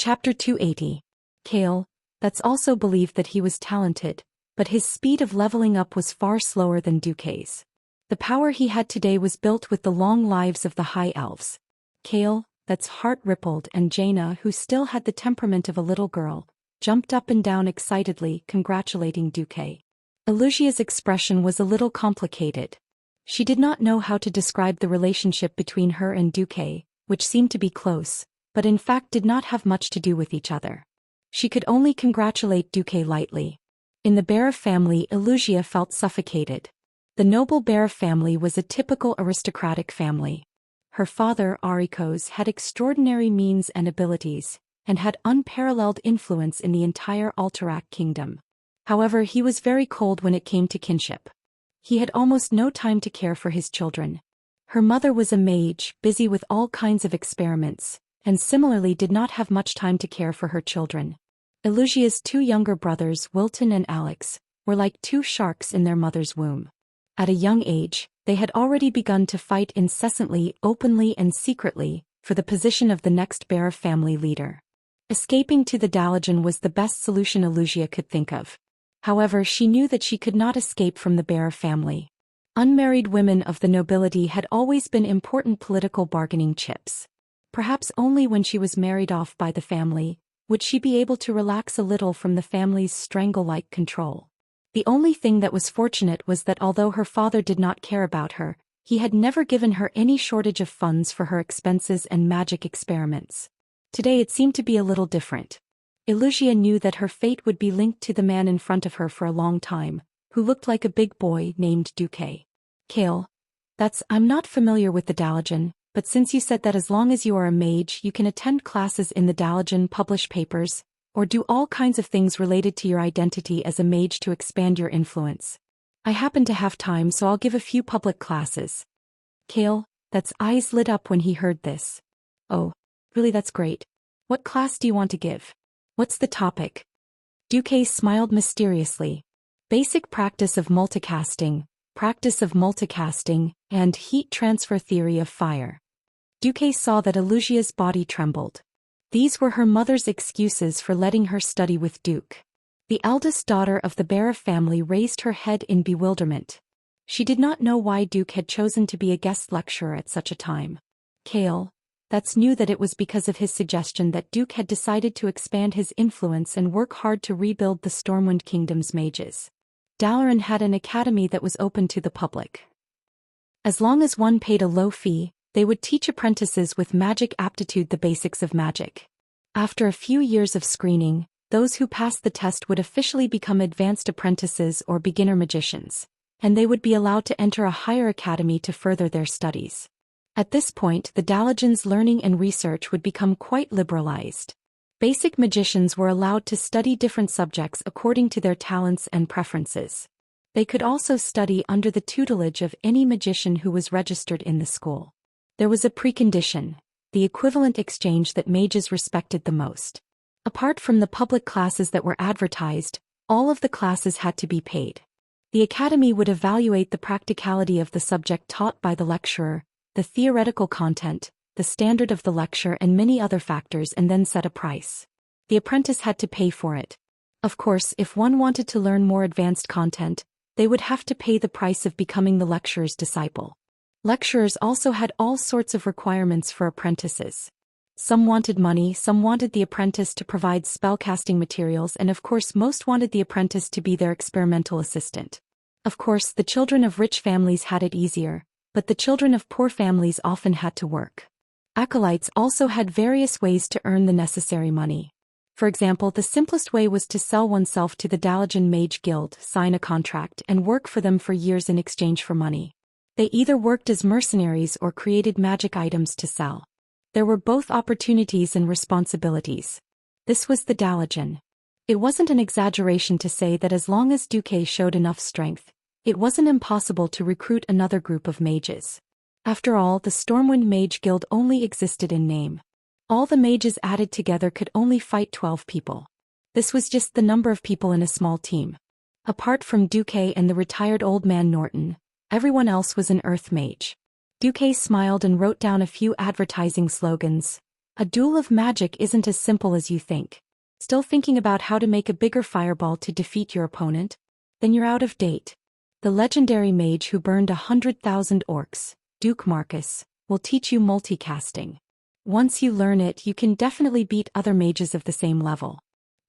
Chapter 280. Kale. That's also believed that he was talented, but his speed of leveling up was far slower than Duque's. The power he had today was built with the long lives of the High Elves. Kale, that's heart rippled, and Jaina, who still had the temperament of a little girl, jumped up and down excitedly, congratulating Duque. Elusia's expression was a little complicated. She did not know how to describe the relationship between her and Duque, which seemed to be close, but in fact did not have much to do with each other. She could only congratulate Duque lightly. In the Barra family, Elusia felt suffocated. The noble Barra family was a typical aristocratic family. Her father, Arikos, had extraordinary means and abilities, and had unparalleled influence in the entire Alterac kingdom. However, he was very cold when it came to kinship. He had almost no time to care for his children. Her mother was a mage, busy with all kinds of experiments, and similarly did not have much time to care for her children. Elusia's two younger brothers, Wilton and Alex, were like two sharks in their mother's womb. At a young age, they had already begun to fight incessantly, openly and secretly, for the position of the next Barra family leader. Escaping to the Dalajan was the best solution Elusia could think of. However, she knew that she could not escape from the Barra family. Unmarried women of the nobility had always been important political bargaining chips. Perhaps only when she was married off by the family would she be able to relax a little from the family's strangle-like control. The only thing that was fortunate was that although her father did not care about her, he had never given her any shortage of funds for her expenses and magic experiments. Today it seemed to be a little different. Elusia knew that her fate would be linked to the man in front of her for a long time, who looked like a big boy named Duque. Kale. I'm not familiar with the Dalajan, but since you said that as long as you are a mage you can attend classes in the Dalajan, publish papers, or do all kinds of things related to your identity as a mage to expand your influence. I happen to have time, so I'll give a few public classes. Kale. Eyes lit up when he heard this. Oh, really, that's great. What class do you want to give? What's the topic? Duque smiled mysteriously. Basic practice of multicasting, and heat transfer theory of fire. Duque saw that Elusia's body trembled. These were her mother's excuses for letting her study with Duke. The eldest daughter of the Barra family raised her head in bewilderment. She did not know why Duke had chosen to be a guest lecturer at such a time. Kale. Knew that it was because of his suggestion that Duke had decided to expand his influence and work hard to rebuild the Stormwind Kingdom's mages. Dalaran had an academy that was open to the public. As long as one paid a low fee, they would teach apprentices with magic aptitude the basics of magic. After a few years of screening, those who passed the test would officially become advanced apprentices or beginner magicians, and they would be allowed to enter a higher academy to further their studies. At this point, the Dalajan's learning and research would become quite liberalized. Basic magicians were allowed to study different subjects according to their talents and preferences. They could also study under the tutelage of any magician who was registered in the school. There was a precondition, the equivalent exchange that mages respected the most. Apart from the public classes that were advertised, all of the classes had to be paid. The academy would evaluate the practicality of the subject taught by the lecturer, the theoretical content, the standard of the lecture and many other factors, and then set a price. The apprentice had to pay for it. Of course, if one wanted to learn more advanced content, they would have to pay the price of becoming the lecturer's disciple. Lecturers also had all sorts of requirements for apprentices. Some wanted money, some wanted the apprentice to provide spellcasting materials, and of course most wanted the apprentice to be their experimental assistant. Of course, the children of rich families had it easier, but the children of poor families often had to work. Acolytes also had various ways to earn the necessary money. For example, the simplest way was to sell oneself to the Dalajan Mage Guild, sign a contract, and work for them for years in exchange for money. They either worked as mercenaries or created magic items to sell. There were both opportunities and responsibilities. This was the Dalajan. It wasn't an exaggeration to say that as long as Duque showed enough strength, it wasn't impossible to recruit another group of mages. After all, the Stormwind Mage Guild only existed in name. All the mages added together could only fight 12 people. This was just the number of people in a small team. Apart from Duque and the retired old man Norton, everyone else was an earth mage. Duque smiled and wrote down a few advertising slogans. A duel of magic isn't as simple as you think. Still thinking about how to make a bigger fireball to defeat your opponent? Then you're out of date. The legendary mage who burned 100,000 orcs, Duke Marcus, will teach you multicasting. Once you learn it, you can definitely beat other mages of the same level.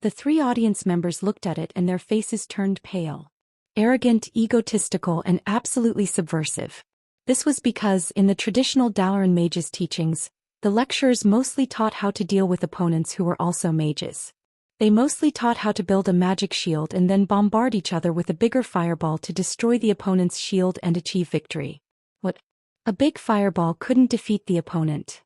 The three audience members looked at it and their faces turned pale. Arrogant, egotistical, and absolutely subversive. This was because, in the traditional Dalaran mages' teachings, the lecturers mostly taught how to deal with opponents who were also mages. They mostly taught how to build a magic shield and then bombard each other with a bigger fireball to destroy the opponent's shield and achieve victory. What? A big fireball couldn't defeat the opponent?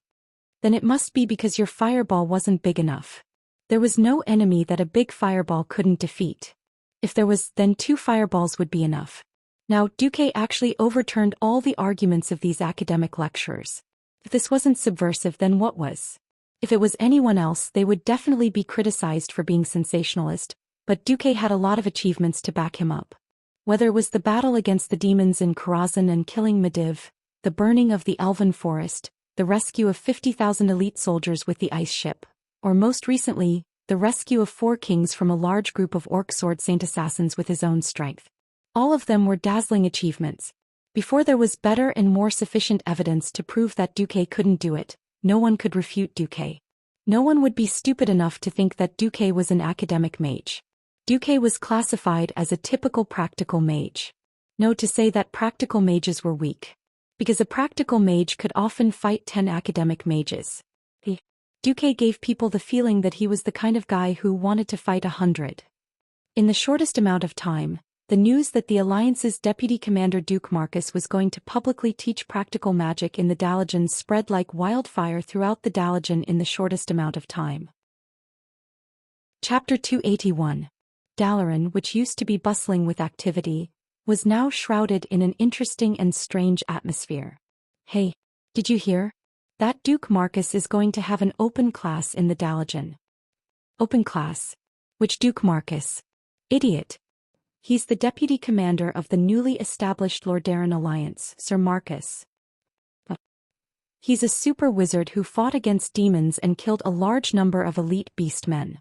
Then it must be because your fireball wasn't big enough. There was no enemy that a big fireball couldn't defeat. If there was, then 2 fireballs would be enough. Now, Duque actually overturned all the arguments of these academic lecturers. If this wasn't subversive, then what was? If it was anyone else, they would definitely be criticized for being sensationalist, but Duque had a lot of achievements to back him up. Whether it was the battle against the demons in Karazhan and killing Medivh, the burning of the Elven Forest, the rescue of 50,000 elite soldiers with the ice ship, or most recently, the rescue of 4 kings from a large group of orc sword saint assassins with his own strength. All of them were dazzling achievements. Before there was better and more sufficient evidence to prove that Duque couldn't do it, no one could refute Duque. No one would be stupid enough to think that Duque was an academic mage. Duque was classified as a typical practical mage. No, to say that practical mages were weak. Because a practical mage could often fight 10 academic mages. Duque gave people the feeling that he was the kind of guy who wanted to fight 100. In the shortest amount of time, the news that the Alliance's deputy commander Duke Marcus was going to publicly teach practical magic in the Dalajan spread like wildfire throughout the Dalajan in the shortest amount of time. Chapter 281. Dalaran, which used to be bustling with activity, was now shrouded in an interesting and strange atmosphere. Hey, did you hear? That Duke Marcus is going to have an open class in the Dalajan. Open class? Which Duke Marcus? Idiot. He's the deputy commander of the newly established Lordaeron Alliance, Sir Marcus. He's a super wizard who fought against demons and killed a large number of elite beastmen.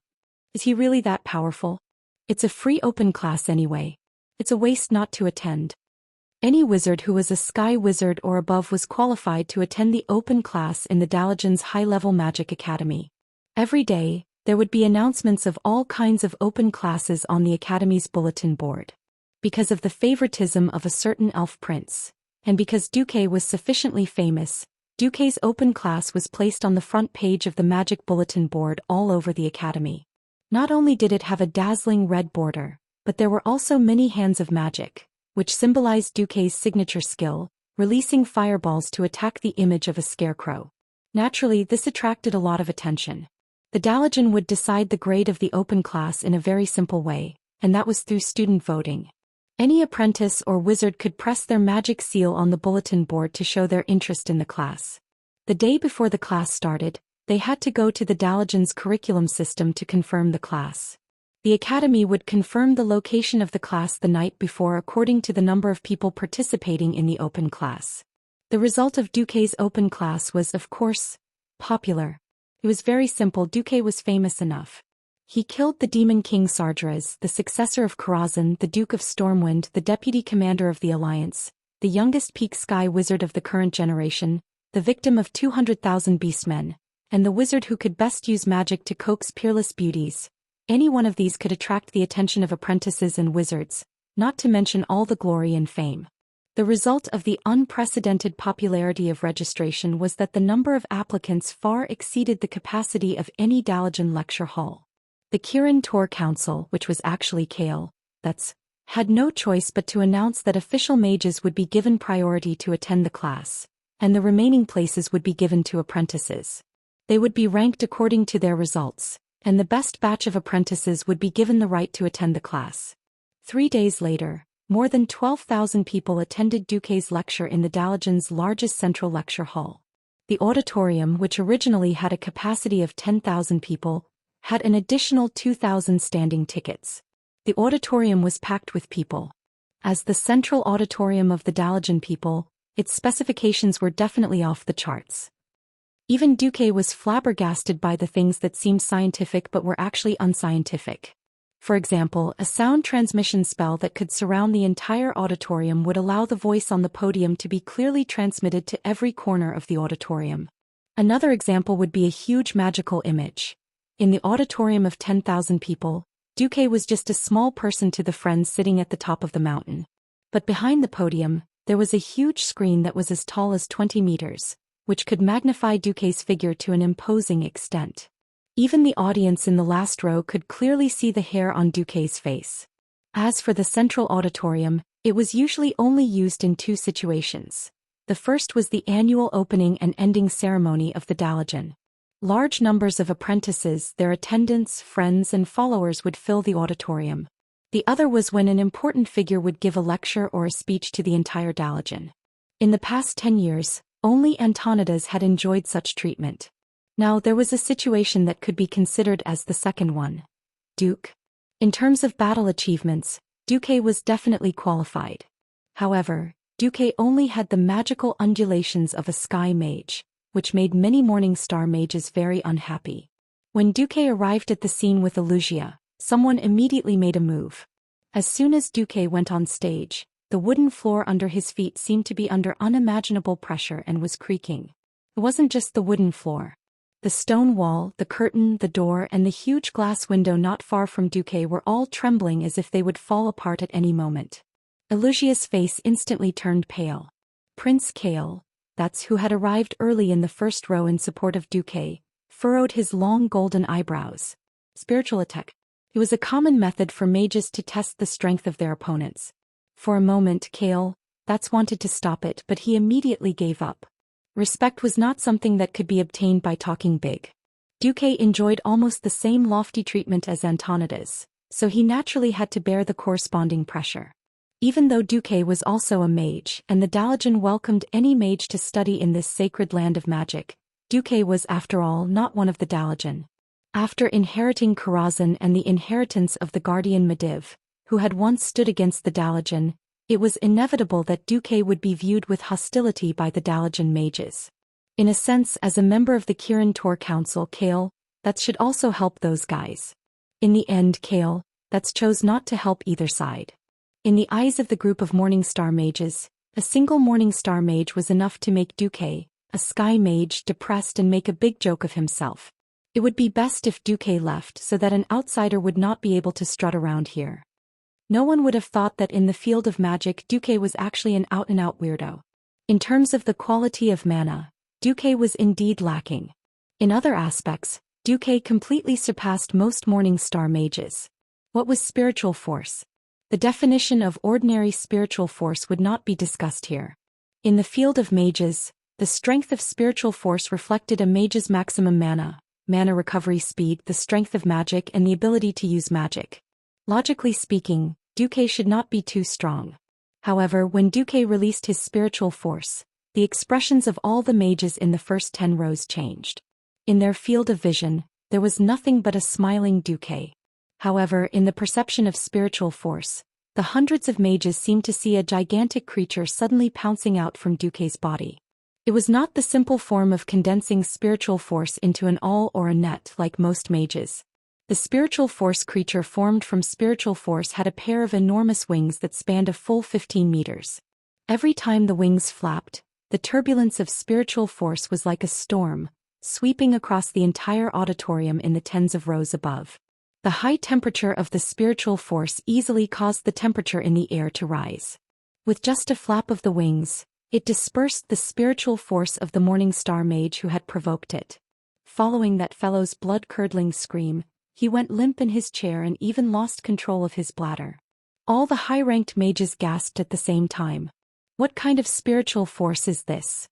Is he really that powerful? It's a free open class anyway. It's a waste not to attend. Any wizard who was a sky wizard or above was qualified to attend the open class in the Dalajan's high-level magic academy. Every day, there would be announcements of all kinds of open classes on the academy's bulletin board. Because of the favoritism of a certain elf prince, and because Duque was sufficiently famous, Duque's open class was placed on the front page of the magic bulletin board all over the academy. Not only did it have a dazzling red border, but there were also many hands of magic, which symbolized Duque's signature skill, releasing fireballs to attack the image of a scarecrow. Naturally, this attracted a lot of attention. The Dalajan would decide the grade of the open class in a very simple way, and that was through student voting. Any apprentice or wizard could press their magic seal on the bulletin board to show their interest in the class. The day before the class started, they had to go to the Dalajan's curriculum system to confirm the class. The academy would confirm the location of the class the night before according to the number of people participating in the open class. The result of Duque's open class was, of course, popular. It was very simple. Duque was famous enough. He killed the demon king Sardras, the successor of Karazhan, the Duke of Stormwind, the deputy commander of the Alliance, the youngest peak sky wizard of the current generation, the victim of 200,000 beastmen, and the wizard who could best use magic to coax peerless beauties. Any one of these could attract the attention of apprentices and wizards, not to mention all the glory and fame. The result of the unprecedented popularity of registration was that the number of applicants far exceeded the capacity of any Dalajan lecture hall. The Kirin Tor Council, which was actually Kale, had no choice but to announce that official mages would be given priority to attend the class, and the remaining places would be given to apprentices. They would be ranked according to their results, and the best batch of apprentices would be given the right to attend the class. 3 days later, more than 12,000 people attended Duque's lecture in the Dalajan's largest central lecture hall. The auditorium, which originally had a capacity of 10,000 people, had an additional 2,000 standing tickets. The auditorium was packed with people. As the central auditorium of the Dalajan people, its specifications were definitely off the charts. Even Duque was flabbergasted by the things that seemed scientific but were actually unscientific. For example, a sound transmission spell that could surround the entire auditorium would allow the voice on the podium to be clearly transmitted to every corner of the auditorium. Another example would be a huge magical image. In the auditorium of 10,000 people, Duque was just a small person to the friends sitting at the top of the mountain. But behind the podium, there was a huge screen that was as tall as 20 meters, which could magnify Duque's figure to an imposing extent. Even the audience in the last row could clearly see the hair on Duque's face. As for the central auditorium, it was usually only used in two situations. The first was the annual opening and ending ceremony of the Daligen. Large numbers of apprentices, their attendants, friends, and followers would fill the auditorium. The other was when an important figure would give a lecture or a speech to the entire Daligen. In the past 10 years, only Antonidas had enjoyed such treatment. Now there was a situation that could be considered as the second one. Duke. In terms of battle achievements, Duque was definitely qualified. However, Duque only had the magical undulations of a sky mage, which made many Morning Star mages very unhappy. When Duque arrived at the scene with Wuxia, someone immediately made a move. As soon as Duque went on stage, the wooden floor under his feet seemed to be under unimaginable pressure and was creaking. It wasn't just the wooden floor. The stone wall, the curtain, the door, and the huge glass window not far from Duque were all trembling as if they would fall apart at any moment. Wuxia's face instantly turned pale. Prince Kale, that's who had arrived early in the first row in support of Duque, furrowed his long golden eyebrows. Spiritual attack. It was a common method for mages to test the strength of their opponents. For a moment Kale, that's wanted to stop it, but he immediately gave up. Respect was not something that could be obtained by talking big. Duque enjoyed almost the same lofty treatment as Antonidas, so he naturally had to bear the corresponding pressure. Even though Duque was also a mage, and the Daligen welcomed any mage to study in this sacred land of magic, Duque was after all not one of the Daligen. After inheriting Karazhan and the inheritance of the guardian Mediv, who had once stood against the Daligen, it was inevitable that Duque would be viewed with hostility by the Daligen mages. In a sense, as a member of the Kirin Tor Council, Kale, that should also help those guys. In the end, Kale, that's chose not to help either side. In the eyes of the group of Morning Star mages, a single Morning Star mage was enough to make Duque, a sky mage, depressed and make a big joke of himself. It would be best if Duque left so that an outsider would not be able to strut around here. No one would have thought that in the field of magic Duque was actually an out-and-out weirdo. In terms of the quality of mana, Duque was indeed lacking. In other aspects, Duque completely surpassed most Morning Star mages. What was spiritual force? The definition of ordinary spiritual force would not be discussed here. In the field of mages, the strength of spiritual force reflected a mage's maximum mana recovery speed, the strength of magic, and the ability to use magic. Logically speaking, Duque should not be too strong. However, when Duque released his spiritual force, the expressions of all the mages in the first 10 rows changed. In their field of vision, there was nothing but a smiling Duque. However, in the perception of spiritual force, the hundreds of mages seemed to see a gigantic creature suddenly pouncing out from Duque's body. It was not the simple form of condensing spiritual force into an awl or a net like most mages. The spiritual force creature formed from spiritual force had a pair of enormous wings that spanned a full 15 meters. Every time the wings flapped, the turbulence of spiritual force was like a storm, sweeping across the entire auditorium in the tens of rows above. The high temperature of the spiritual force easily caused the temperature in the air to rise. With just a flap of the wings, it dispersed the spiritual force of the Morning Star mage who had provoked it. Following that fellow's blood-curdling scream, he went limp in his chair and even lost control of his bladder. All the high-ranked mages gasped at the same time. What kind of spiritual force is this?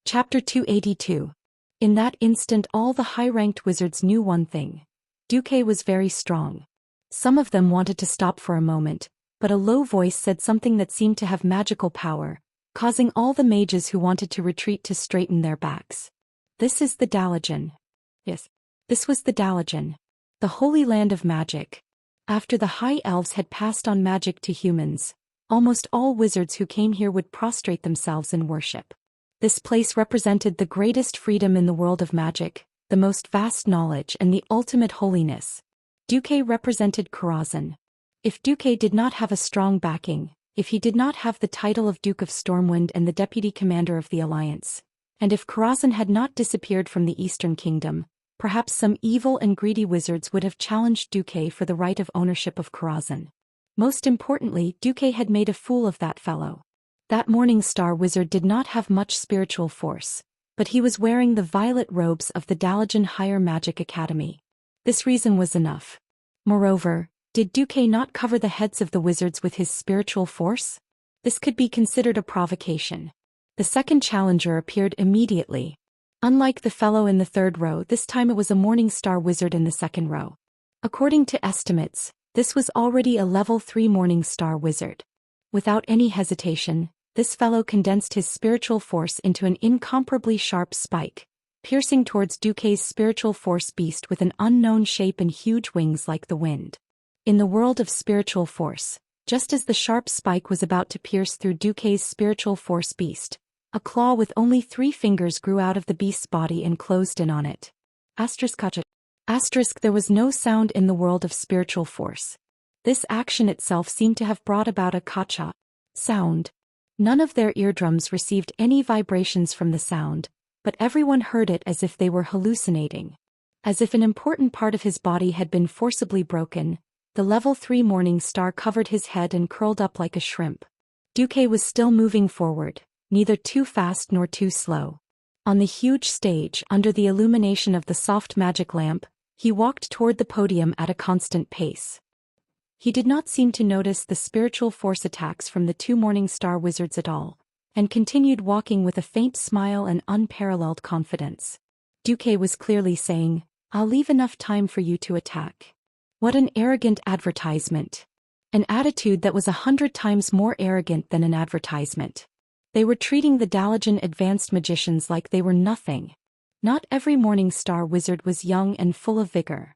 Chapter 282. In that instant all the high-ranked wizards knew one thing. Duque was very strong. Some of them wanted to stop for a moment, but a low voice said something that seemed to have magical power, causing all the mages who wanted to retreat to straighten their backs. This is the Daligen. Yes, this was the Daligen, the holy land of magic. After the high elves had passed on magic to humans, almost all wizards who came here would prostrate themselves in worship. This place represented the greatest freedom in the world of magic, the most vast knowledge and the ultimate holiness. Duque represented Karazhan. If Duque did not have a strong backing, if he did not have the title of Duke of Stormwind and the deputy commander of the Alliance, and if Karazhan had not disappeared from the Eastern Kingdom, perhaps some evil and greedy wizards would have challenged Duque for the right of ownership of Karazhan. Most importantly, Duque had made a fool of that fellow. That Morning Star wizard did not have much spiritual force, but he was wearing the violet robes of the Dalajan Higher Magic Academy. This reason was enough. Moreover, did Duque not cover the heads of the wizards with his spiritual force? This could be considered a provocation. The second challenger appeared immediately. Unlike the fellow in the third row, this time it was a Morning Star wizard in the second row. According to estimates, this was already a level 3 Morning Star wizard. Without any hesitation, this fellow condensed his spiritual force into an incomparably sharp spike, piercing towards Duque's spiritual force beast with an unknown shape and huge wings like the wind. In the world of spiritual force, just as the sharp spike was about to pierce through Duque's spiritual force beast, a claw with only 3 fingers grew out of the beast's body and closed in on it. Asterisk, there was no sound in the world of spiritual force. This action itself seemed to have brought about a kacha sound. None of their eardrums received any vibrations from the sound, but everyone heard it as if they were hallucinating. As if an important part of his body had been forcibly broken, the level 3 Morning Star covered his head and curled up like a shrimp. Duque was still moving forward, neither too fast nor too slow. On the huge stage, under the illumination of the soft magic lamp, he walked toward the podium at a constant pace. He did not seem to notice the spiritual force attacks from the 2 Morning Star wizards at all, and continued walking with a faint smile and unparalleled confidence. Duque was clearly saying, "I'll leave enough time for you to attack." What an arrogant advertisement. An attitude that was 100 times more arrogant than an advertisement. They were treating the Dalajan advanced magicians like they were nothing. Not every Morning Star wizard was young and full of vigor.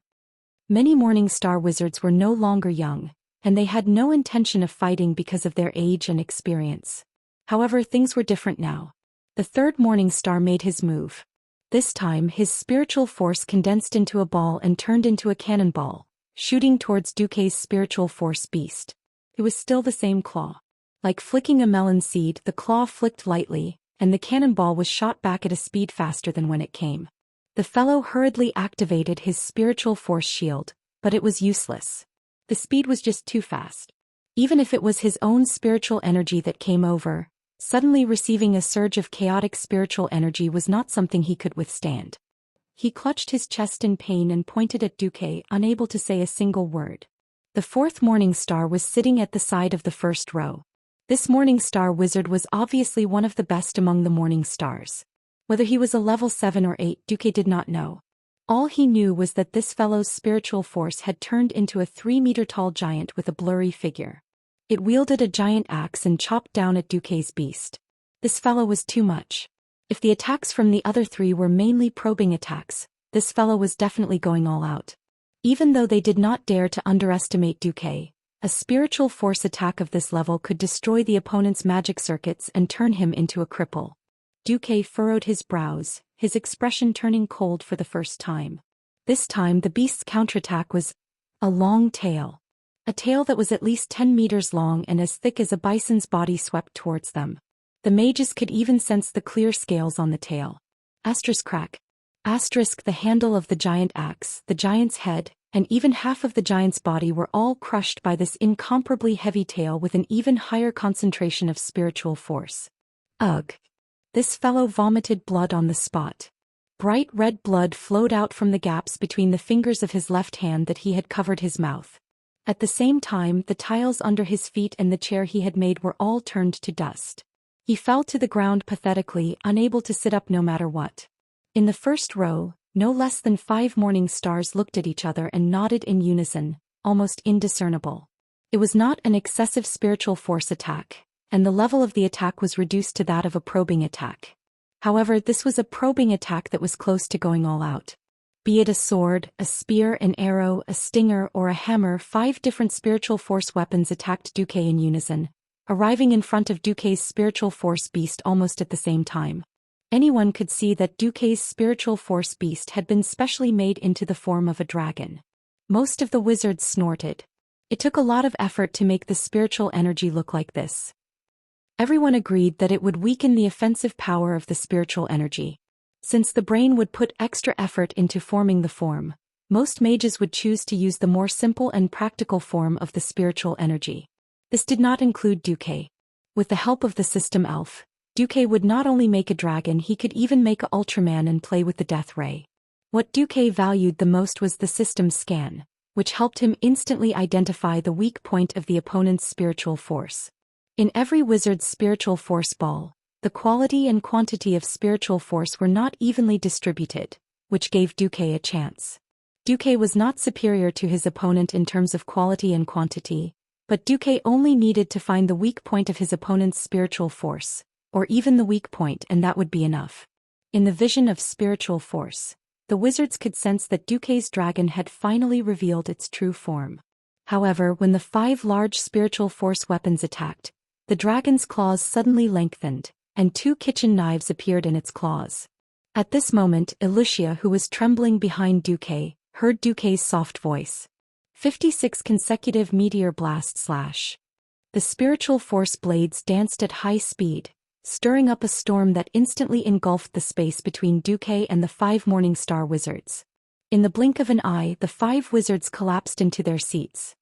Many Morning Star wizards were no longer young, and they had no intention of fighting because of their age and experience. However, things were different now. The third Morning Star made his move. This time his spiritual force condensed into a ball and turned into a cannonball, shooting towards Duque's spiritual force beast. It was still the same claw. Like flicking a melon seed, the claw flicked lightly, and the cannonball was shot back at a speed faster than when it came. The fellow hurriedly activated his spiritual force shield, but it was useless. The speed was just too fast. Even if it was his own spiritual energy that came over, suddenly receiving a surge of chaotic spiritual energy was not something he could withstand. He clutched his chest in pain and pointed at Duque, unable to say a single word. The 4th Morning Star was sitting at the side of the first row. This Morning Star wizard was obviously one of the best among the Morning Stars. Whether he was a level 7 or 8, Duque did not know. All he knew was that this fellow's spiritual force had turned into a 3-meter-tall giant with a blurry figure. It wielded a giant axe and chopped down at Duque's beast. This fellow was too much. If the attacks from the other 3 were mainly probing attacks, this fellow was definitely going all out. Even though they did not dare to underestimate Duque, a spiritual force attack of this level could destroy the opponent's magic circuits and turn him into a cripple. Duque furrowed his brows, his expression turning cold for the first time. This time the beast's counterattack was a long tail. A tail that was at least 10 meters long and as thick as a bison's body swept towards them. The mages could even sense the clear scales on the tail. Crack. The handle of the giant axe, the giant's head, and even half of the giant's body were all crushed by this incomparably heavy tail with an even higher concentration of spiritual force. Ugh! This fellow vomited blood on the spot. Bright red blood flowed out from the gaps between the fingers of his left hand that he had covered his mouth. At the same time, the tiles under his feet and the chair he had made were all turned to dust. He fell to the ground pathetically, unable to sit up no matter what. In the first row, no less than 5 Morning Stars looked at each other and nodded in unison, almost indiscernible. It was not an excessive spiritual force attack, and the level of the attack was reduced to that of a probing attack. However, this was a probing attack that was close to going all out. Be it a sword, a spear, an arrow, a stinger, or a hammer, 5 different spiritual force weapons attacked Duque in unison, arriving in front of Duque's spiritual force beast almost at the same time. Anyone could see that Duque's spiritual force beast had been specially made into the form of a dragon. Most of the wizards snorted. It took a lot of effort to make the spiritual energy look like this. Everyone agreed that it would weaken the offensive power of the spiritual energy. Since the brain would put extra effort into forming the form, most mages would choose to use the more simple and practical form of the spiritual energy. This did not include Duque. With the help of the system elf, Duque would not only make a dragon, he could even make a Ultraman and play with the death ray. What Duque valued the most was the system scan, which helped him instantly identify the weak point of the opponent's spiritual force. In every wizard's spiritual force ball, the quality and quantity of spiritual force were not evenly distributed, which gave Duque a chance. Duque was not superior to his opponent in terms of quality and quantity, but Duque only needed to find the weak point of his opponent's spiritual force, or even the weak point, and that would be enough. In the vision of spiritual force, the wizards could sense that Duque's dragon had finally revealed its true form. However, when the 5 large spiritual force weapons attacked, the dragon's claws suddenly lengthened, and 2 kitchen knives appeared in its claws. At this moment, Wuxia, who was trembling behind Duque, heard Duque's soft voice. 56 consecutive meteor blasts slash. The spiritual force blades danced at high speed, stirring up a storm that instantly engulfed the space between Duque and the 5 Morning Star wizards. In the blink of an eye, the 5 wizards collapsed into their seats.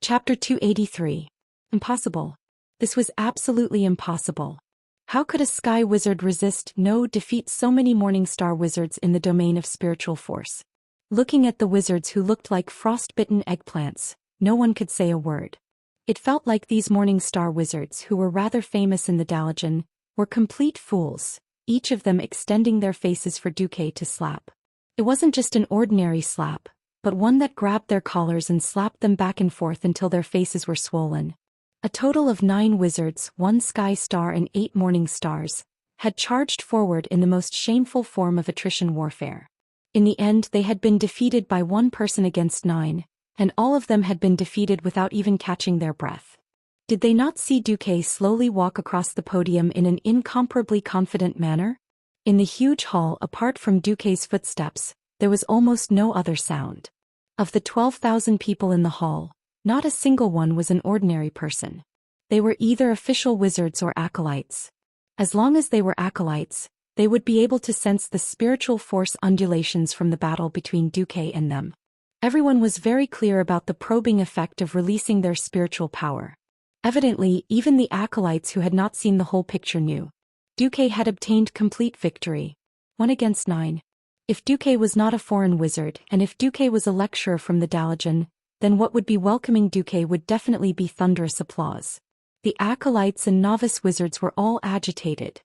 Chapter 283. Impossible. This was absolutely impossible. How could a sky wizard defeat so many Morning Star wizards in the domain of spiritual force? Looking at the wizards who looked like frostbitten eggplants, no one could say a word. It felt like these Morning Star wizards, who were rather famous in the Dalajan, were complete fools, each of them extending their faces for Duque to slap. It wasn't just an ordinary slap, but one that grabbed their collars and slapped them back and forth until their faces were swollen. A total of 9 wizards, 1 sky star and 8 morning stars, had charged forward in the most shameful form of attrition warfare. In the end, they had been defeated by 1 person against 9, and all of them had been defeated without even catching their breath. Did they not see Duque slowly walk across the podium in an incomparably confident manner? In the huge hall, apart from Duque's footsteps, there was almost no other sound. Of the 12,000 people in the hall, not a single one was an ordinary person. They were either official wizards or acolytes. As long as they were acolytes, they would be able to sense the spiritual force undulations from the battle between Duque and them. Everyone was very clear about the probing effect of releasing their spiritual power. Evidently, even the acolytes who had not seen the whole picture knew. Duque had obtained complete victory. 1 against 9. If Duque was not a foreign wizard, and if Duque was a lecturer from the Dalajan, then what would be welcoming Duque would definitely be thunderous applause. The acolytes and novice wizards were all agitated.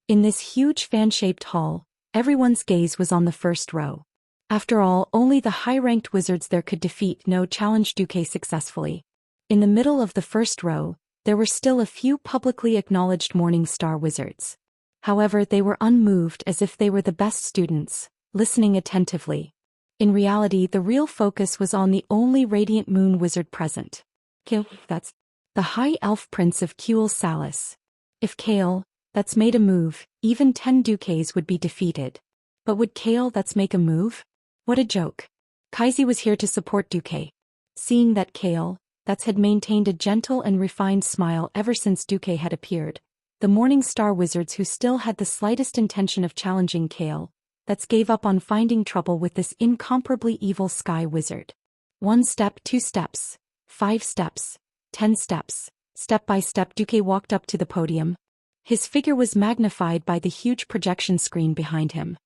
In this huge fan-shaped hall, everyone's gaze was on the first row. After all, only the high-ranked wizards there could defeat challenge Duque successfully. In the middle of the first row, there were still a few publicly acknowledged Morning Star wizards. However, they were unmoved, as if they were the best students, listening attentively. In reality, the real focus was on the only Radiant Moon wizard present. Kale, that's the High Elf Prince of Kuel Salis. If Kale, that's made a move, even 10 Duques would be defeated. But would Kale, that's make a move? What a joke. Kaizi was here to support Duque. Seeing that Kale, that's had maintained a gentle and refined smile ever since Duque had appeared, the Morning Star wizards who still had the slightest intention of challenging Kale, that's gave up on finding trouble with this incomparably evil sky wizard. 1 step, 2 steps, 5 steps, 10 steps, step by step Duque walked up to the podium. His figure was magnified by the huge projection screen behind him.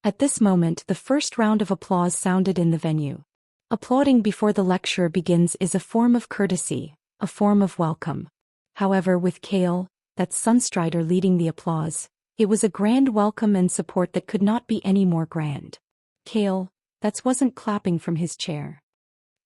At this moment, the first round of applause sounded in the venue. Applauding before the lecture begins is a form of courtesy, a form of welcome. However, with Kale, that Sunstrider leading the applause, it was a grand welcome and support that could not be any more grand. Kale, that wasn't clapping from his chair.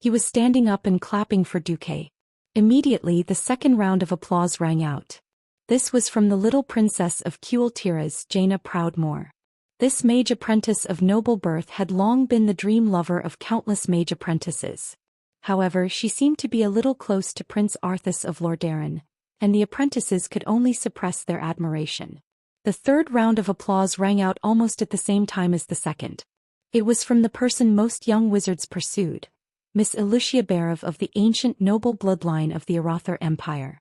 He was standing up and clapping for Duque. Immediately, the second round of applause rang out. This was from the little princess of Kuel Tiras, Jaina Proudmoore. This mage apprentice of noble birth had long been the dream lover of countless mage apprentices. However, she seemed to be a little close to Prince Arthas of Lordaeron, and the apprentices could only suppress their admiration. The third round of applause rang out almost at the same time as the second. It was from the person most young wizards pursued, Miss Wuxia Berov of the ancient noble bloodline of the Arather Empire.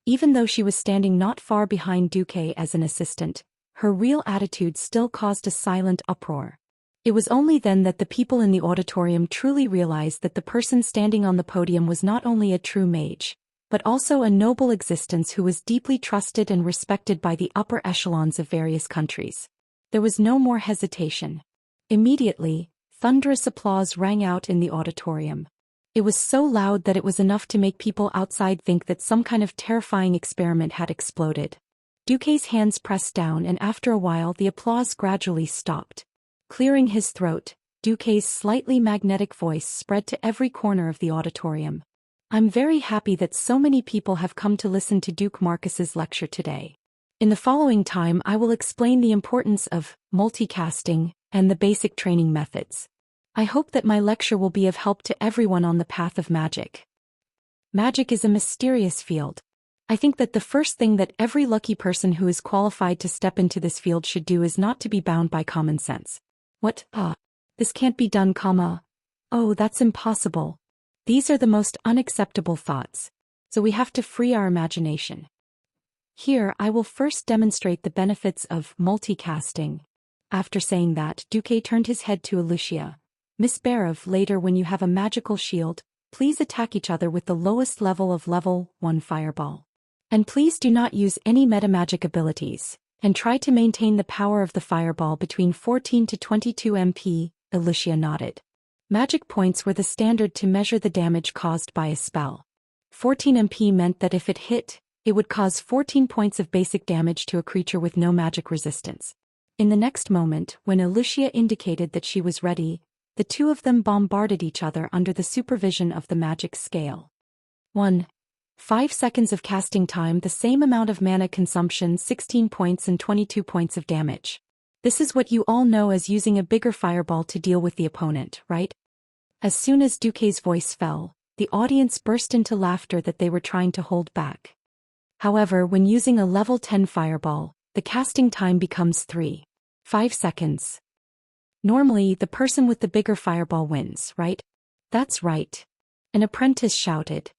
Even though she was standing not far behind Duque as an assistant, her real attitude still caused a silent uproar. It was only then that the people in the auditorium truly realized that the person standing on the podium was not only a true mage, but also a noble existence who was deeply trusted and respected by the upper echelons of various countries. There was no more hesitation. Immediately, thunderous applause rang out in the auditorium. It was so loud that it was enough to make people outside think that some kind of terrifying experiment had exploded. Duque's hands pressed down, and after a while the applause gradually stopped. Clearing his throat, Duque's slightly magnetic voice spread to every corner of the auditorium. I'm very happy that so many people have come to listen to Duke Marcus's lecture today. In the following time I will explain the importance of multicasting and the basic training methods. I hope that my lecture will be of help to everyone on the path of magic. Magic is a mysterious field. I think that the first thing that every lucky person who is qualified to step into this field should do is not to be bound by common sense. What? This can't be done, oh, that's impossible. These are the most unacceptable thoughts. So we have to free our imagination. Here I will first demonstrate the benefits of multicasting. After saying that, Duque turned his head to Wuxia. Miss Berov, later when you have a magical shield, please attack each other with the lowest level of level 1 fireball. And please do not use any metamagic abilities, and try to maintain the power of the fireball between 14 to 22 MP, Wuxia nodded. Magic points were the standard to measure the damage caused by a spell. 14 MP meant that if it hit, it would cause 14 points of basic damage to a creature with no magic resistance. In the next moment, when Wuxia indicated that she was ready, the two of them bombarded each other under the supervision of the magic scale. 1. 5 seconds of casting time, the same amount of mana consumption, 16 points and 22 points of damage. This is what you all know as using a bigger fireball to deal with the opponent, right? As soon as Duque's voice fell, the audience burst into laughter that they were trying to hold back. However, when using a level 10 fireball, the casting time becomes 5 seconds. Normally, the person with the bigger fireball wins, right? That's right. An apprentice shouted.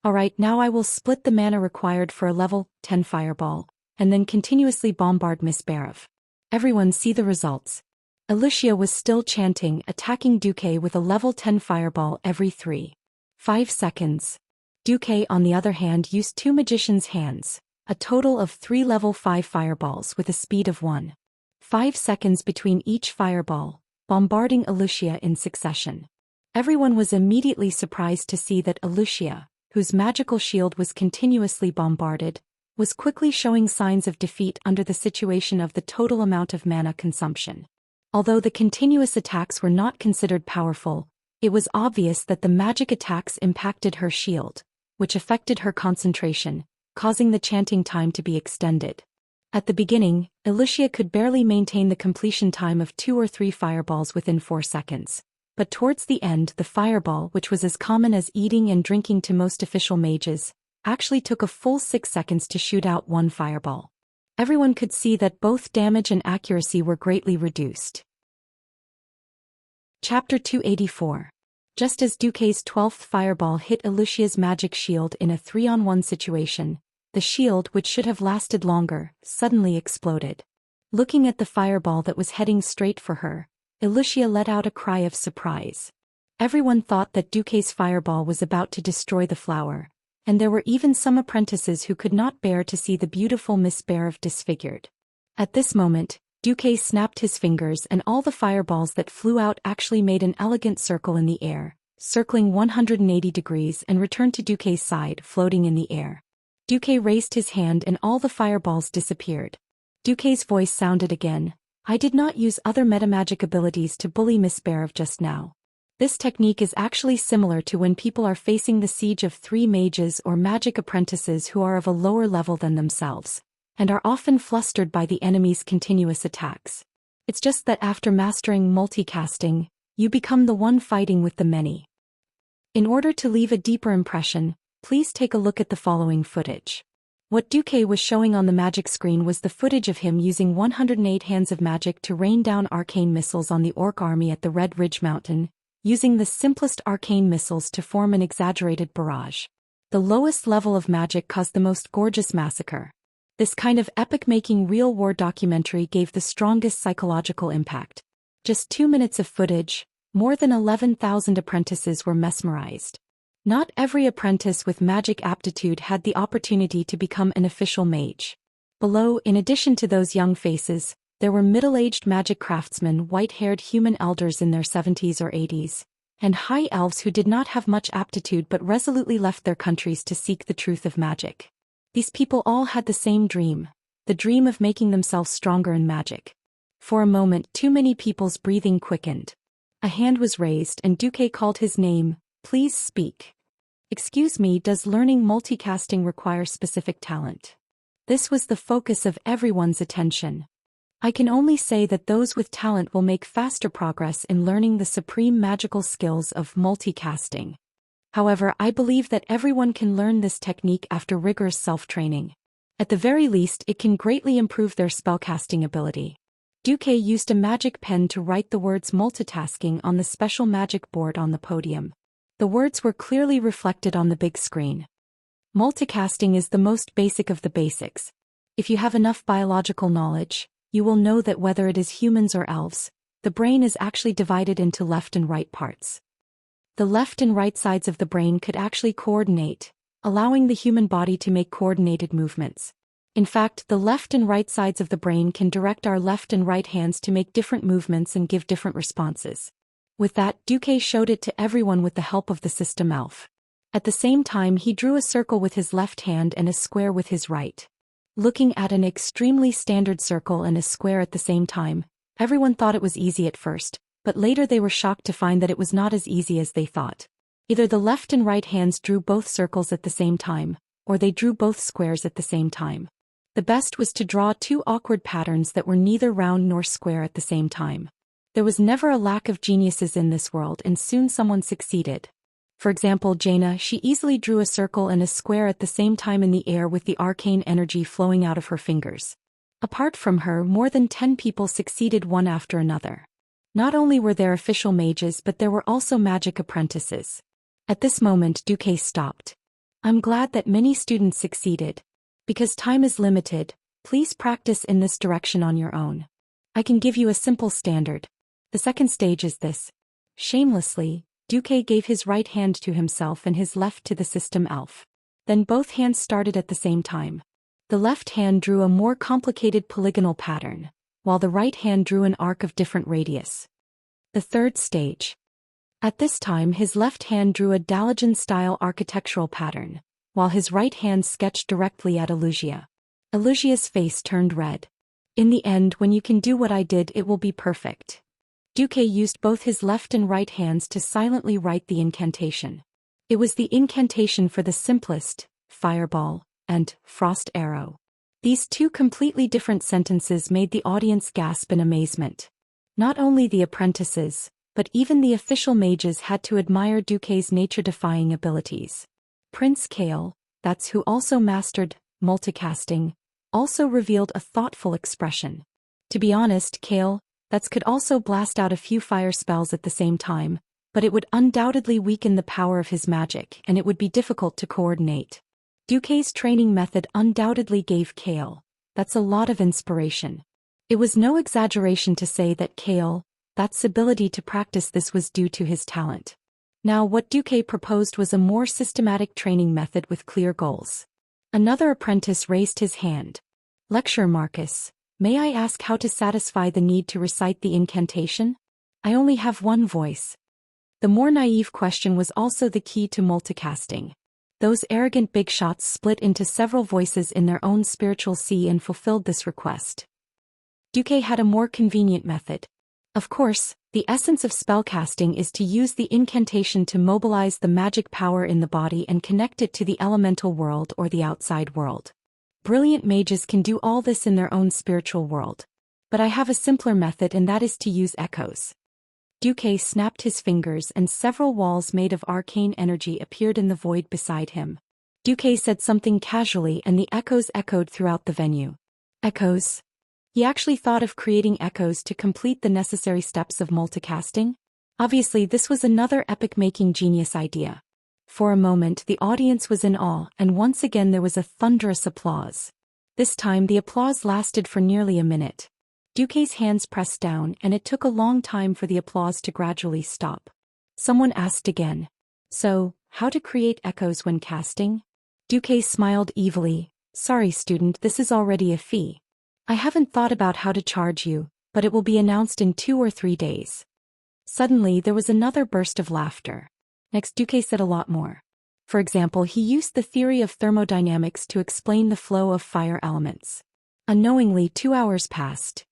Alright, now I will split the mana required for a level 10 fireball, and then continuously bombard Miss Berov. Everyone see the results. Wuxia was still chanting, attacking Duque with a level 10 fireball every 5 seconds. Duque, on the other hand, used two magician's hands, a total of 3 level 5 fireballs with a speed of 5 seconds between each fireball, bombarding Wuxia in succession. Everyone was immediately surprised to see that Wuxia, whose magical shield was continuously bombarded, was quickly showing signs of defeat under the situation of the total amount of mana consumption. Although the continuous attacks were not considered powerful, it was obvious that the magic attacks impacted her shield, which affected her concentration, causing the chanting time to be extended. At the beginning, Wuxia could barely maintain the completion time of 2 or 3 fireballs within 4 seconds. But towards the end, the fireball, which was as common as eating and drinking to most official mages, actually took a full 6 seconds to shoot out 1 fireball. Everyone could see that both damage and accuracy were greatly reduced. Chapter 284. Just as Duque's 12th fireball hit Wuxia's magic shield in a 3-on-1 situation, the shield, which should have lasted longer, suddenly exploded. Looking at the fireball that was heading straight for her, Wuxia let out a cry of surprise. Everyone thought that Duque's fireball was about to destroy the flower, and there were even some apprentices who could not bear to see the beautiful Miss Berov disfigured. At this moment, Duque snapped his fingers and all the fireballs that flew out actually made an elegant circle in the air, circling 180 degrees and returned to Duque's side, floating in the air. Duque raised his hand and all the fireballs disappeared. Duque's voice sounded again. I did not use other metamagic abilities to bully Miss Berov just now. This technique is actually similar to when people are facing the siege of 3 mages or magic apprentices who are of a lower level than themselves, and are often flustered by the enemy's continuous attacks. It's just that after mastering multicasting, you become the one fighting with the many. In order to leave a deeper impression, please take a look at the following footage. What Duque was showing on the magic screen was the footage of him using 108 hands of magic to rain down arcane missiles on the orc army at the Red Ridge Mountain, using the simplest arcane missiles to form an exaggerated barrage. The lowest level of magic caused the most gorgeous massacre. This kind of epic-making real-war documentary gave the strongest psychological impact. Just 2 minutes of footage, more than 11,000 apprentices were mesmerized. Not every apprentice with magic aptitude had the opportunity to become an official mage. Below, in addition to those young faces, there were middle-aged magic craftsmen, white-haired human elders in their 70s or 80s, and high elves who did not have much aptitude but resolutely left their countries to seek the truth of magic. These people all had the same dream, the dream of making themselves stronger in magic. For a moment, too many people's breathing quickened. A hand was raised and Duque called his name. Please speak. Excuse me, does learning multicasting require specific talent? This was the focus of everyone's attention. I can only say that those with talent will make faster progress in learning the supreme magical skills of multicasting. However, I believe that everyone can learn this technique after rigorous self-training. At the very least, it can greatly improve their spellcasting ability. Duque used a magic pen to write the words multitasking on the special magic board on the podium. The words were clearly reflected on the big screen. Multicasting is the most basic of the basics. If you have enough biological knowledge, you will know that whether it is humans or elves, the brain is actually divided into left and right parts. The left and right sides of the brain could actually coordinate, allowing the human body to make coordinated movements. In fact, the left and right sides of the brain can direct our left and right hands to make different movements and give different responses. With that, Duque showed it to everyone with the help of the system elf. At the same time, he drew a circle with his left hand and a square with his right. Looking at an extremely standard circle and a square at the same time, everyone thought it was easy at first, but later they were shocked to find that it was not as easy as they thought. Either the left and right hands drew both circles at the same time, or they drew both squares at the same time. The best was to draw 2 awkward patterns that were neither round nor square at the same time. There was never a lack of geniuses in this world, and soon someone succeeded. For example, Jaina, she easily drew a circle and a square at the same time in the air with the arcane energy flowing out of her fingers. Apart from her, more than 10 people succeeded one after another. Not only were there official mages, but there were also magic apprentices. At this moment, Duque stopped. I'm glad that many students succeeded. Because time is limited, please practice in this direction on your own. I can give you a simple standard. The second stage is this. Shamelessly, Duque gave his right hand to himself and his left to the system elf. Then both hands started at the same time. The left hand drew a more complicated polygonal pattern, while the right hand drew an arc of different radius. The third stage. At this time, his left hand drew a Dalajan-style architectural pattern, while his right hand sketched directly at Wuxia. Wuxia's face turned red. In the end, when you can do what I did, it will be perfect. Duque used both his left and right hands to silently write the incantation. It was the incantation for the simplest, fireball, and frost arrow. These 2 completely different sentences made the audience gasp in amazement. Not only the apprentices, but even the official mages had to admire Duque's nature-defying abilities. Prince Kale, that's who also mastered multicasting, also revealed a thoughtful expression. To be honest, Kale, that could also blast out a few fire spells at the same time, but it would undoubtedly weaken the power of his magic and it would be difficult to coordinate. Duque's training method undoubtedly gave Kale, that's a lot of inspiration. It was no exaggeration to say that Kale, that's ability to practice this was due to his talent. Now what Duque proposed was a more systematic training method with clear goals. Another apprentice raised his hand. Lecturer Marcus, may I ask how to satisfy the need to recite the incantation? I only have one voice. The more naive question was also the key to multicasting. Those arrogant big shots split into several voices in their own spiritual sea and fulfilled this request. Duque had a more convenient method. Of course, the essence of spellcasting is to use the incantation to mobilize the magic power in the body and connect it to the elemental world or the outside world. Brilliant mages can do all this in their own spiritual world. But I have a simpler method, and that is to use echoes. Duque snapped his fingers and several walls made of arcane energy appeared in the void beside him. Duque said something casually and the echoes echoed throughout the venue. Echoes? He actually thought of creating echoes to complete the necessary steps of multicasting? Obviously, this was another epic-making genius idea. For a moment, the audience was in awe, and once again there was a thunderous applause. This time, the applause lasted for nearly a minute. Duque's hands pressed down, and it took a long time for the applause to gradually stop. Someone asked again. So, how to create echoes when casting? Duque smiled evilly. Sorry, student, this is already a fee. I haven't thought about how to charge you, but it will be announced in 2 or 3 days. Suddenly, there was another burst of laughter. Next, Duque said a lot more. For example, he used the theory of thermodynamics to explain the flow of fire elements. Unknowingly, 2 hours passed.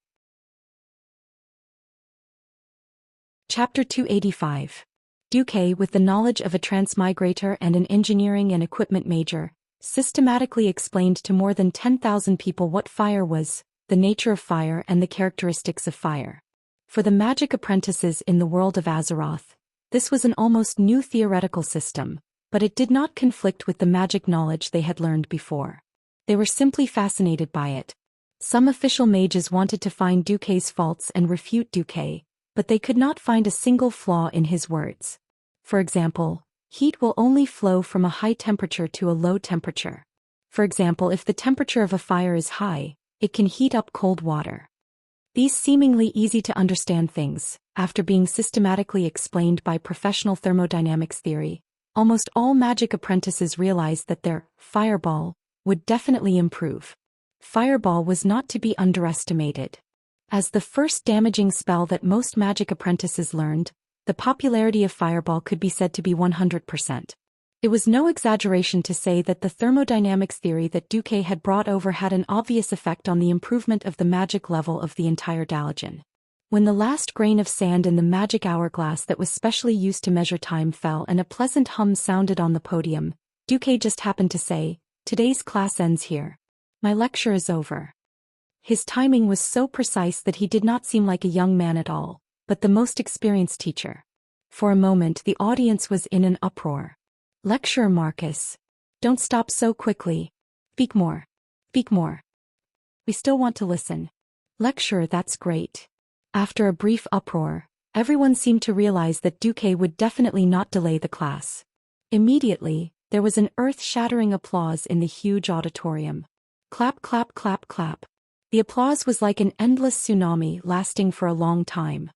Chapter 285. Duque, with the knowledge of a transmigrator and an engineering and equipment major, systematically explained to more than 10,000 people what fire was, the nature of fire and the characteristics of fire. For the magic apprentices in the world of Azeroth, this was an almost new theoretical system, but it did not conflict with the magic knowledge they had learned before. They were simply fascinated by it. Some official mages wanted to find Duque's faults and refute Duque, but they could not find a single flaw in his words. For example, heat will only flow from a high temperature to a low temperature. For example, if the temperature of a fire is high, it can heat up cold water. These seemingly easy-to-understand things, after being systematically explained by professional thermodynamics theory, almost all magic apprentices realized that their fireball would definitely improve. Fireball was not to be underestimated. As the first damaging spell that most magic apprentices learned, the popularity of fireball could be said to be 100%. It was no exaggeration to say that the thermodynamics theory that Duque had brought over had an obvious effect on the improvement of the magic level of the entire Dalagen. When the last grain of sand in the magic hourglass that was specially used to measure time fell and a pleasant hum sounded on the podium, Duque just happened to say, "Today's class ends here. My lecture is over." His timing was so precise that he did not seem like a young man at all, but the most experienced teacher. For a moment the audience was in an uproar. "Lecturer Marcus, don't stop so quickly. Speak more. Speak more. We still want to listen." "Lecturer, that's great." After a brief uproar, everyone seemed to realize that Duque would definitely not delay the class. Immediately, there was an earth-shattering applause in the huge auditorium. Clap, clap, clap, clap. The applause was like an endless tsunami lasting for a long time.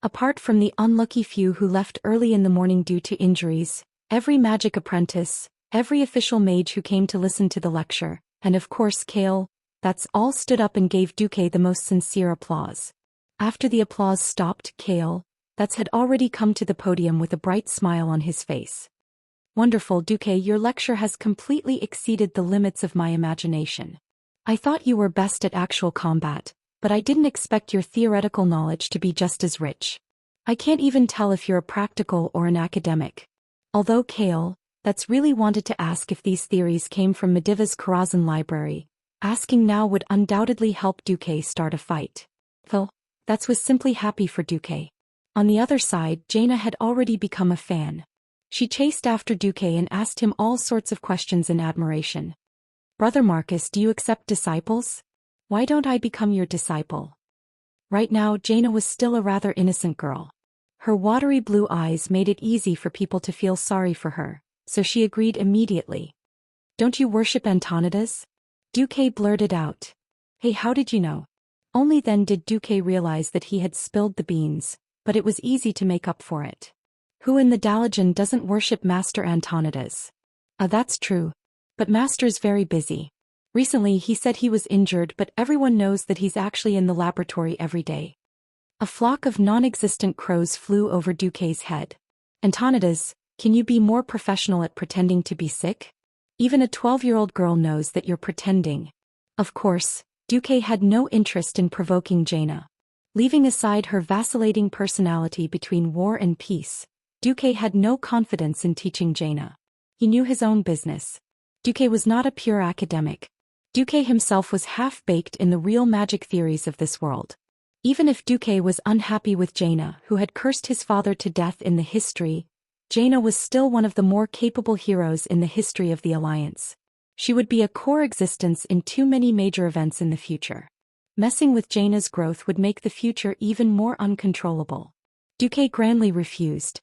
Apart from the unlucky few who left early in the morning due to injuries, every magic apprentice, every official mage who came to listen to the lecture, and of course Kale, that's all stood up and gave Duque the most sincere applause. After the applause stopped, Kale, that's had already come to the podium with a bright smile on his face. "Wonderful, Duque, your lecture has completely exceeded the limits of my imagination. I thought you were best at actual combat, but I didn't expect your theoretical knowledge to be just as rich. I can't even tell if you're a practical or an academic." Although Kale, that's really wanted to ask if these theories came from Mediva's Karazhan library, asking now would undoubtedly help Duque start a fight. Well, that was simply happy for Duque. On the other side, Jaina had already become a fan. She chased after Duque and asked him all sorts of questions in admiration. "Brother Marcus, do you accept disciples? Why don't I become your disciple?" Right now, Jaina was still a rather innocent girl. Her watery blue eyes made it easy for people to feel sorry for her, so she agreed immediately. "Don't you worship Antonidas?" Duque blurted out. "Hey, how did you know?" Only then did Duque realize that he had spilled the beans, but it was easy to make up for it. Who in the Dalagen doesn't worship Master Antonidas? That's true. But Master's very busy. Recently he said he was injured, but everyone knows that he's actually in the laboratory every day. A flock of non-existent crows flew over Duque's head. "Antonidas, can you be more professional at pretending to be sick? Even a 12-year-old girl knows that you're pretending." Of course, Duque had no interest in provoking Jaina. Leaving aside her vacillating personality between war and peace, Duque had no confidence in teaching Jaina. He knew his own business. Duque was not a pure academic. Duque himself was half-baked in the real magic theories of this world. Even if Duque was unhappy with Jaina, who had cursed his father to death in the history, Jaina was still one of the more capable heroes in the history of the Alliance. She would be a core existence in too many major events in the future. Messing with Jaina's growth would make the future even more uncontrollable. Duque grandly refused.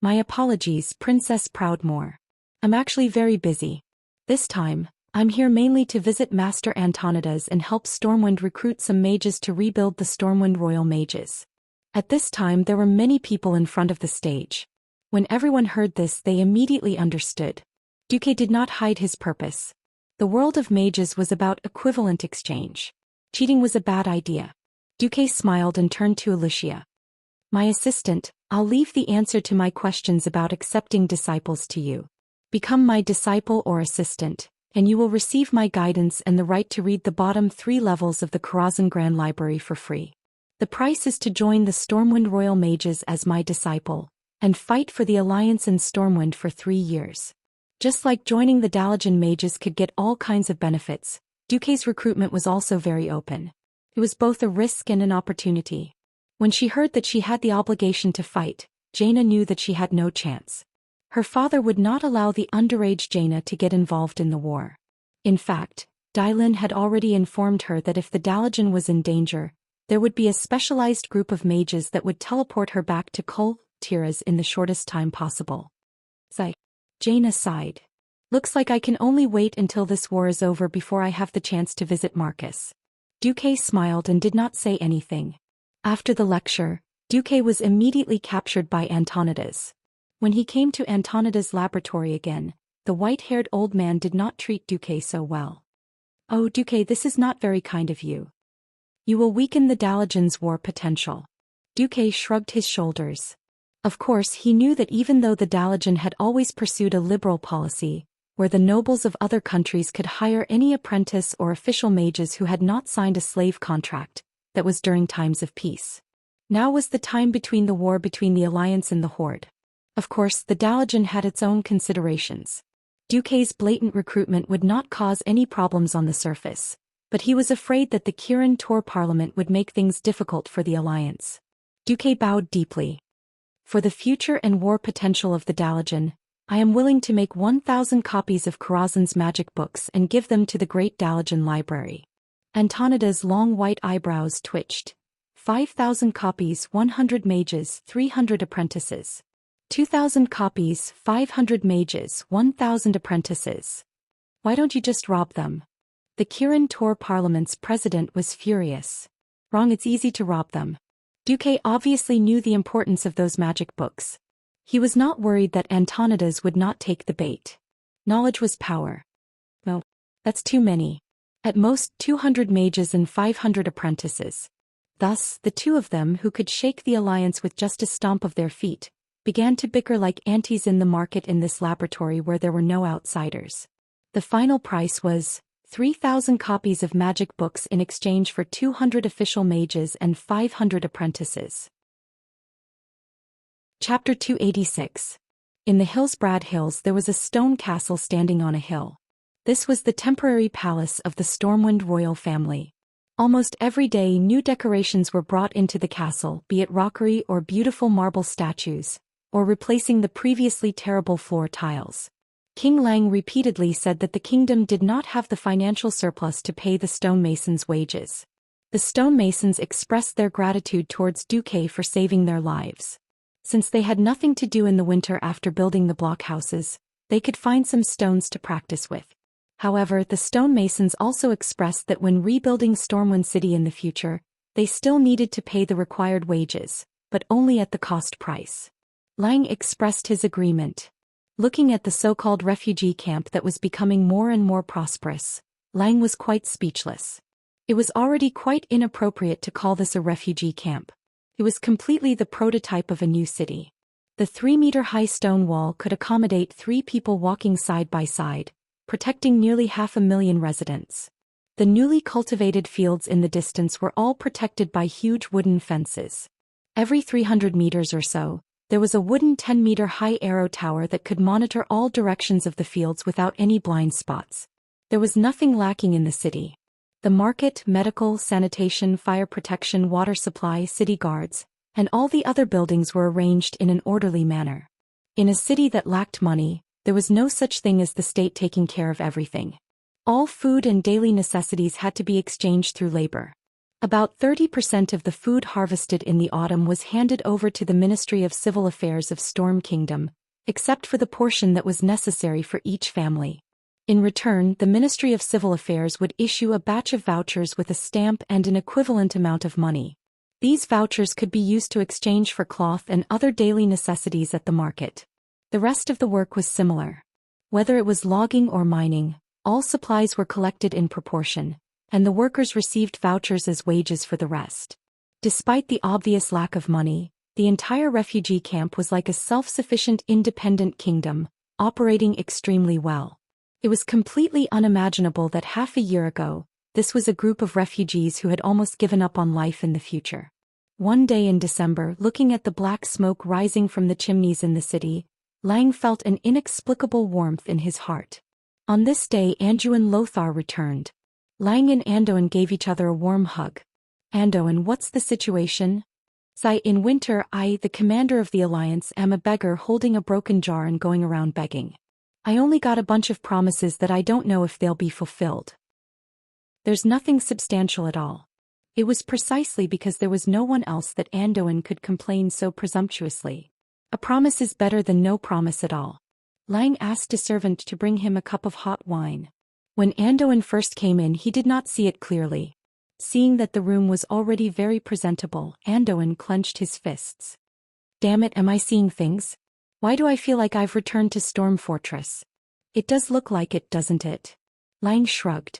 My apologies, Princess Proudmoore. I'm actually very busy. This time, I'm here mainly to visit Master Antonidas and help Stormwind recruit some mages to rebuild the Stormwind Royal Mages. At this time there were many people in front of the stage. When everyone heard this they immediately understood. Duque did not hide his purpose. The world of mages was about equivalent exchange. Cheating was a bad idea. Duque smiled and turned to Wuxia. My assistant, I'll leave the answer to my questions about accepting disciples to you. Become my disciple or assistant, and you will receive my guidance and the right to read the bottom 3 levels of the Karazhan Grand Library for free. The price is to join the Stormwind Royal Mages as my disciple, and fight for the Alliance in Stormwind for 3 years. Just like joining the Dalajan Mages could get all kinds of benefits, Duque's recruitment was also very open. It was both a risk and an opportunity. When she heard that she had the obligation to fight, Jaina knew that she had no chance. Her father would not allow the underage Jaina to get involved in the war. In fact, Dylin had already informed her that if the Dalajan was in danger, there would be a specialized group of mages that would teleport her back to Cultivation in the shortest time possible. Jaina sighed. Looks like I can only wait until this war is over before I have the chance to visit Marcus. Duque smiled and did not say anything. After the lecture, Duque was immediately captured by Antonidas. When he came to Antonidas' laboratory again, the white-haired old man did not treat Duque so well. Oh Duque, this is not very kind of you. You will weaken the Dalajan's war potential. Duque shrugged his shoulders. Of course he knew that even though the Dalajan had always pursued a liberal policy, where the nobles of other countries could hire any apprentice or official mages who had not signed a slave contract, that was during times of peace. Now was the time between the war between the Alliance and the Horde. Of course, the Dalajan had its own considerations. Duque's blatant recruitment would not cause any problems on the surface, but he was afraid that the Kirin Tor Parliament would make things difficult for the Alliance. Duque bowed deeply. For the future and war potential of the Dalajan, I am willing to make 1,000 copies of Karazhan's magic books and give them to the Great Dalajan Library. Antonida's long white eyebrows twitched. 5,000 copies, 100 mages, 300 apprentices. 2,000 copies, 500 mages, 1,000 apprentices. Why don't you just rob them? The Kirin Tor Parliament's president was furious. Wrong, it's easy to rob them. Duque obviously knew the importance of those magic books. He was not worried that Antonidas would not take the bait. Knowledge was power. No, that's too many. At most 200 mages and 500 apprentices. Thus, the two of them who could shake the Alliance with just a stomp of their feet, began to bicker like antis in the market in this laboratory where there were no outsiders. The final price was 3,000 copies of magic books in exchange for 200 official mages and 500 apprentices. Chapter 286. In the Hillsbrad Hills there was a stone castle standing on a hill. This was the temporary palace of the Stormwind royal family. Almost every day new decorations were brought into the castle, be it rockery or beautiful marble statues, or replacing the previously terrible floor tiles. King Lang repeatedly said that the kingdom did not have the financial surplus to pay the stonemasons' wages. The stonemasons expressed their gratitude towards Duque for saving their lives. Since they had nothing to do in the winter after building the blockhouses, they could find some stones to practice with. However, the stonemasons also expressed that when rebuilding Stormwind City in the future, they still needed to pay the required wages, but only at the cost price. Lang expressed his agreement. Looking at the so-called refugee camp that was becoming more and more prosperous, Lang was quite speechless. It was already quite inappropriate to call this a refugee camp. It was completely the prototype of a new city. The 3-meter-high stone wall could accommodate 3 people walking side by side, protecting nearly 500,000 residents. The newly cultivated fields in the distance were all protected by huge wooden fences. Every 300 meters or so, there was a wooden 10-meter-high arrow tower that could monitor all directions of the fields without any blind spots. There was nothing lacking in the city. The market, medical, sanitation, fire protection, water supply, city guards, and all the other buildings were arranged in an orderly manner. In a city that lacked money, there was no such thing as the state taking care of everything. All food and daily necessities had to be exchanged through labor. About 30% of the food harvested in the autumn was handed over to the Ministry of Civil Affairs of Storm Kingdom, except for the portion that was necessary for each family. In return, the Ministry of Civil Affairs would issue a batch of vouchers with a stamp and an equivalent amount of money. These vouchers could be used to exchange for cloth and other daily necessities at the market. The rest of the work was similar. Whether it was logging or mining, all supplies were collected in proportion, and the workers received vouchers as wages for the rest. Despite the obvious lack of money, the entire refugee camp was like a self-sufficient independent kingdom, operating extremely well. It was completely unimaginable that half a year ago, this was a group of refugees who had almost given up on life in the future. One day in December, looking at the black smoke rising from the chimneys in the city, Lang felt an inexplicable warmth in his heart. On this day, Anduin and Lothar returned. Lang and Anduin gave each other a warm hug. Anduin, what's the situation? In winter, I, the commander of the Alliance, am a beggar holding a broken jar and going around begging. I only got a bunch of promises that I don't know if they'll be fulfilled. There's nothing substantial at all. It was precisely because there was no one else that Anduin could complain so presumptuously. A promise is better than no promise at all. Lang asked a servant to bring him a cup of hot wine. When Anduin first came in, he did not see it clearly. Seeing that the room was already very presentable, Anduin clenched his fists. Damn it, am I seeing things? Why do I feel like I've returned to Storm Fortress? It does look like it, doesn't it? Lang shrugged.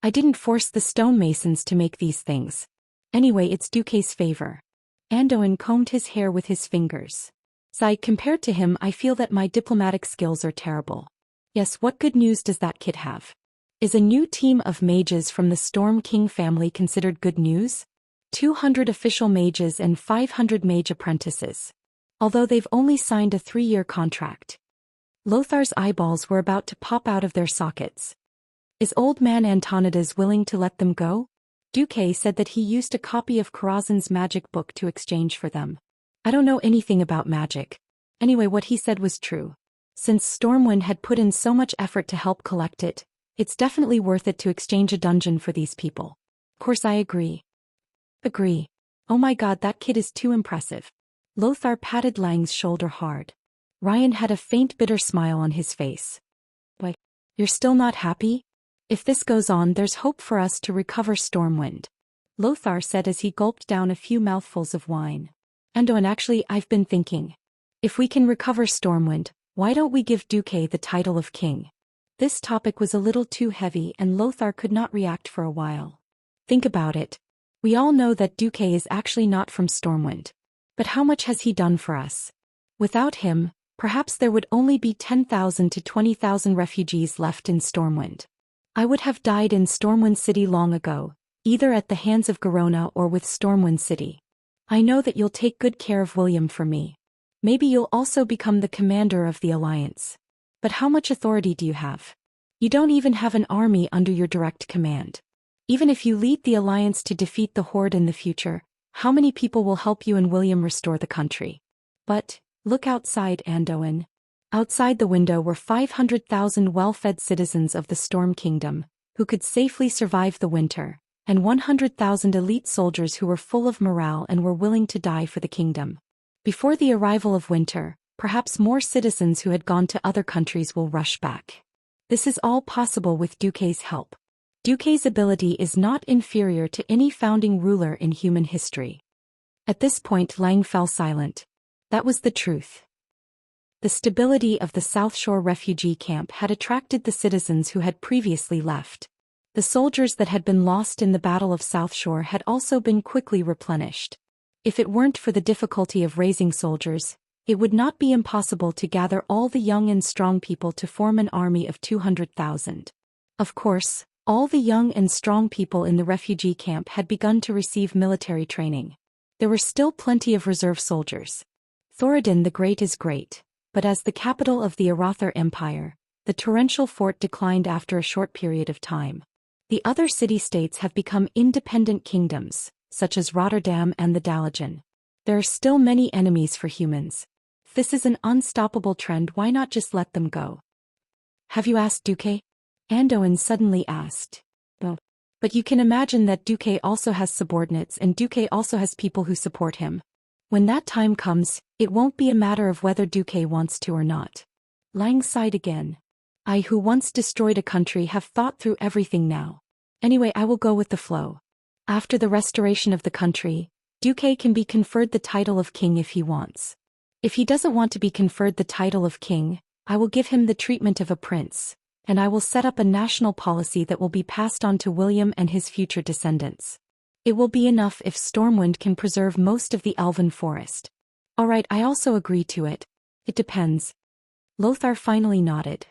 I didn't force the stonemasons to make these things. Anyway, it's Duque's favor. Anduin combed his hair with his fingers. Compared to him, I feel that my diplomatic skills are terrible. Yes, what good news does that kid have? Is a new team of mages from the Storm King family considered good news? 200 official mages and 500 mage apprentices. Although they've only signed a 3-year contract. Lothar's eyeballs were about to pop out of their sockets. Is old man Antonidas willing to let them go? Duque said that he used a copy of Karazhan's magic book to exchange for them. I don't know anything about magic. Anyway, what he said was true. Since Stormwind had put in so much effort to help collect it, it's definitely worth it to exchange a dungeon for these people. Of course I agree. Agree. Oh my god, that kid is too impressive. Lothar patted Lang's shoulder hard. Ryan had a faint bitter smile on his face. Why, you're still not happy? If this goes on, there's hope for us to recover Stormwind. Lothar said as he gulped down a few mouthfuls of wine. Anduin, actually, I've been thinking. If we can recover Stormwind, why don't we give Duque the title of king? This topic was a little too heavy and Lothar could not react for a while. Think about it. We all know that Duque is actually not from Stormwind. But how much has he done for us? Without him, perhaps there would only be 10,000 to 20,000 refugees left in Stormwind. I would have died in Stormwind City long ago, either at the hands of Garona or with Stormwind City. I know that you'll take good care of William for me. Maybe you'll also become the commander of the Alliance. But how much authority do you have? You don't even have an army under your direct command. Even if you lead the Alliance to defeat the Horde in the future, how many people will help you and William restore the country? But, look outside, Anduin. Outside the window were 500,000 well-fed citizens of the Storm Kingdom, who could safely survive the winter, and 100,000 elite soldiers who were full of morale and were willing to die for the kingdom. Before the arrival of winter, perhaps more citizens who had gone to other countries will rush back. This is all possible with Duque's help. Duque's ability is not inferior to any founding ruler in human history. At this point, Lang fell silent. That was the truth. The stability of the South Shore refugee camp had attracted the citizens who had previously left. The soldiers that had been lost in the Battle of South Shore had also been quickly replenished. If it weren't for the difficulty of raising soldiers, it would not be impossible to gather all the young and strong people to form an army of 200,000. Of course, all the young and strong people in the refugee camp had begun to receive military training. There were still plenty of reserve soldiers. Thoradin the Great is great, but as the capital of the Arathar Empire, the torrential fort declined after a short period of time. The other city-states have become independent kingdoms, such as Rotterdam and the Dalajan. There are still many enemies for humans. this is an unstoppable trend, why not just let them go? Have you asked Duque? Andoin suddenly asked. Oh. But you can imagine that Duque also has subordinates and Duque also has people who support him. When that time comes, it won't be a matter of whether Duque wants to or not. Lang sighed again. I who once destroyed a country have thought through everything now. Anyway, I will go with the flow. After the restoration of the country, Duque can be conferred the title of king if he wants. If he doesn't want to be conferred the title of king, I will give him the treatment of a prince, and I will set up a national policy that will be passed on to William and his future descendants. It will be enough if Stormwind can preserve most of the elven forest. Alright, I also agree to it. It depends. Lothar finally nodded.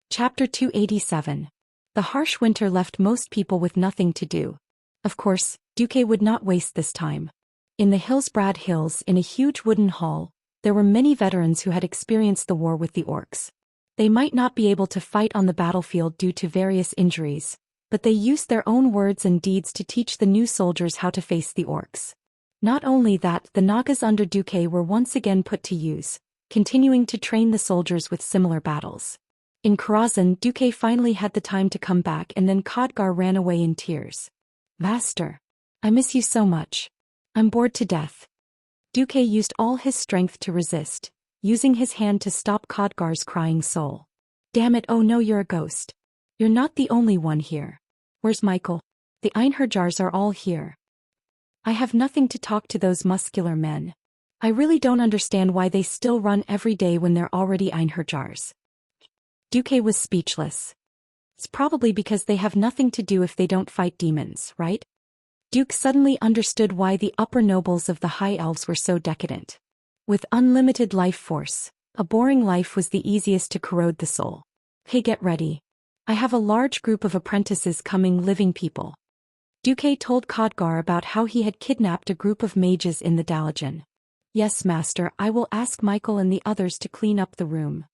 Chapter 287. The harsh winter left most people with nothing to do. Of course, Duque would not waste this time. In the Hillsbrad Hills, in a huge wooden hall, there were many veterans who had experienced the war with the orcs. They might not be able to fight on the battlefield due to various injuries, but they used their own words and deeds to teach the new soldiers how to face the orcs. Not only that, the Nagas under Duque were once again put to use, continuing to train the soldiers with similar battles. In Karazhan, Duque finally had the time to come back, and then Khadgar ran away in tears. Master, I miss you so much. I'm bored to death. Duque used all his strength to resist, using his hand to stop Khadgar's crying soul. Damn it, oh no, you're a ghost. You're not the only one here. Where's Michael? The Einherjars are all here. I have nothing to talk to those muscular men. I really don't understand why they still run every day when they're already Einherjars. Duque was speechless. It's probably because they have nothing to do if they don't fight demons, right? Duke suddenly understood why the upper nobles of the High Elves were so decadent. With unlimited life force, a boring life was the easiest to corrode the soul. Hey, get ready. I have a large group of apprentices coming, living people. Duque told Khadgar about how he had kidnapped a group of mages in the Dalajan. Yes, master, I will ask Michael and the others to clean up the room.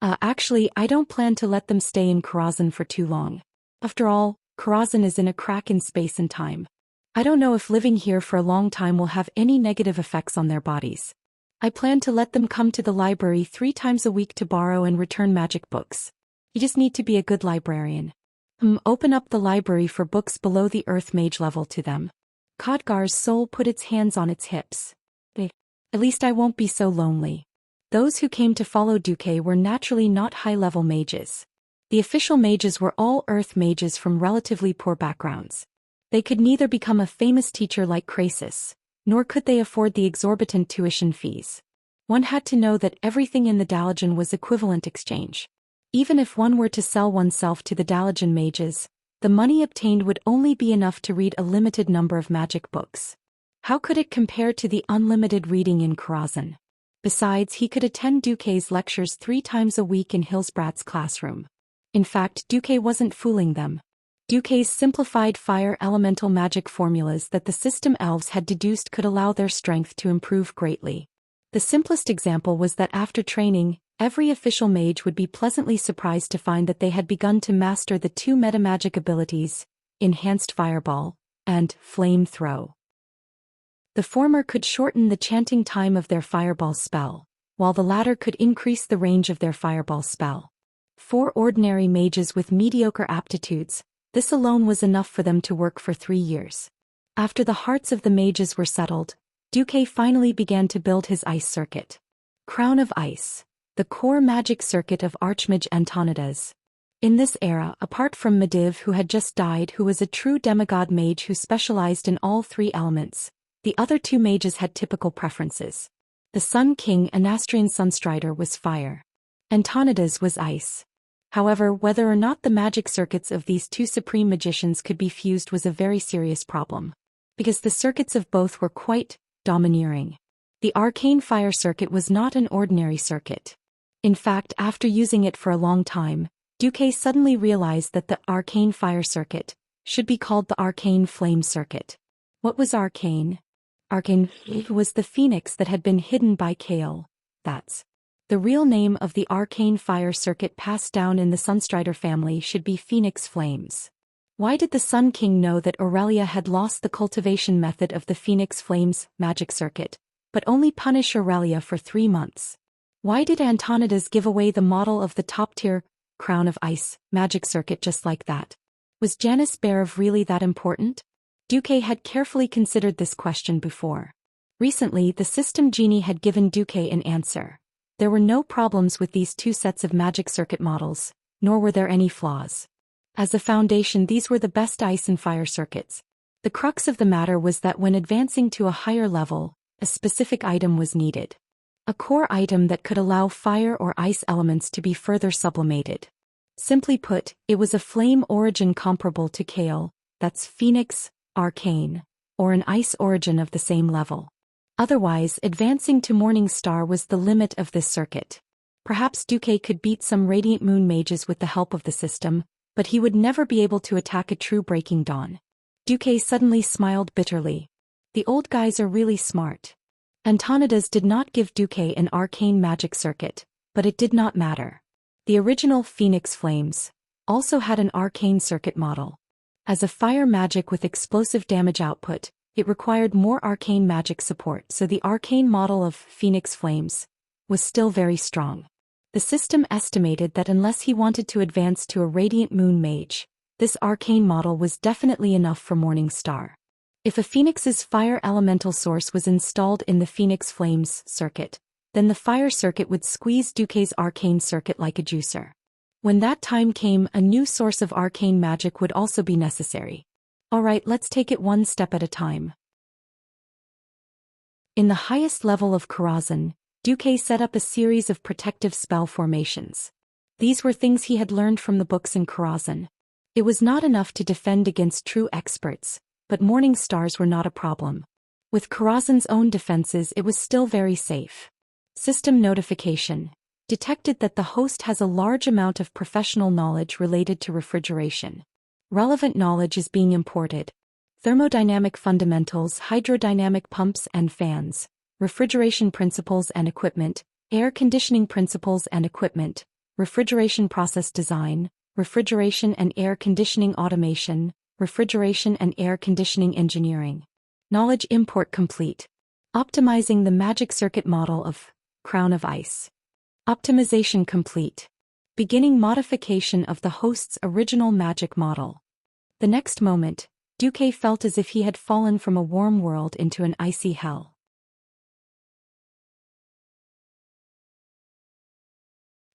Actually, I don't plan to let them stay in Karazhan for too long. After all, Karazhan is in a crack in space and time. I don't know if living here for a long time will have any negative effects on their bodies. I plan to let them come to the library 3 times a week to borrow and return magic books. You just need to be a good librarian. Open up the library for books below the Earth Mage level to them. Khadgar's soul put its hands on its hips. At least I won't be so lonely. Those who came to follow Duque were naturally not high-level mages. The official mages were all Earth mages from relatively poor backgrounds. They could neither become a famous teacher like Krasis, nor could they afford the exorbitant tuition fees. One had to know that everything in the Dalajan was equivalent exchange. Even if one were to sell oneself to the Dalajan mages, the money obtained would only be enough to read a limited number of magic books. How could it compare to the unlimited reading in Karazhan? Besides, he could attend Duque's lectures 3 times a week in Hillsbrad's classroom. In fact, Duque wasn't fooling them. Duque's simplified fire elemental magic formulas that the system elves had deduced could allow their strength to improve greatly. The simplest example was that after training, every official mage would be pleasantly surprised to find that they had begun to master the 2 metamagic abilities, Enhanced Fireball and Flame Throw. The former could shorten the chanting time of their fireball spell, while the latter could increase the range of their fireball spell. For ordinary mages with mediocre aptitudes, this alone was enough for them to work for 3 years. After the hearts of the mages were settled, Duque finally began to build his ice circuit. Crown of Ice, the core magic circuit of Archmage Antonides. In this era, apart from Medivh, who had just died, who was a true demigod mage who specialized in all 3 elements, the other 2 mages had typical preferences. The Sun King, Anastrian Sunstrider, was fire. Antonides was ice. However, whether or not the magic circuits of these 2 supreme magicians could be fused was a very serious problem. Because the circuits of both were quite domineering. The arcane fire circuit was not an ordinary circuit. In fact, after using it for a long time, Duque suddenly realized that the arcane fire circuit should be called the arcane flame circuit. What was arcane? Arcane was the phoenix that had been hidden by Kael. That's the real name of the arcane fire circuit passed down in the Sunstrider family should be Phoenix Flames. Why did the Sun King know that Aurelia had lost the cultivation method of the Phoenix Flames magic circuit, but only punish Aurelia for 3 months. Why did Antonidas give away the model of the top-tier Crown of Ice magic circuit just like that? Was Janus Barov really that important? Duque had carefully considered this question before. Recently, the system genie had given Duque an answer. There were no problems with these 2 sets of magic circuit models, nor were there any flaws. As a foundation, these were the best ice and fire circuits. The crux of the matter was that when advancing to a higher level, a specific item was needed. A core item that could allow fire or ice elements to be further sublimated. Simply put, it was a flame origin comparable to Kale, that's Phoenix, Arcane, or an ice origin of the same level. Otherwise, advancing to Morning Star was the limit of this circuit. Perhaps Duque could beat some Radiant Moon mages with the help of the system, but he would never be able to attack a true Breaking Dawn. Duque suddenly smiled bitterly. The old guys are really smart. Antonidas did not give Duque an arcane magic circuit, but it did not matter. The original Phoenix Flames also had an arcane circuit model. As a fire magic with explosive damage output, it required more arcane magic support, so the arcane model of Phoenix Flames was still very strong. The system estimated that unless he wanted to advance to a Radiant Moon mage, this arcane model was definitely enough for Morning Star. If a Phoenix's fire elemental source was installed in the Phoenix Flames circuit, then the fire circuit would squeeze Duque's arcane circuit like a juicer. When that time came, a new source of arcane magic would also be necessary. Alright, let's take it one step at a time. In the highest level of Karazhan, Duque set up a series of protective spell formations. These were things he had learned from the books in Karazhan. It was not enough to defend against true experts, but morning stars were not a problem. With Karazhan's own defenses, it was still very safe. System notification detected that the host has a large amount of professional knowledge related to refrigeration. Relevant knowledge is being imported. Thermodynamic fundamentals, hydrodynamic pumps and fans, refrigeration principles and equipment, air conditioning principles and equipment, refrigeration process design, refrigeration and air conditioning automation, refrigeration and air conditioning engineering. Knowledge import complete. Optimizing the magic circuit model of Crown of Ice. Optimization complete. Beginning modification of the host's original magic model. The next moment, Duque felt as if he had fallen from a warm world into an icy hell.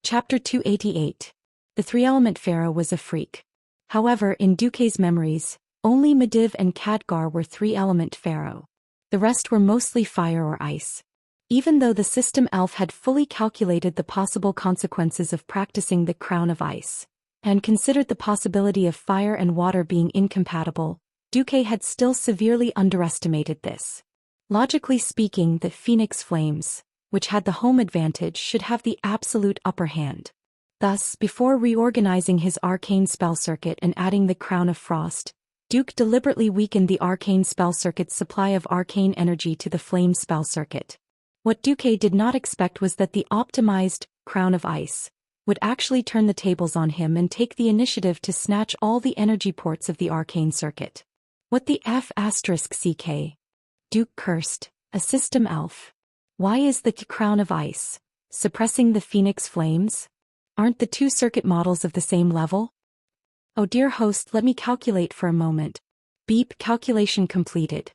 Chapter 288. The three-element pharaoh was a freak. However, in Duque's memories, only Medivh and Khadgar were three-element pharaoh. The rest were mostly fire or ice. Even though the system elf had fully calculated the possible consequences of practicing the Crown of Ice, and considered the possibility of fire and water being incompatible, Duque had still severely underestimated this. Logically speaking, the Phoenix Flames, which had the home advantage, should have the absolute upper hand. Thus, before reorganizing his arcane spell circuit and adding the Crown of Frost, Duque deliberately weakened the arcane spell circuit's supply of arcane energy to the flame spell circuit. What Duque did not expect was that the optimized Crown of Ice would actually turn the tables on him and take the initiative to snatch all the energy ports of the arcane circuit. What the F***ck? Duque cursed, a system elf. Why is the Crown of Ice suppressing the Phoenix Flames? Aren't the two circuit models of the same level? Oh dear host, let me calculate for a moment. Beep, calculation completed.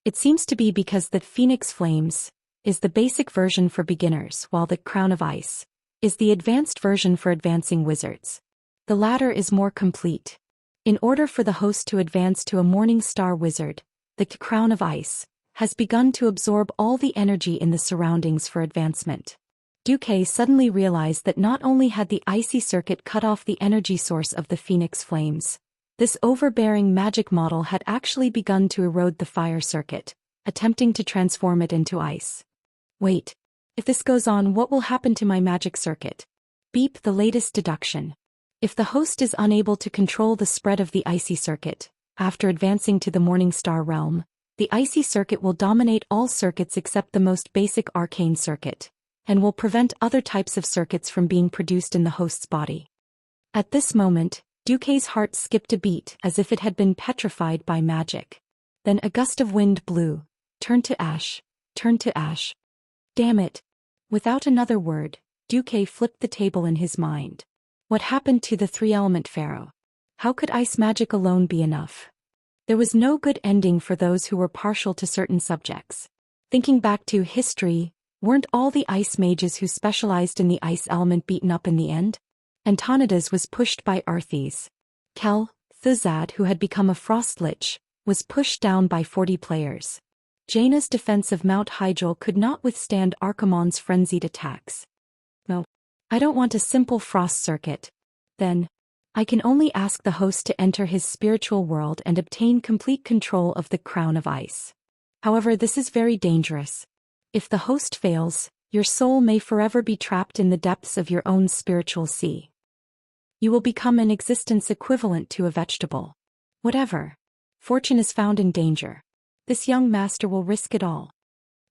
It seems to be because the Phoenix Flames is the basic version for beginners, while the Crown of Ice is the advanced version for advancing wizards. The latter is more complete. In order for the host to advance to a Morning Star wizard, the Crown of Ice has begun to absorb all the energy in the surroundings for advancement. Duque suddenly realized that not only had the icy circuit cut off the energy source of the Phoenix Flames, this overbearing magic model had actually begun to erode the fire circuit, attempting to transform it into ice. Wait. If this goes on, what will happen to my magic circuit? Beep, the latest deduction. If the host is unable to control the spread of the icy circuit, after advancing to the Morning Star realm, the icy circuit will dominate all circuits except the most basic arcane circuit, and will prevent other types of circuits from being produced in the host's body. At this moment, Duque's heart skipped a beat as if it had been petrified by magic. Then a gust of wind blew, turned to ash, turned to ash. Damn it. Without another word, Duque flipped the table in his mind. What happened to the three-element pharaoh? How could ice magic alone be enough? There was no good ending for those who were partial to certain subjects. Thinking back to history, weren't all the ice mages who specialized in the ice element beaten up in the end? Antonidas was pushed by Arthes. Kel, Thuzad, who had become a frost lich, was pushed down by 40 players. Jaina's defense of Mount Hyjal could not withstand Archimonde's frenzied attacks. No, I don't want a simple frost circuit. Then, I can only ask the host to enter his spiritual world and obtain complete control of the crown of ice. However, this is very dangerous. If the host fails, your soul may forever be trapped in the depths of your own spiritual sea. You will become an existence equivalent to a vegetable. Whatever. Fortune is found in danger. This young master will risk it all.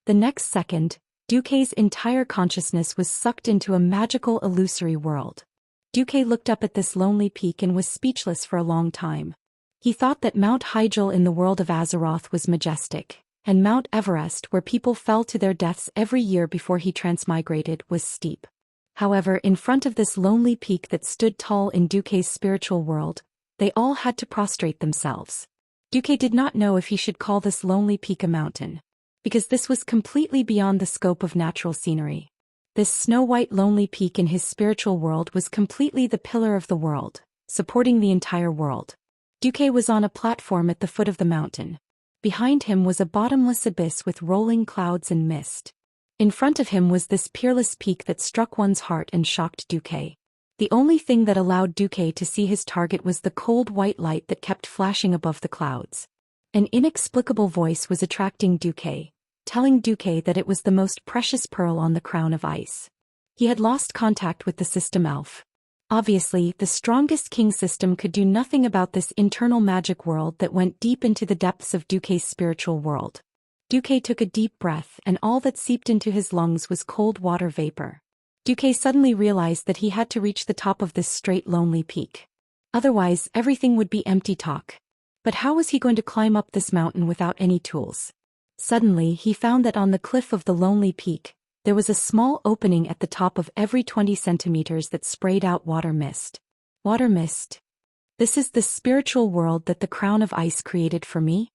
The next second, Duque's entire consciousness was sucked into a magical illusory world. Duque looked up at this lonely peak and was speechless for a long time. He thought that Mount Hyjal in the world of Azeroth was majestic, and Mount Everest, where people fell to their deaths every year before he transmigrated, was steep. However, in front of this lonely peak that stood tall in Duque's spiritual world, they all had to prostrate themselves. Duque did not know if he should call this lonely peak a mountain, because this was completely beyond the scope of natural scenery. This snow-white lonely peak in his spiritual world was completely the pillar of the world, supporting the entire world. Duque was on a platform at the foot of the mountain. Behind him was a bottomless abyss with rolling clouds and mist. In front of him was this peerless peak that struck one's heart and shocked Duque. The only thing that allowed Duque to see his target was the cold white light that kept flashing above the clouds. An inexplicable voice was attracting Duque, telling Duque that it was the most precious pearl on the crown of ice. He had lost contact with the system elf. Obviously, the strongest king system could do nothing about this internal magic world that went deep into the depths of Duque's spiritual world. Duque took a deep breath, and all that seeped into his lungs was cold water vapor. Duque suddenly realized that he had to reach the top of this straight lonely peak. Otherwise, everything would be empty talk. But how was he going to climb up this mountain without any tools? Suddenly, he found that on the cliff of the lonely peak, there was a small opening at the top of every 20 centimeters that sprayed out water mist. Water mist. This is the spiritual world that the crown of ice created for me?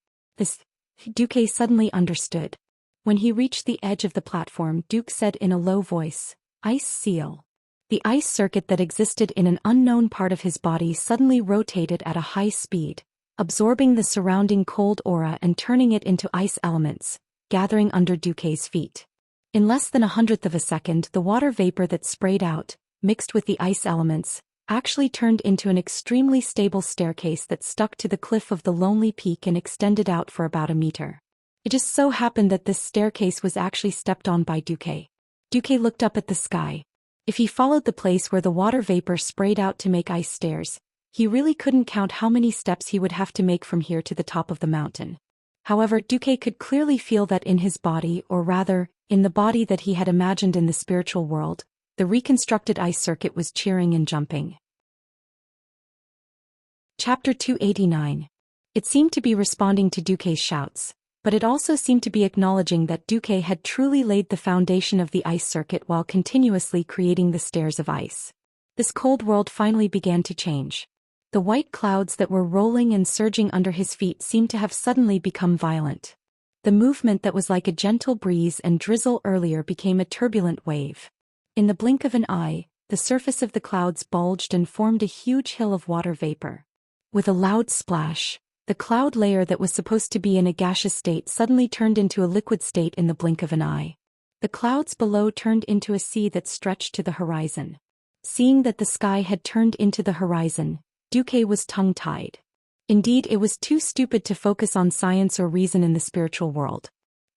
Duque suddenly understood. When he reached the edge of the platform, Duque said in a low voice, "Ice seal." The ice circuit that existed in an unknown part of his body suddenly rotated at a high speed, absorbing the surrounding cold aura and turning it into ice elements, gathering under Duque's feet. In less than 1/100th of a second, the water vapor that sprayed out, mixed with the ice elements, actually turned into an extremely stable staircase that stuck to the cliff of the lonely peak and extended out for about a meter. It just so happened that this staircase was actually stepped on by Duque. Duque looked up at the sky. If he followed the place where the water vapor sprayed out to make ice stairs, he really couldn't count how many steps he would have to make from here to the top of the mountain. However, Duque could clearly feel that in his body, or rather, in the body that he had imagined in the spiritual world, the reconstructed ice circuit was cheering and jumping. Chapter 289. It seemed to be responding to Duque's shouts, but it also seemed to be acknowledging that Duque had truly laid the foundation of the ice circuit while continuously creating the stairs of ice. This cold world finally began to change. The white clouds that were rolling and surging under his feet seemed to have suddenly become violent. The movement that was like a gentle breeze and drizzle earlier became a turbulent wave. In the blink of an eye, the surface of the clouds bulged and formed a huge hill of water vapor. With a loud splash, the cloud layer that was supposed to be in a gaseous state suddenly turned into a liquid state in the blink of an eye. The clouds below turned into a sea that stretched to the horizon. Seeing that the sky had turned into the horizon, Duque was tongue-tied. Indeed, it was too stupid to focus on science or reason in the spiritual world.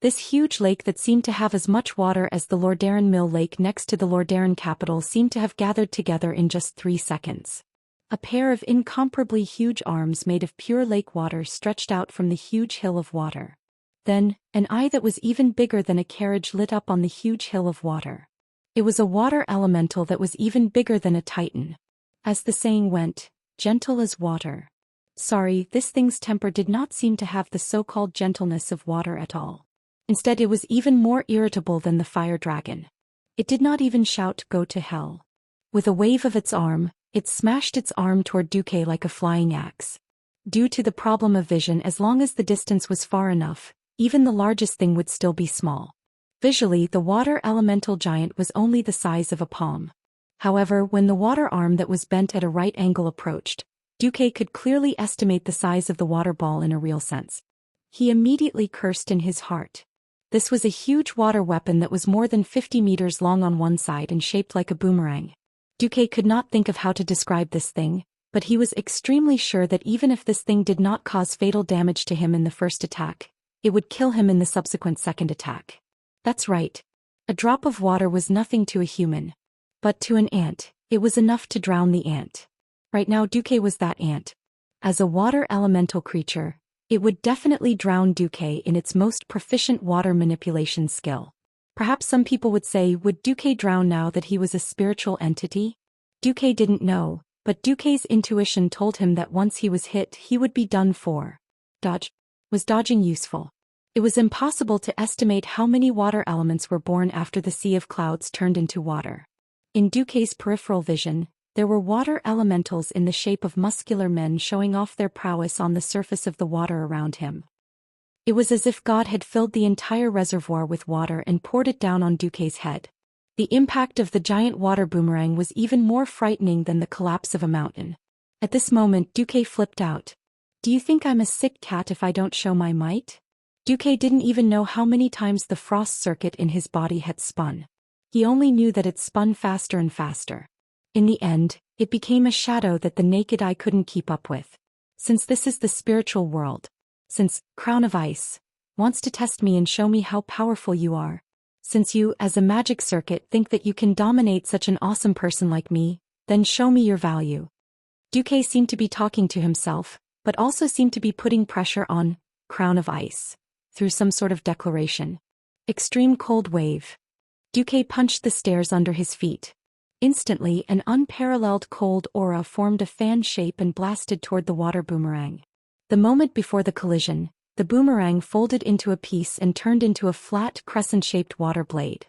This huge lake that seemed to have as much water as the Lordaeron Mill Lake next to the Lordaeron capital seemed to have gathered together in just 3 seconds. A pair of incomparably huge arms made of pure lake water stretched out from the huge hill of water. Then, an eye that was even bigger than a carriage lit up on the huge hill of water. It was a water elemental that was even bigger than a titan. As the saying went, gentle as water. Sorry, this thing's temper did not seem to have the so-called gentleness of water at all. Instead, it was even more irritable than the fire dragon. It did not even shout, "Go to hell." With a wave of its arm, it smashed its arm toward Duque like a flying axe. Due to the problem of vision, as long as the distance was far enough, even the largest thing would still be small. Visually, the water elemental giant was only the size of a palm. However, when the water arm that was bent at a right angle approached, Duque could clearly estimate the size of the water ball in a real sense. He immediately cursed in his heart. This was a huge water weapon that was more than 50 meters long on one side and shaped like a boomerang. Duque could not think of how to describe this thing, but he was extremely sure that even if this thing did not cause fatal damage to him in the first attack, it would kill him in the subsequent second attack. That's right. A drop of water was nothing to a human. But to an ant, it was enough to drown the ant. Right now Duque was that ant. As a water elemental creature, it would definitely drown Duque in its most proficient water manipulation skill. Perhaps some people would say, would Duque drown now that he was a spiritual entity? Duque didn't know, but Duque's intuition told him that once he was hit, he would be done for. Was dodging useful? It was impossible to estimate how many water elements were born after the sea of clouds turned into water. In Duque's peripheral vision, there were water elementals in the shape of muscular men showing off their prowess on the surface of the water around him. It was as if God had filled the entire reservoir with water and poured it down on Duque's head. The impact of the giant water boomerang was even more frightening than the collapse of a mountain. At this moment, Duque flipped out. "Do you think I'm a sick cat if I don't show my might?" Duque didn't even know how many times the frost circuit in his body had spun. He only knew that it spun faster and faster. In the end, it became a shadow that the naked eye couldn't keep up with. Since this is the spiritual world, since Crown of Ice wants to test me and show me how powerful you are, since you, as a magic circuit, think that you can dominate such an awesome person like me, then show me your value. Duque seemed to be talking to himself, but also seemed to be putting pressure on Crown of Ice through some sort of declaration. Extreme cold wave. Duque punched the stairs under his feet. Instantly, an unparalleled cold aura formed a fan shape and blasted toward the water boomerang. The moment before the collision, the boomerang folded into a piece and turned into a flat, crescent-shaped water blade.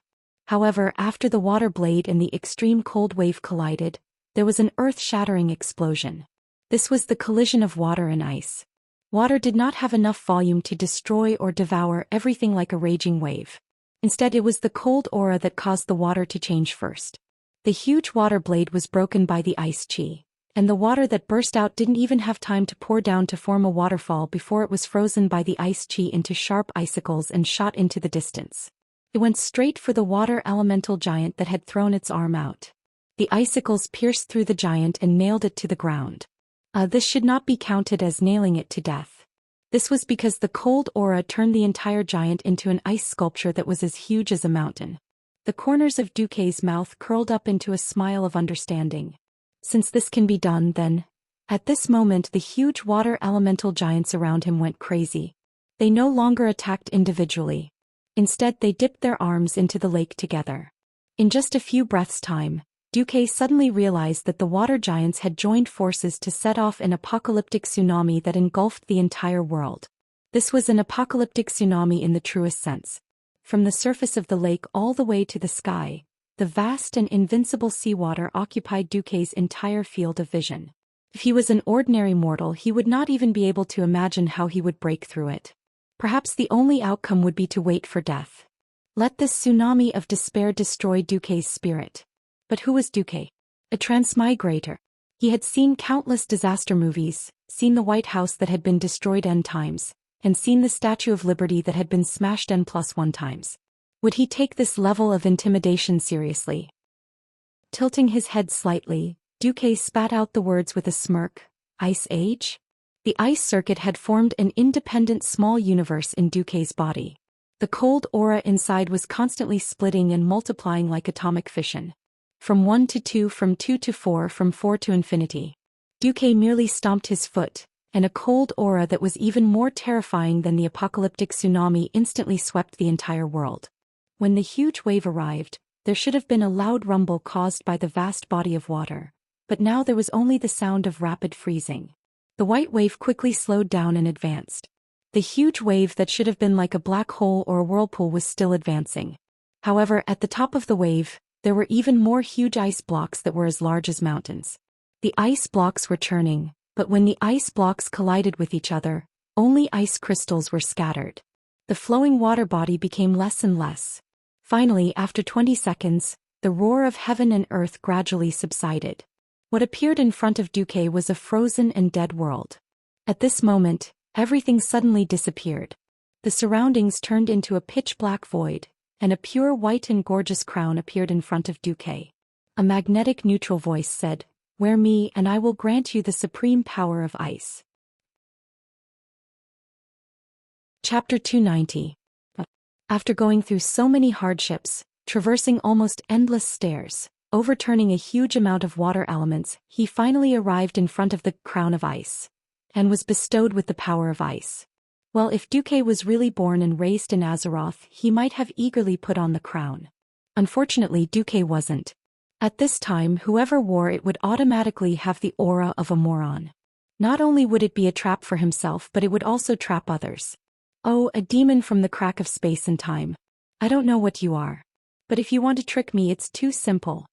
However, after the water blade and the extreme cold wave collided, there was an earth-shattering explosion. This was the collision of water and ice. Water did not have enough volume to destroy or devour everything like a raging wave. Instead, it was the cold aura that caused the water to change first. The huge water blade was broken by the ice chi, and the water that burst out didn't even have time to pour down to form a waterfall before it was frozen by the ice chi into sharp icicles and shot into the distance. It went straight for the water elemental giant that had thrown its arm out. The icicles pierced through the giant and nailed it to the ground. This should not be counted as nailing it to death. This was because the cold aura turned the entire giant into an ice sculpture that was as huge as a mountain. The corners of Duque's mouth curled up into a smile of understanding. Since this can be done, then. At this moment, the huge water elemental giants around him went crazy. They no longer attacked individually. Instead, they dipped their arms into the lake together. In just a few breaths' time, Duque suddenly realized that the water giants had joined forces to set off an apocalyptic tsunami that engulfed the entire world. This was an apocalyptic tsunami in the truest sense. From the surface of the lake all the way to the sky, the vast and invincible seawater occupied Duque's entire field of vision. If he was an ordinary mortal, he would not even be able to imagine how he would break through it. Perhaps the only outcome would be to wait for death. Let this tsunami of despair destroy Duque's spirit. But who was Duque? A transmigrator. He had seen countless disaster movies, seen the White House that had been destroyed N times, and seen the Statue of Liberty that had been smashed N+1 times. Would he take this level of intimidation seriously? Tilting his head slightly, Duque spat out the words with a smirk. Ice Age? The ice circuit had formed an independent small universe in Duque's body. The cold aura inside was constantly splitting and multiplying like atomic fission. From 1 to 2, from 2 to 4, from 4 to infinity. Duque merely stomped his foot, and a cold aura that was even more terrifying than the apocalyptic tsunami instantly swept the entire world. When the huge wave arrived, there should have been a loud rumble caused by the vast body of water, but now there was only the sound of rapid freezing. The white wave quickly slowed down and advanced. The huge wave that should have been like a black hole or a whirlpool was still advancing. However, at the top of the wave, there were even more huge ice blocks that were as large as mountains. The ice blocks were churning, but when the ice blocks collided with each other, only ice crystals were scattered. The flowing water body became less and less. Finally, after 20 seconds, the roar of heaven and earth gradually subsided. What appeared in front of Duque was a frozen and dead world. At this moment, everything suddenly disappeared. The surroundings turned into a pitch-black void, and a pure white and gorgeous crown appeared in front of Duque. A magnetic neutral voice said, "Wear me and I will grant you the supreme power of ice." Chapter 290. After going through so many hardships, traversing almost endless stairs, overturning a huge amount of water elements, he finally arrived in front of the crown of ice, and was bestowed with the power of ice. Well, if Duque was really born and raised in Azeroth, he might have eagerly put on the crown. Unfortunately, Duque wasn't. At this time, whoever wore it would automatically have the aura of a moron. Not only would it be a trap for himself, but it would also trap others. Oh, a demon from the crack of space and time. I don't know what you are. But if you want to trick me, it's too simple.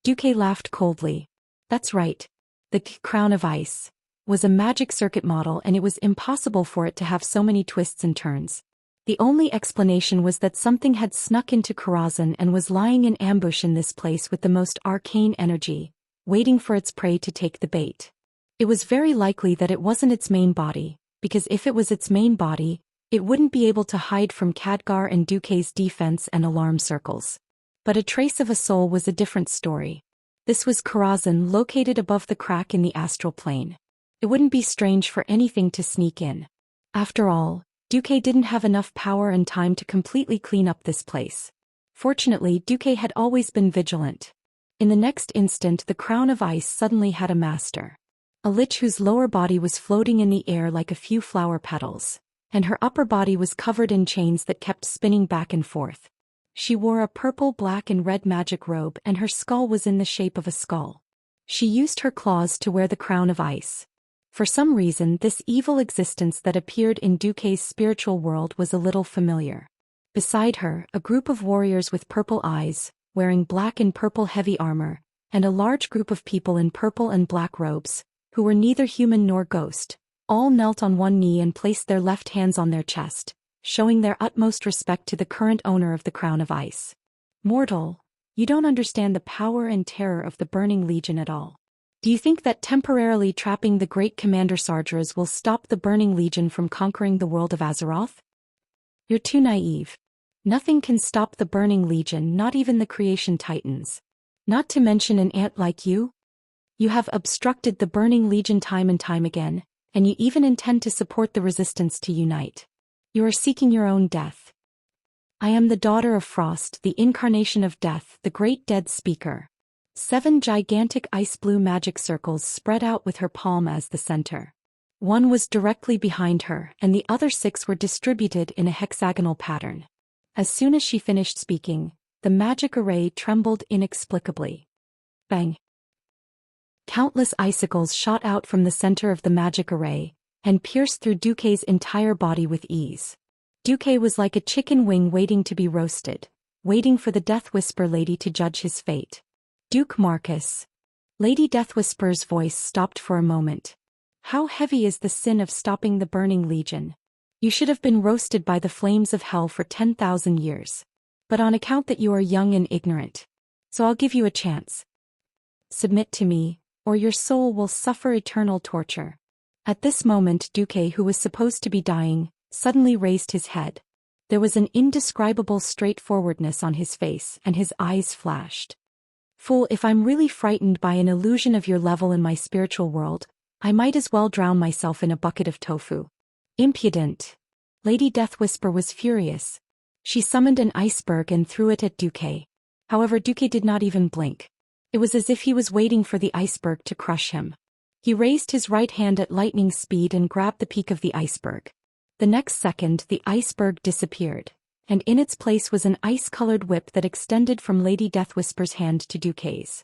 Duque laughed coldly. That's right. The crown of ice was a magic circuit model, and it was impossible for it to have so many twists and turns. The only explanation was that something had snuck into Karazhan and was lying in ambush in this place with the most arcane energy, waiting for its prey to take the bait. It was very likely that it wasn't its main body, because if it was its main body, it wouldn't be able to hide from Khadgar and Duque's defense and alarm circles. But a trace of a soul was a different story. This was Karazhan, located above the crack in the astral plane. It wouldn't be strange for anything to sneak in. After all, Duque didn't have enough power and time to completely clean up this place. Fortunately, Duque had always been vigilant. In the next instant, the crown of ice suddenly had a master. A lich whose lower body was floating in the air like a few flower petals, and her upper body was covered in chains that kept spinning back and forth. She wore a purple, black and red magic robe, and her skull was in the shape of a skull. She used her claws to wear the crown of ice. For some reason, this evil existence that appeared in Duque's spiritual world was a little familiar. Beside her, a group of warriors with purple eyes, wearing black and purple heavy armor, and a large group of people in purple and black robes, who were neither human nor ghost, all knelt on one knee and placed their left hands on their chest, showing their utmost respect to the current owner of the crown of ice. Mortal, you don't understand the power and terror of the Burning Legion at all. Do you think that temporarily trapping the great Commander Sargeras will stop the Burning Legion from conquering the world of Azeroth? You're too naive. Nothing can stop the Burning Legion, not even the Creation Titans. Not to mention an ant like you? You have obstructed the Burning Legion time and time again, and you even intend to support the resistance to unite. You are seeking your own death. I am the daughter of Frost, the incarnation of death, the great dead speaker. 7 gigantic ice-blue magic circles spread out with her palm as the center. One was directly behind her, and the other 6 were distributed in a hexagonal pattern. As soon as she finished speaking, the magic array trembled inexplicably. Bang! Countless icicles shot out from the center of the magic array, and pierced through Duque's entire body with ease. Duque was like a chicken wing waiting to be roasted, waiting for the Death Whisper Lady to judge his fate. Duke Marcus. Lady Deathwhisper's voice stopped for a moment. How heavy is the sin of stopping the Burning Legion? You should have been roasted by the flames of hell for 10,000 years. But on account that you are young and ignorant. So I'll give you a chance. Submit to me, or your soul will suffer eternal torture. At this moment, Duque, who was supposed to be dying, suddenly raised his head. There was an indescribable straightforwardness on his face, and his eyes flashed. Fool, if I'm really frightened by an illusion of your level in my spiritual world, I might as well drown myself in a bucket of tofu. Impudent. Lady Deathwhisper was furious. She summoned an iceberg and threw it at Duque. However, Duque did not even blink. It was as if he was waiting for the iceberg to crush him. He raised his right hand at lightning speed and grabbed the peak of the iceberg. The next second, the iceberg disappeared, and in its place was an ice-colored whip that extended from Lady Deathwhisper's hand to Duque's.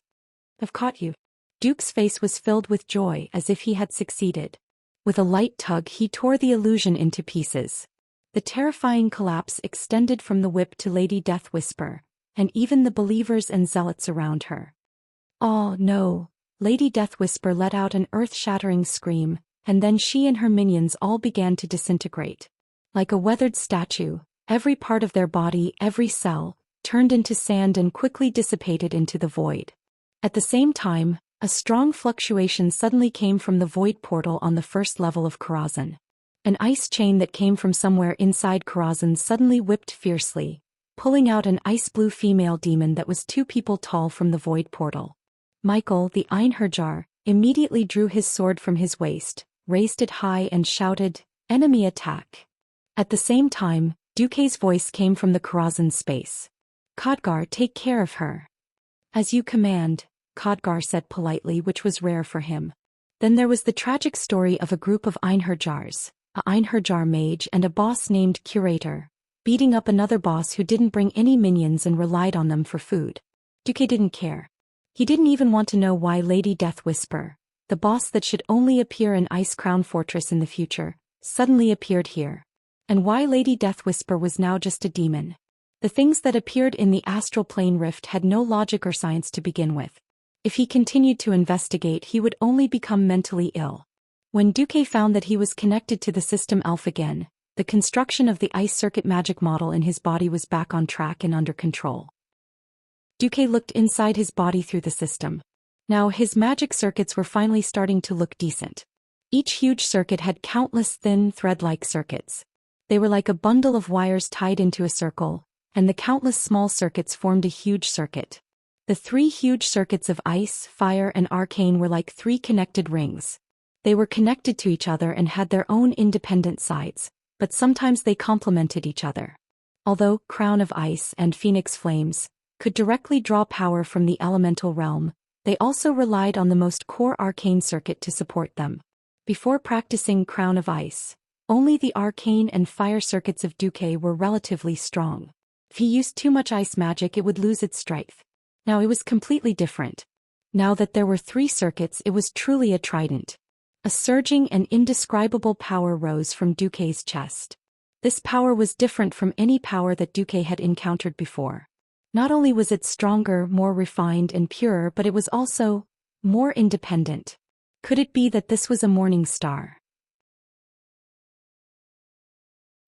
I've caught you. Duke's face was filled with joy as if he had succeeded. With a light tug he tore the illusion into pieces. The terrifying collapse extended from the whip to Lady Death Whisper, and even the believers and zealots around her. "Oh, no!" Lady Death Whisper let out an earth-shattering scream, and then she and her minions all began to disintegrate. Like a weathered statue, every part of their body, every cell, turned into sand and quickly dissipated into the void. At the same time, a strong fluctuation suddenly came from the void portal on the first level of Karazhan. An ice chain that came from somewhere inside Karazhan suddenly whipped fiercely, pulling out an ice-blue female demon that was 2 people tall from the void portal. Michael, the Einherjar, immediately drew his sword from his waist, raised it high and shouted, "Enemy attack!" At the same time, Duque's voice came from the Karazhan space. "Khadgar, take care of her." "As you command," Khadgar said politely, which was rare for him. Then there was the tragic story of a group of Einherjars, a Einherjar mage and a boss named Curator, beating up another boss who didn't bring any minions and relied on them for food. Duque didn't care. He didn't even want to know why Lady Death Whisper, the boss that should only appear in Ice Crown Fortress in the future, suddenly appeared here. And why Lady Death Whisper was now just a demon. The things that appeared in the astral plane rift had no logic or science to begin with. If he continued to investigate, he would only become mentally ill. When Duque found that he was connected to the system Elf again, the construction of the ice circuit magic model in his body was back on track and under control. Duque looked inside his body through the system. Now his magic circuits were finally starting to look decent. Each huge circuit had countless thin thread-like circuits. They were like a bundle of wires tied into a circle, and the countless small circuits formed a huge circuit. The 3 huge circuits of ice, fire and arcane were like 3 connected rings. They were connected to each other and had their own independent sides, but sometimes they complemented each other. Although Crown of Ice and Phoenix Flames could directly draw power from the elemental realm, they also relied on the most core arcane circuit to support them. Before practicing Crown of Ice, only the arcane and fire circuits of Duque were relatively strong. If he used too much ice magic, it would lose its strength. Now it was completely different. Now that there were 3 circuits, it was truly a trident. A surging and indescribable power rose from Duque's chest. This power was different from any power that Duque had encountered before. Not only was it stronger, more refined and purer, but it was also more independent. Could it be that this was a morning star?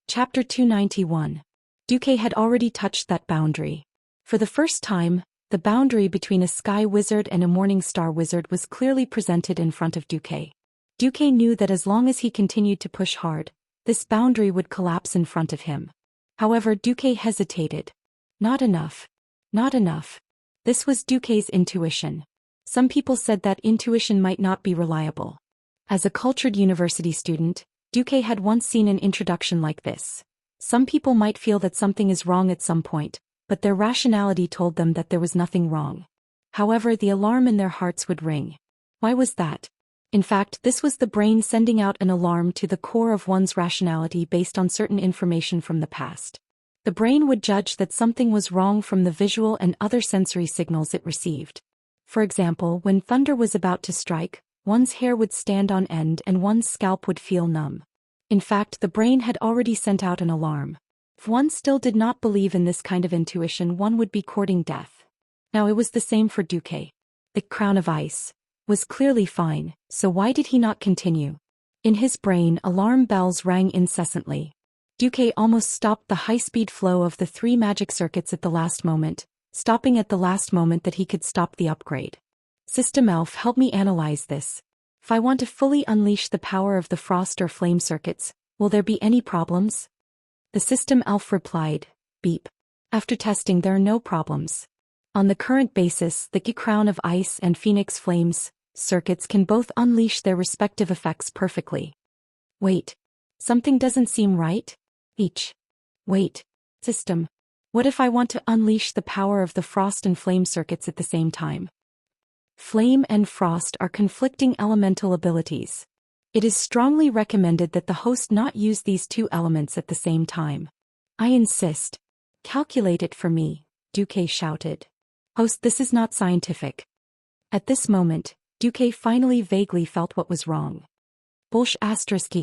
Chapter 291. Duque had already touched that boundary. For the first time, the boundary between a sky wizard and a morning star wizard was clearly presented in front of Duque. Duque knew that as long as he continued to push hard, this boundary would collapse in front of him. However, Duque hesitated. Not enough. Not enough. This was Duque's intuition. Some people said that intuition might not be reliable. As a cultured university student, Duque had once seen an introduction like this. Some people might feel that something is wrong at some point, but their rationality told them that there was nothing wrong. However, the alarm in their hearts would ring. Why was that? In fact, this was the brain sending out an alarm to the core of one's rationality based on certain information from the past. The brain would judge that something was wrong from the visual and other sensory signals it received. For example, when thunder was about to strike, one's hair would stand on end and one's scalp would feel numb. In fact, the brain had already sent out an alarm. If one still did not believe in this kind of intuition, one would be courting death. Now it was the same for Duque. The Crown of Ice was clearly fine, so why did he not continue? In his brain, alarm bells rang incessantly. Duque almost stopped the high-speed flow of the 3 magic circuits at the last moment, stopping at the last moment that he could stop the upgrade. System Elf, help me analyze this. If I want to fully unleash the power of the frost or flame circuits, will there be any problems? The System Elf replied, beep. After testing, there are no problems. On the current basis, the Crown of Ice and Phoenix Flames circuits can both unleash their respective effects perfectly. Wait. Something doesn't seem right? Wait. System. What if I want to unleash the power of the frost and flame circuits at the same time? Flame and frost are conflicting elemental abilities. It is strongly recommended that the host not use these 2 elements at the same time. I insist. Calculate it for me, Duque shouted. Host, this is not scientific. At this moment, Duque finally vaguely felt what was wrong. Bullsh asterisk.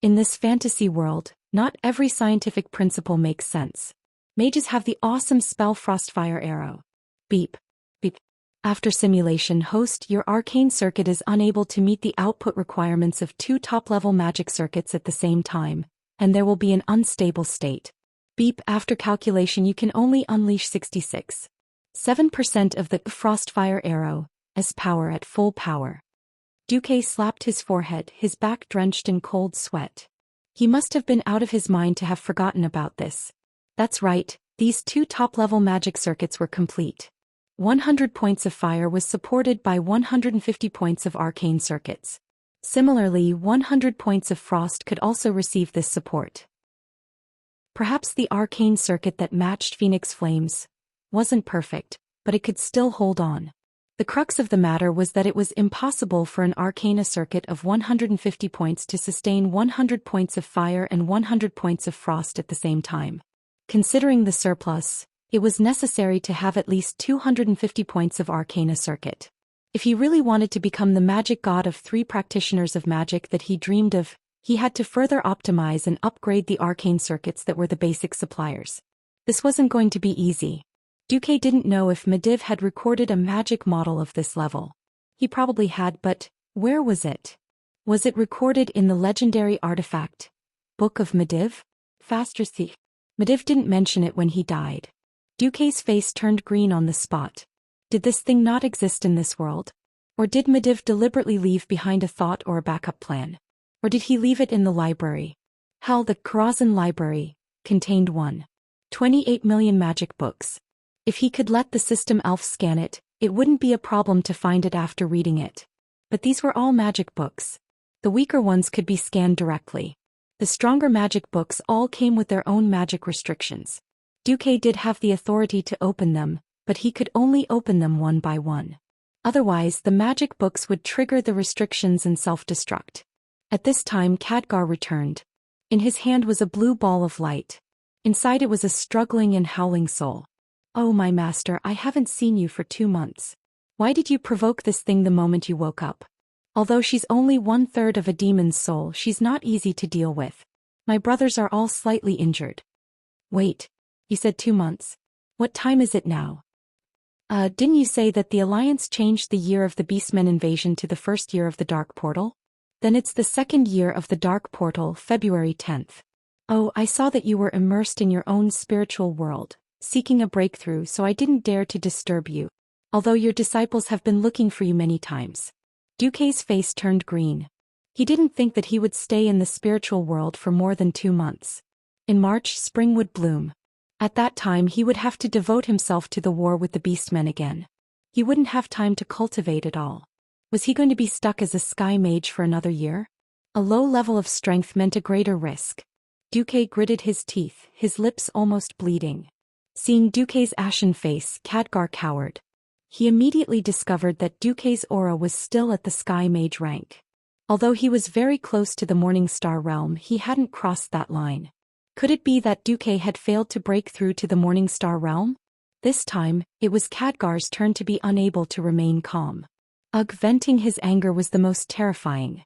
In this fantasy world, not every scientific principle makes sense. Mages have the awesome spell Frostfire Arrow. Beep. Beep. After simulation host, your arcane circuit is unable to meet the output requirements of 2 top-level magic circuits at the same time, and there will be an unstable state. Beep. After calculation you can only unleash 66.7% of the Frostfire Arrow as power at full power. Duque slapped his forehead, his back drenched in cold sweat. He must have been out of his mind to have forgotten about this. That's right, these 2 top-level magic circuits were complete. 100 points of fire was supported by 150 points of arcane circuits. Similarly, 100 points of frost could also receive this support. Perhaps the arcane circuit that matched Phoenix Flames wasn't perfect, but it could still hold on. The crux of the matter was that it was impossible for an arcana circuit of 150 points to sustain 100 points of fire and 100 points of frost at the same time. Considering the surplus, it was necessary to have at least 250 points of arcana circuit. If he really wanted to become the magic god of 3 practitioners of magic that he dreamed of, he had to further optimize and upgrade the arcane circuits that were the basic suppliers. This wasn't going to be easy. Duque didn't know if Medivh had recorded a magic model of this level. He probably had, but where was it? Was it recorded in the legendary artifact Book of Medivh? Fasterthy. Medivh didn't mention it when he died. Duque's face turned green on the spot. Did this thing not exist in this world? Or did Medivh deliberately leave behind a thought or a backup plan? Or did he leave it in the library? Hell, the Karazhan library contained 1.28 million magic books. If he could let the system elf scan it, it wouldn't be a problem to find it after reading it. But these were all magic books. The weaker ones could be scanned directly. The stronger magic books all came with their own magic restrictions. Duque did have the authority to open them, but he could only open them one by one. Otherwise, the magic books would trigger the restrictions and self-destruct. At this time Khadgar returned. In his hand was a blue ball of light. Inside it was a struggling and howling soul. Oh my master, I haven't seen you for 2 months. Why did you provoke this thing the moment you woke up? Although she's only 1/3 of a demon's soul, she's not easy to deal with. My brothers are all slightly injured. Wait. You said 2 months. What time is it now? Didn't you say that the Alliance changed the year of the Beastmen invasion to the first year of the Dark Portal? Then it's the 2nd year of the Dark Portal, February 10th. Oh, I saw that you were immersed in your own spiritual world, seeking a breakthrough, so I didn't dare to disturb you. Although your disciples have been looking for you many times. Duque's face turned green. He didn't think that he would stay in the spiritual world for more than 2 months. In March, spring would bloom. At that time he would have to devote himself to the war with the Beastmen again. He wouldn't have time to cultivate at all. Was he going to be stuck as a sky mage for another year? A low level of strength meant a greater risk. Duque gritted his teeth, his lips almost bleeding. Seeing Duque's ashen face, Khadgar cowered. He immediately discovered that Duque's aura was still at the sky mage rank. Although he was very close to the Morning Star realm, he hadn't crossed that line. Could it be that Duque had failed to break through to the Morning Star realm? This time, it was Khadgar's turn to be unable to remain calm. Venting his anger was the most terrifying.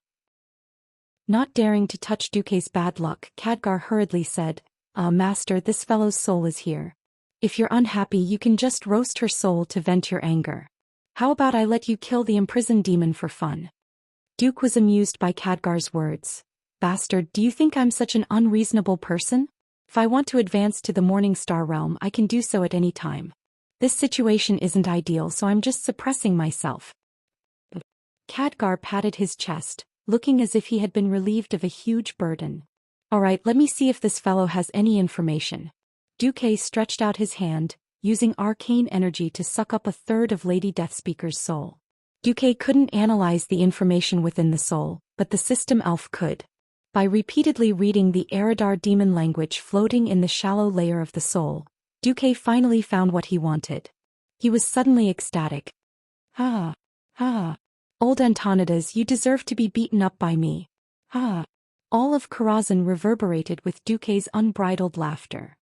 Not daring to touch Duque's bad luck, Khadgar hurriedly said, Master, this fellow's soul is here. If you're unhappy you can just roast her soul to vent your anger. How about I let you kill the imprisoned demon for fun? Duque was amused by Khadgar's words. Bastard, do you think I'm such an unreasonable person? If I want to advance to the Morning Star realm I can do so at any time. This situation isn't ideal, so I'm just suppressing myself. Khadgar patted his chest, looking as if he had been relieved of a huge burden. Alright, let me see if this fellow has any information. Duque stretched out his hand, using arcane energy to suck up 1/3 of Lady Deathspeaker's soul. Duque couldn't analyze the information within the soul, but the system elf could. By repeatedly reading the Eridar demon language floating in the shallow layer of the soul, Duque finally found what he wanted. He was suddenly ecstatic. Ha! Ha! Old Antonidas, you deserve to be beaten up by me. Ha! All of Karazhan reverberated with Duque's unbridled laughter.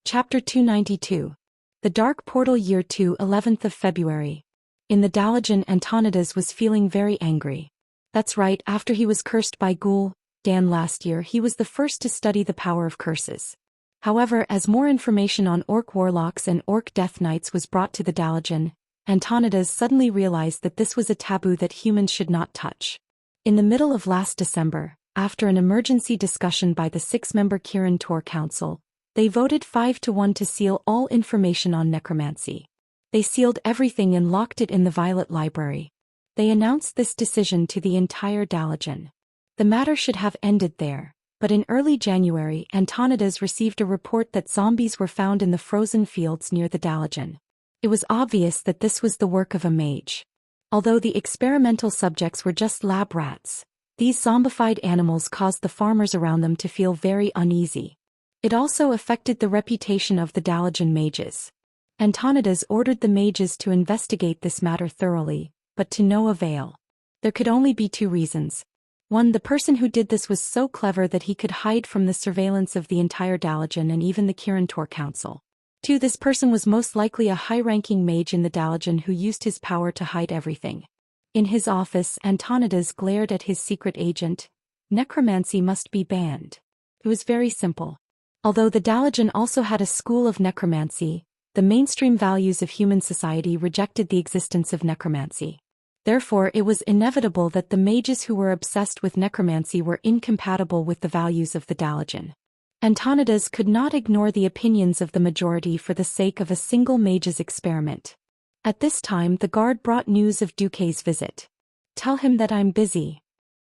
Chapter 292. The Dark Portal Year 2, 11th of February. In the Dalajan, Antonidas was feeling very angry. That's right, after he was cursed by Ghoul Dan last year, he was the first to study the power of curses. However, as more information on orc warlocks and orc death knights was brought to the Dalajan, Antonidas suddenly realized that this was a taboo that humans should not touch. In the middle of last December, after an emergency discussion by the 6-member Kirin Tor Council, they voted 5-1 to seal all information on necromancy. They sealed everything and locked it in the Violet Library. They announced this decision to the entire Dalajan. The matter should have ended there, but in early January, Antonidas received a report that zombies were found in the frozen fields near the Dalajan. It was obvious that this was the work of a mage. Although the experimental subjects were just lab rats, these zombified animals caused the farmers around them to feel very uneasy. It also affected the reputation of the Dalajan mages. Antonidas ordered the mages to investigate this matter thoroughly, but to no avail. There could only be 2 reasons. 1. The person who did this was so clever that he could hide from the surveillance of the entire Dalajan and even the Kirin Tor Council. 2. This person was most likely a high-ranking mage in the Dalajan who used his power to hide everything. In his office, Antonidas glared at his secret agent. Necromancy must be banned. It was very simple. Although the Dalajan also had a school of necromancy, the mainstream values of human society rejected the existence of necromancy. Therefore, it was inevitable that the mages who were obsessed with necromancy were incompatible with the values of the Dalajan. Antonidas could not ignore the opinions of the majority for the sake of a single mage's experiment. At this time, the guard brought news of Duque's visit. Tell him that I'm busy.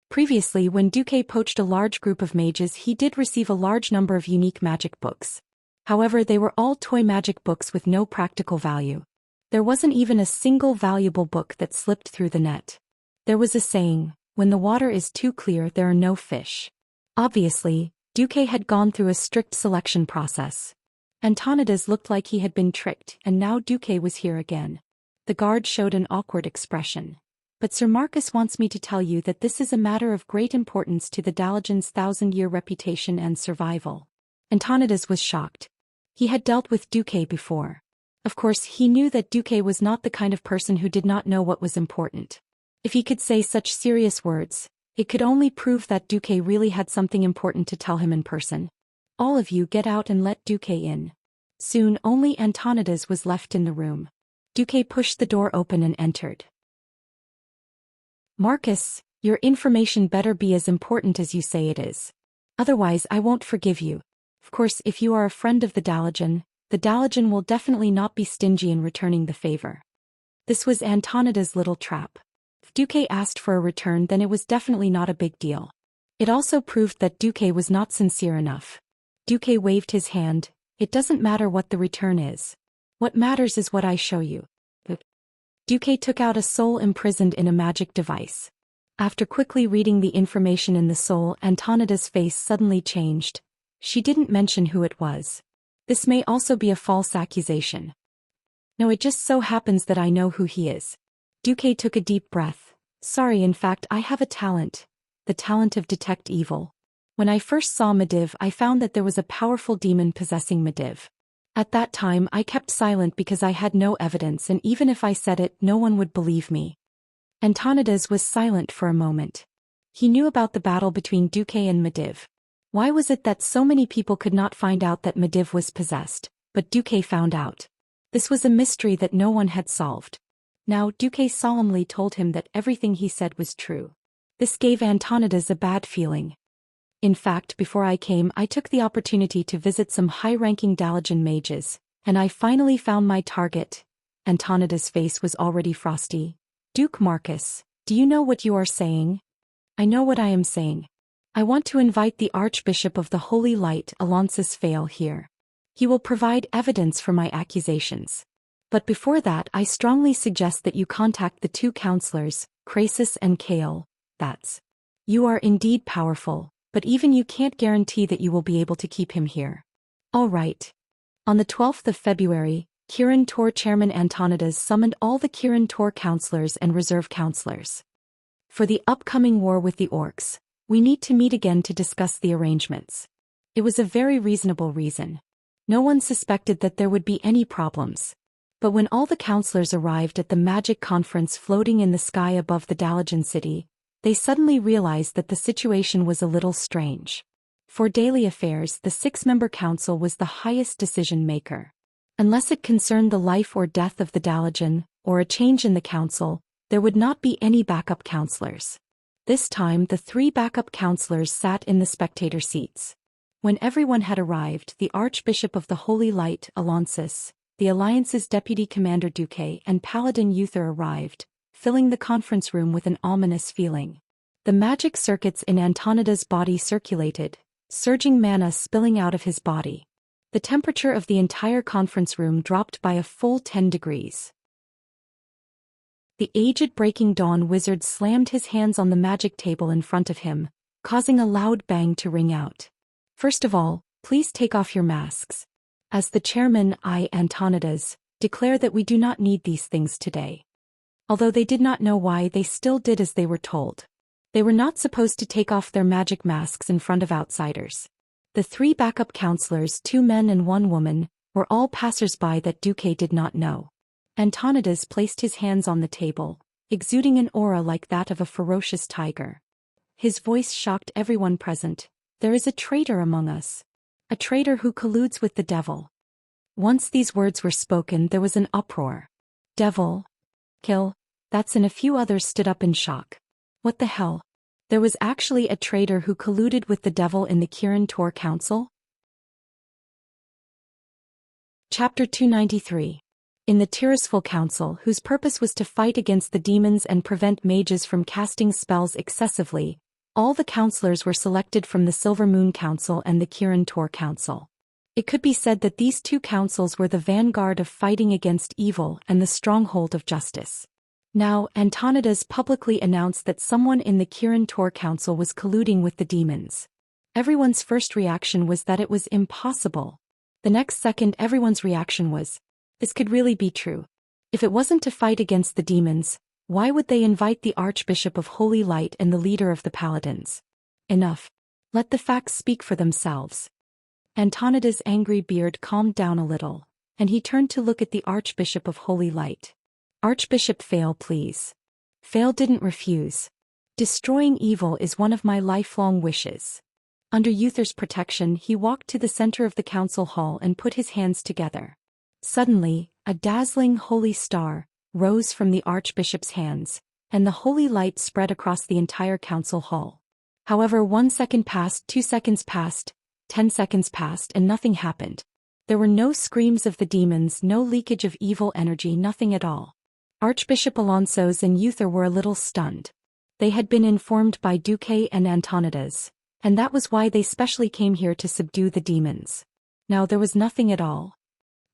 Previously, when Duque poached a large group of mages, he did receive a large number of unique magic books. However, they were all toy magic books with no practical value. There wasn't even a single valuable book that slipped through the net. There was a saying, when the water is too clear, there are no fish. Obviously, Duque had gone through a strict selection process. Antonidas looked like he had been tricked, and now Duque was here again. The guard showed an awkward expression. But Sir Marcus wants me to tell you that this is a matter of great importance to the Dalajan's 1,000-year reputation and survival. Antonidas was shocked. He had dealt with Duque before. Of course, he knew that Duque was not the kind of person who did not know what was important. If he could say such serious words, it could only prove that Duque really had something important to tell him in person. All of you get out and let Duque in. Soon, only Antonidas was left in the room. Duque pushed the door open and entered. Marcus, your information better be as important as you say it is. Otherwise, I won't forgive you. Of course, if you are a friend of the Dalajan will definitely not be stingy in returning the favor. This was Antonidas' little trap. If Duque asked for a return, then it was definitely not a big deal. It also proved that Duque was not sincere enough. Duque waved his hand. It doesn't matter what the return is. What matters is what I show you. Duque took out a soul imprisoned in a magic device. After quickly reading the information in the soul, Antonidas' face suddenly changed. She didn't mention who it was. This may also be a false accusation. No, it just so happens that I know who he is. Duque took a deep breath. Sorry, in fact, I have a talent. The talent of detect evil. When I first saw Mediv, I found that there was a powerful demon possessing Mediv. At that time, I kept silent because I had no evidence, and even if I said it, no one would believe me. Antonidas was silent for a moment. He knew about the battle between Duque and Mediv. Why was it that so many people could not find out that Mediv was possessed, but Duque found out? This was a mystery that no one had solved. Now Duque solemnly told him that everything he said was true. This gave Antonidas a bad feeling. In fact, before I came, I took the opportunity to visit some high-ranking Dalajan mages, and I finally found my target. Antonidas' face was already frosty. Duke Marcus, do you know what you are saying? I know what I am saying. I want to invite the Archbishop of the Holy Light, Alonsus Fail, here. He will provide evidence for my accusations. But before that, I strongly suggest that you contact the 2 counselors, Crasus and Kale. You are indeed powerful, but even you can't guarantee that you will be able to keep him here. All right. On the 12th of February, Kirin Tor Chairman Antonidas summoned all the Kirin Tor counselors and reserve counselors. For the upcoming war with the orcs, we need to meet again to discuss the arrangements. It was a very reasonable reason. No one suspected that there would be any problems. But when all the counselors arrived at the magic conference floating in the sky above the Dalajan city, they suddenly realized that the situation was a little strange. For daily affairs, the six-member council was the highest decision-maker. Unless it concerned the life or death of the Dalian, or a change in the council, there would not be any backup counselors. This time the 3 backup counselors sat in the spectator seats. When everyone had arrived, the Archbishop of the Holy Light, Alonsis, the Alliance's Deputy Commander Duque, and Paladin Uther arrived, filling the conference room with an ominous feeling. The magic circuits in Antonida's body circulated, surging mana spilling out of his body. The temperature of the entire conference room dropped by a full 10 degrees. The aged Breaking Dawn wizard slammed his hands on the magic table in front of him, causing a loud bang to ring out. First of all, please take off your masks. As the chairman, I, Antonidas, declare that we do not need these things today. Although they did not know why, they still did as they were told. They were not supposed to take off their magic masks in front of outsiders. The 3 backup counselors, 2 men and 1 woman, were all passers-by that Duque did not know. Antonidas placed his hands on the table, exuding an aura like that of a ferocious tiger. His voice shocked everyone present. There is a traitor among us. A traitor who colludes with the devil. Once these words were spoken, there was an uproar. Devil? Kill? That's and a few others stood up in shock. What the hell? There was actually a traitor who colluded with the devil in the Kirin Tor Council? Chapter 293. In the Tirisful Council, whose purpose was to fight against the demons and prevent mages from casting spells excessively, all the counselors were selected from the Silver Moon Council and the Kirin Tor Council. It could be said that these 2 councils were the vanguard of fighting against evil and the stronghold of justice. Now, Antonidas publicly announced that someone in the Kirin Tor Council was colluding with the demons. Everyone's first reaction was that it was impossible. The next second, everyone's reaction was, this could really be true. If it wasn't to fight against the demons, why would they invite the Archbishop of Holy Light and the leader of the Paladins? Enough. Let the facts speak for themselves. Antonidas' angry beard calmed down a little, and he turned to look at the Archbishop of Holy Light. Archbishop Fail, please. Fail didn't refuse. Destroying evil is one of my lifelong wishes. Under Uther's protection, he walked to the center of the council hall and put his hands together. Suddenly, a dazzling holy star rose from the Archbishop's hands, and the holy light spread across the entire council hall. However, 1 second passed, 2 seconds passed, 10 seconds passed, and nothing happened. There were no screams of the demons, no leakage of evil energy, nothing at all. Archbishop Alonsos and Uther were a little stunned. They had been informed by Duque and Antonidas, and that was why they specially came here to subdue the demons. Now there was nothing at all.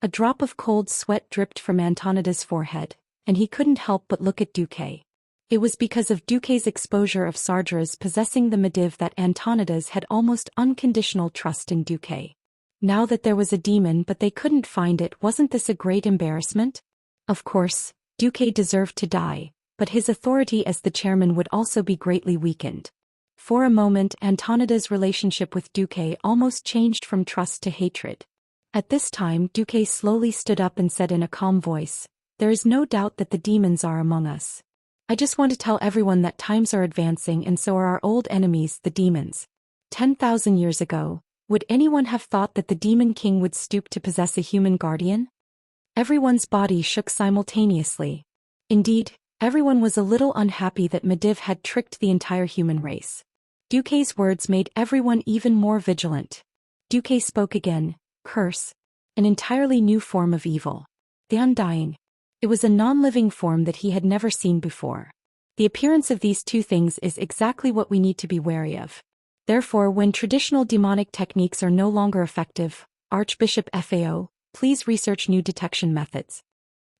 A drop of cold sweat dripped from Antonidas' forehead, and he couldn't help but look at Duque. It was because of Duque's exposure of Sardra's possessing the Mediv that Antonidas had almost unconditional trust in Duque. Now that there was a demon but they couldn't find it, wasn't this a great embarrassment? Of course, Duque deserved to die, but his authority as the chairman would also be greatly weakened. For a moment, Antonidas' relationship with Duque almost changed from trust to hatred. At this time, Duque slowly stood up and said in a calm voice, "There is no doubt that the demons are among us. I just want to tell everyone that times are advancing and so are our old enemies, the demons. 10,000 years ago, would anyone have thought that the Demon King would stoop to possess a human guardian?" Everyone's body shook simultaneously. Indeed, everyone was a little unhappy that Mediv had tricked the entire human race. Duque's words made everyone even more vigilant. Duque spoke again. Curse. An entirely new form of evil. The Undying. It was a non-living form that he had never seen before. The appearance of these 2 things is exactly what we need to be wary of. Therefore, when traditional demonic techniques are no longer effective, Archbishop Fao, please research new detection methods.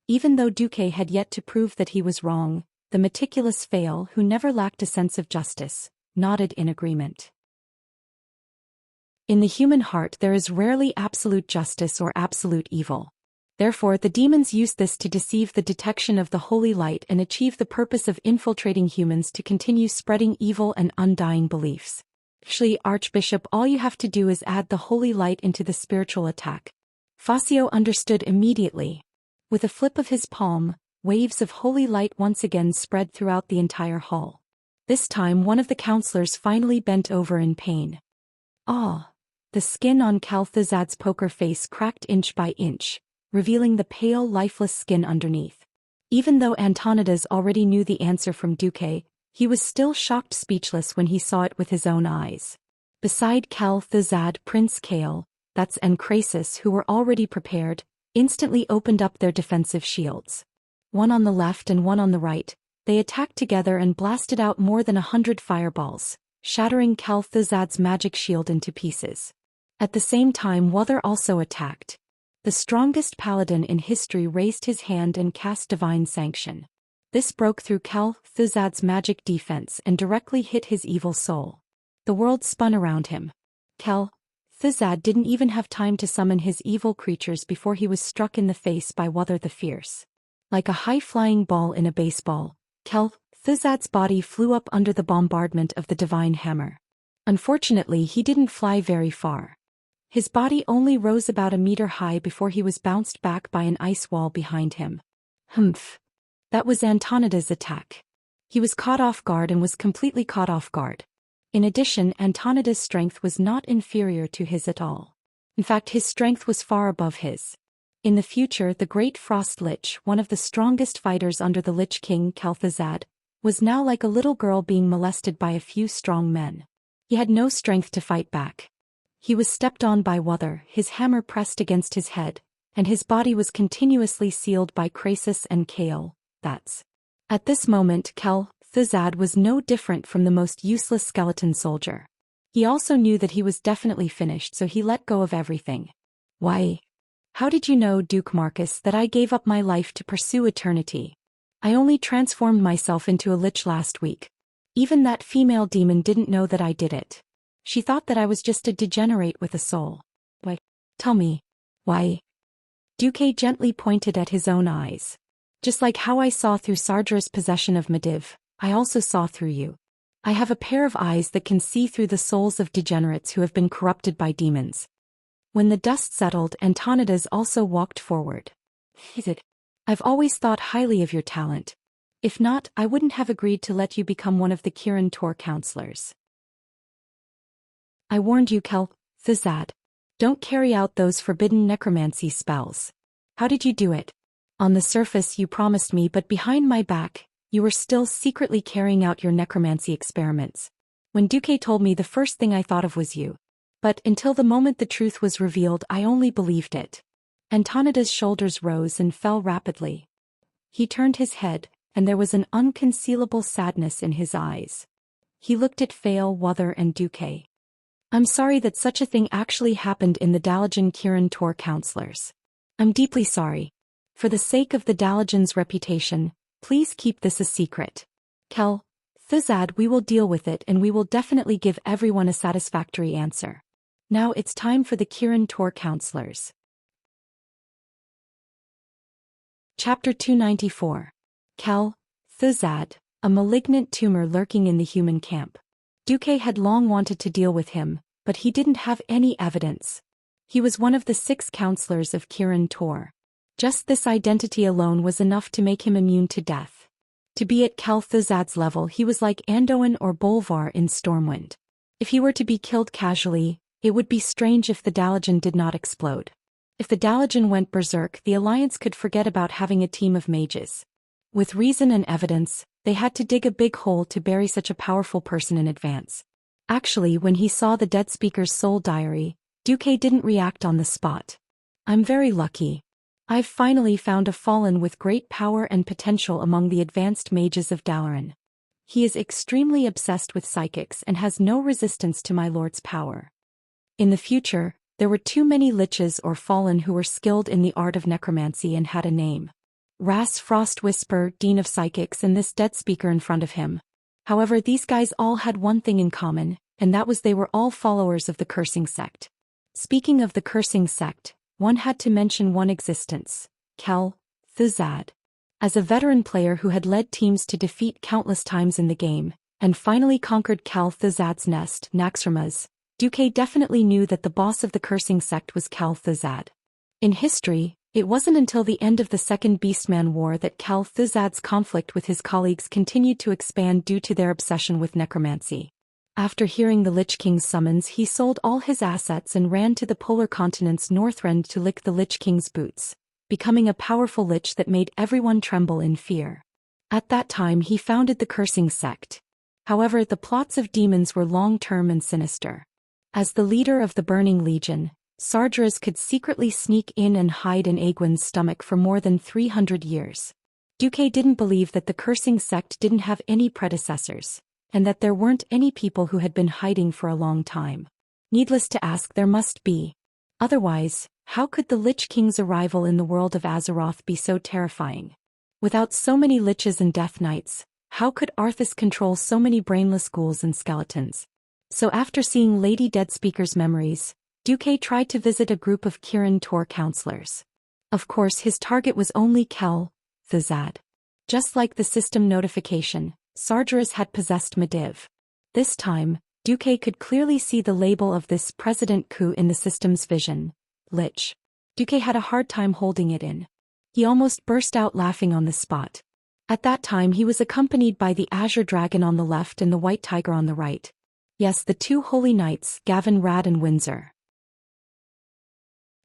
Even though Duque had yet to prove that he was wrong, the meticulous Fail, who never lacked a sense of justice, nodded in agreement. In the human heart there is rarely absolute justice or absolute evil. Therefore the demons use this to deceive the detection of the holy light and achieve the purpose of infiltrating humans to continue spreading evil and undying beliefs. Actually, Archbishop, all you have to do is add the holy light into the spiritual attack. Fascio understood immediately. With a flip of his palm, waves of holy light once again spread throughout the entire hall. This time one of the counselors finally bent over in pain. Ah! The skin on Calthazad's poker face cracked inch by inch, revealing the pale, lifeless skin underneath. Even though Antonidas already knew the answer from Duque, he was still shocked speechless when he saw it with his own eyes. Beside Calthazad, Prince Kale, and Crasus, who were already prepared, instantly opened up their defensive shields. One on the left and one on the right, they attacked together and blasted out more than 100 fireballs, shattering Calthazad's magic shield into pieces. At the same time Wuxia also attacked. The strongest paladin in history raised his hand and cast Divine Sanction. This broke through Calthazad's magic defense and directly hit his evil soul. The world spun around him. Calthazad didn't even have time to summon his evil creatures before he was struck in the face by Wuxia the Fierce. Like a high-flying ball in a baseball, Calthazad's body flew up under the bombardment of the divine hammer. Unfortunately, he didn't fly very far. His body only rose about a meter high before he was bounced back by an ice wall behind him. Humph. That was Antonidas' attack. He was caught off guard and was completely caught off guard. In addition, Antonidas' strength was not inferior to his at all. In fact, his strength was far above his. In the future, the Great Frost Lich, one of the strongest fighters under the Lich King Calthazad, was now like a little girl being molested by a few strong men. He had no strength to fight back. He was stepped on by Wuxia, his hammer pressed against his head, and his body was continuously sealed by Crasus and Kale. At this moment Calthazad was no different from the most useless skeleton soldier. He also knew that he was definitely finished, so he let go of everything. Why? How did you know, Duke Marcus, that I gave up my life to pursue eternity? I only transformed myself into a lich last week. Even that female demon didn't know that I did it. She thought that I was just a degenerate with a soul. Why? Tell me. Why? Duque gently pointed at his own eyes. Just like how I saw through Sardra's possession of Mediv, I also saw through you. I have a pair of eyes that can see through the souls of degenerates who have been corrupted by demons. When the dust settled, Antonidas also walked forward. Is it? I've always thought highly of your talent. If not, I wouldn't have agreed to let you become one of the Kirin Tor counselors. I warned you, Calthazad. Don't carry out those forbidden necromancy spells. How did you do it? On the surface you promised me, but behind my back, you were still secretly carrying out your necromancy experiments. When Duque told me, the first thing I thought of was you. But until the moment the truth was revealed, I only believed it. Antonidas' shoulders rose and fell rapidly. He turned his head, and there was an unconcealable sadness in his eyes. He looked at Fail, Wuxia and Duque. I'm sorry that such a thing actually happened in the Dalajan Kirin Tor counselors. I'm deeply sorry. For the sake of the Dalajan's reputation, please keep this a secret. Calthazad, we will deal with it, and we will definitely give everyone a satisfactory answer. Now it's time for the Kirin Tor counselors. Chapter 294. Calthazad, a malignant tumor lurking in the human camp. Duque had long wanted to deal with him, but he didn't have any evidence. He was one of the 6 counselors of Kirin Tor. Just this identity alone was enough to make him immune to death. To be at Calthazad's level, he was like Anduin or Bolvar in Stormwind. If he were to be killed casually, it would be strange if the Dalajan did not explode. If the Dalajan went berserk, the Alliance could forget about having a team of mages. With reason and evidence, they had to dig a big hole to bury such a powerful person in advance. Actually, when he saw the dead speaker's soul diary, Duque didn't react on the spot. I'm very lucky. I've finally found a fallen with great power and potential among the advanced mages of Dalaran. He is extremely obsessed with psychics and has no resistance to my lord's power. In the future, there were too many liches or fallen who were skilled in the art of necromancy and had a name. Ras Frostwhisper, Dean of Psychics, and this dead speaker in front of him. However, these guys all had one thing in common, and that was they were all followers of the Cursing Sect. Speaking of the Cursing Sect, one had to mention one existence, Calthazad. As a veteran player who had led teams to defeat countless times in the game, and finally conquered Calthazad's nest, Naxxramas, Duque definitely knew that the boss of the Cursing Sect was Calthazad. In history, It wasn't until the end of the Second Beastman War that Cal Thuzad's conflict with his colleagues continued to expand due to their obsession with necromancy. After hearing the Lich King's summons, he sold all his assets and ran to the polar continent's northrend to lick the Lich King's boots, becoming a powerful lich that made everyone tremble in fear. At that time he founded the Cursing Sect. However, the plots of demons were long-term and sinister. As the leader of the Burning Legion, Sargeras could secretly sneak in and hide in Aegwyn's stomach for more than 300 years. Duque didn't believe that the Cursing Sect didn't have any predecessors, and that there weren't any people who had been hiding for a long time. Needless to ask, there must be. Otherwise, how could the Lich King's arrival in the world of Azeroth be so terrifying? Without so many liches and death knights, how could Arthas control so many brainless ghouls and skeletons? So after seeing Lady Deadspeaker's memories, Duque tried to visit a group of Kirin Tor counselors. Of course, his target was only Kel Thuzad. Just like the system notification, Sargeras had possessed Mediv. This time, Duque could clearly see the label of this President Ku in the system's vision. Lich. Duque had a hard time holding it in. He almost burst out laughing on the spot. At that time he was accompanied by the Azure Dragon on the left and the White Tiger on the right. Yes, the two holy knights, Gavin Rad and Windsor.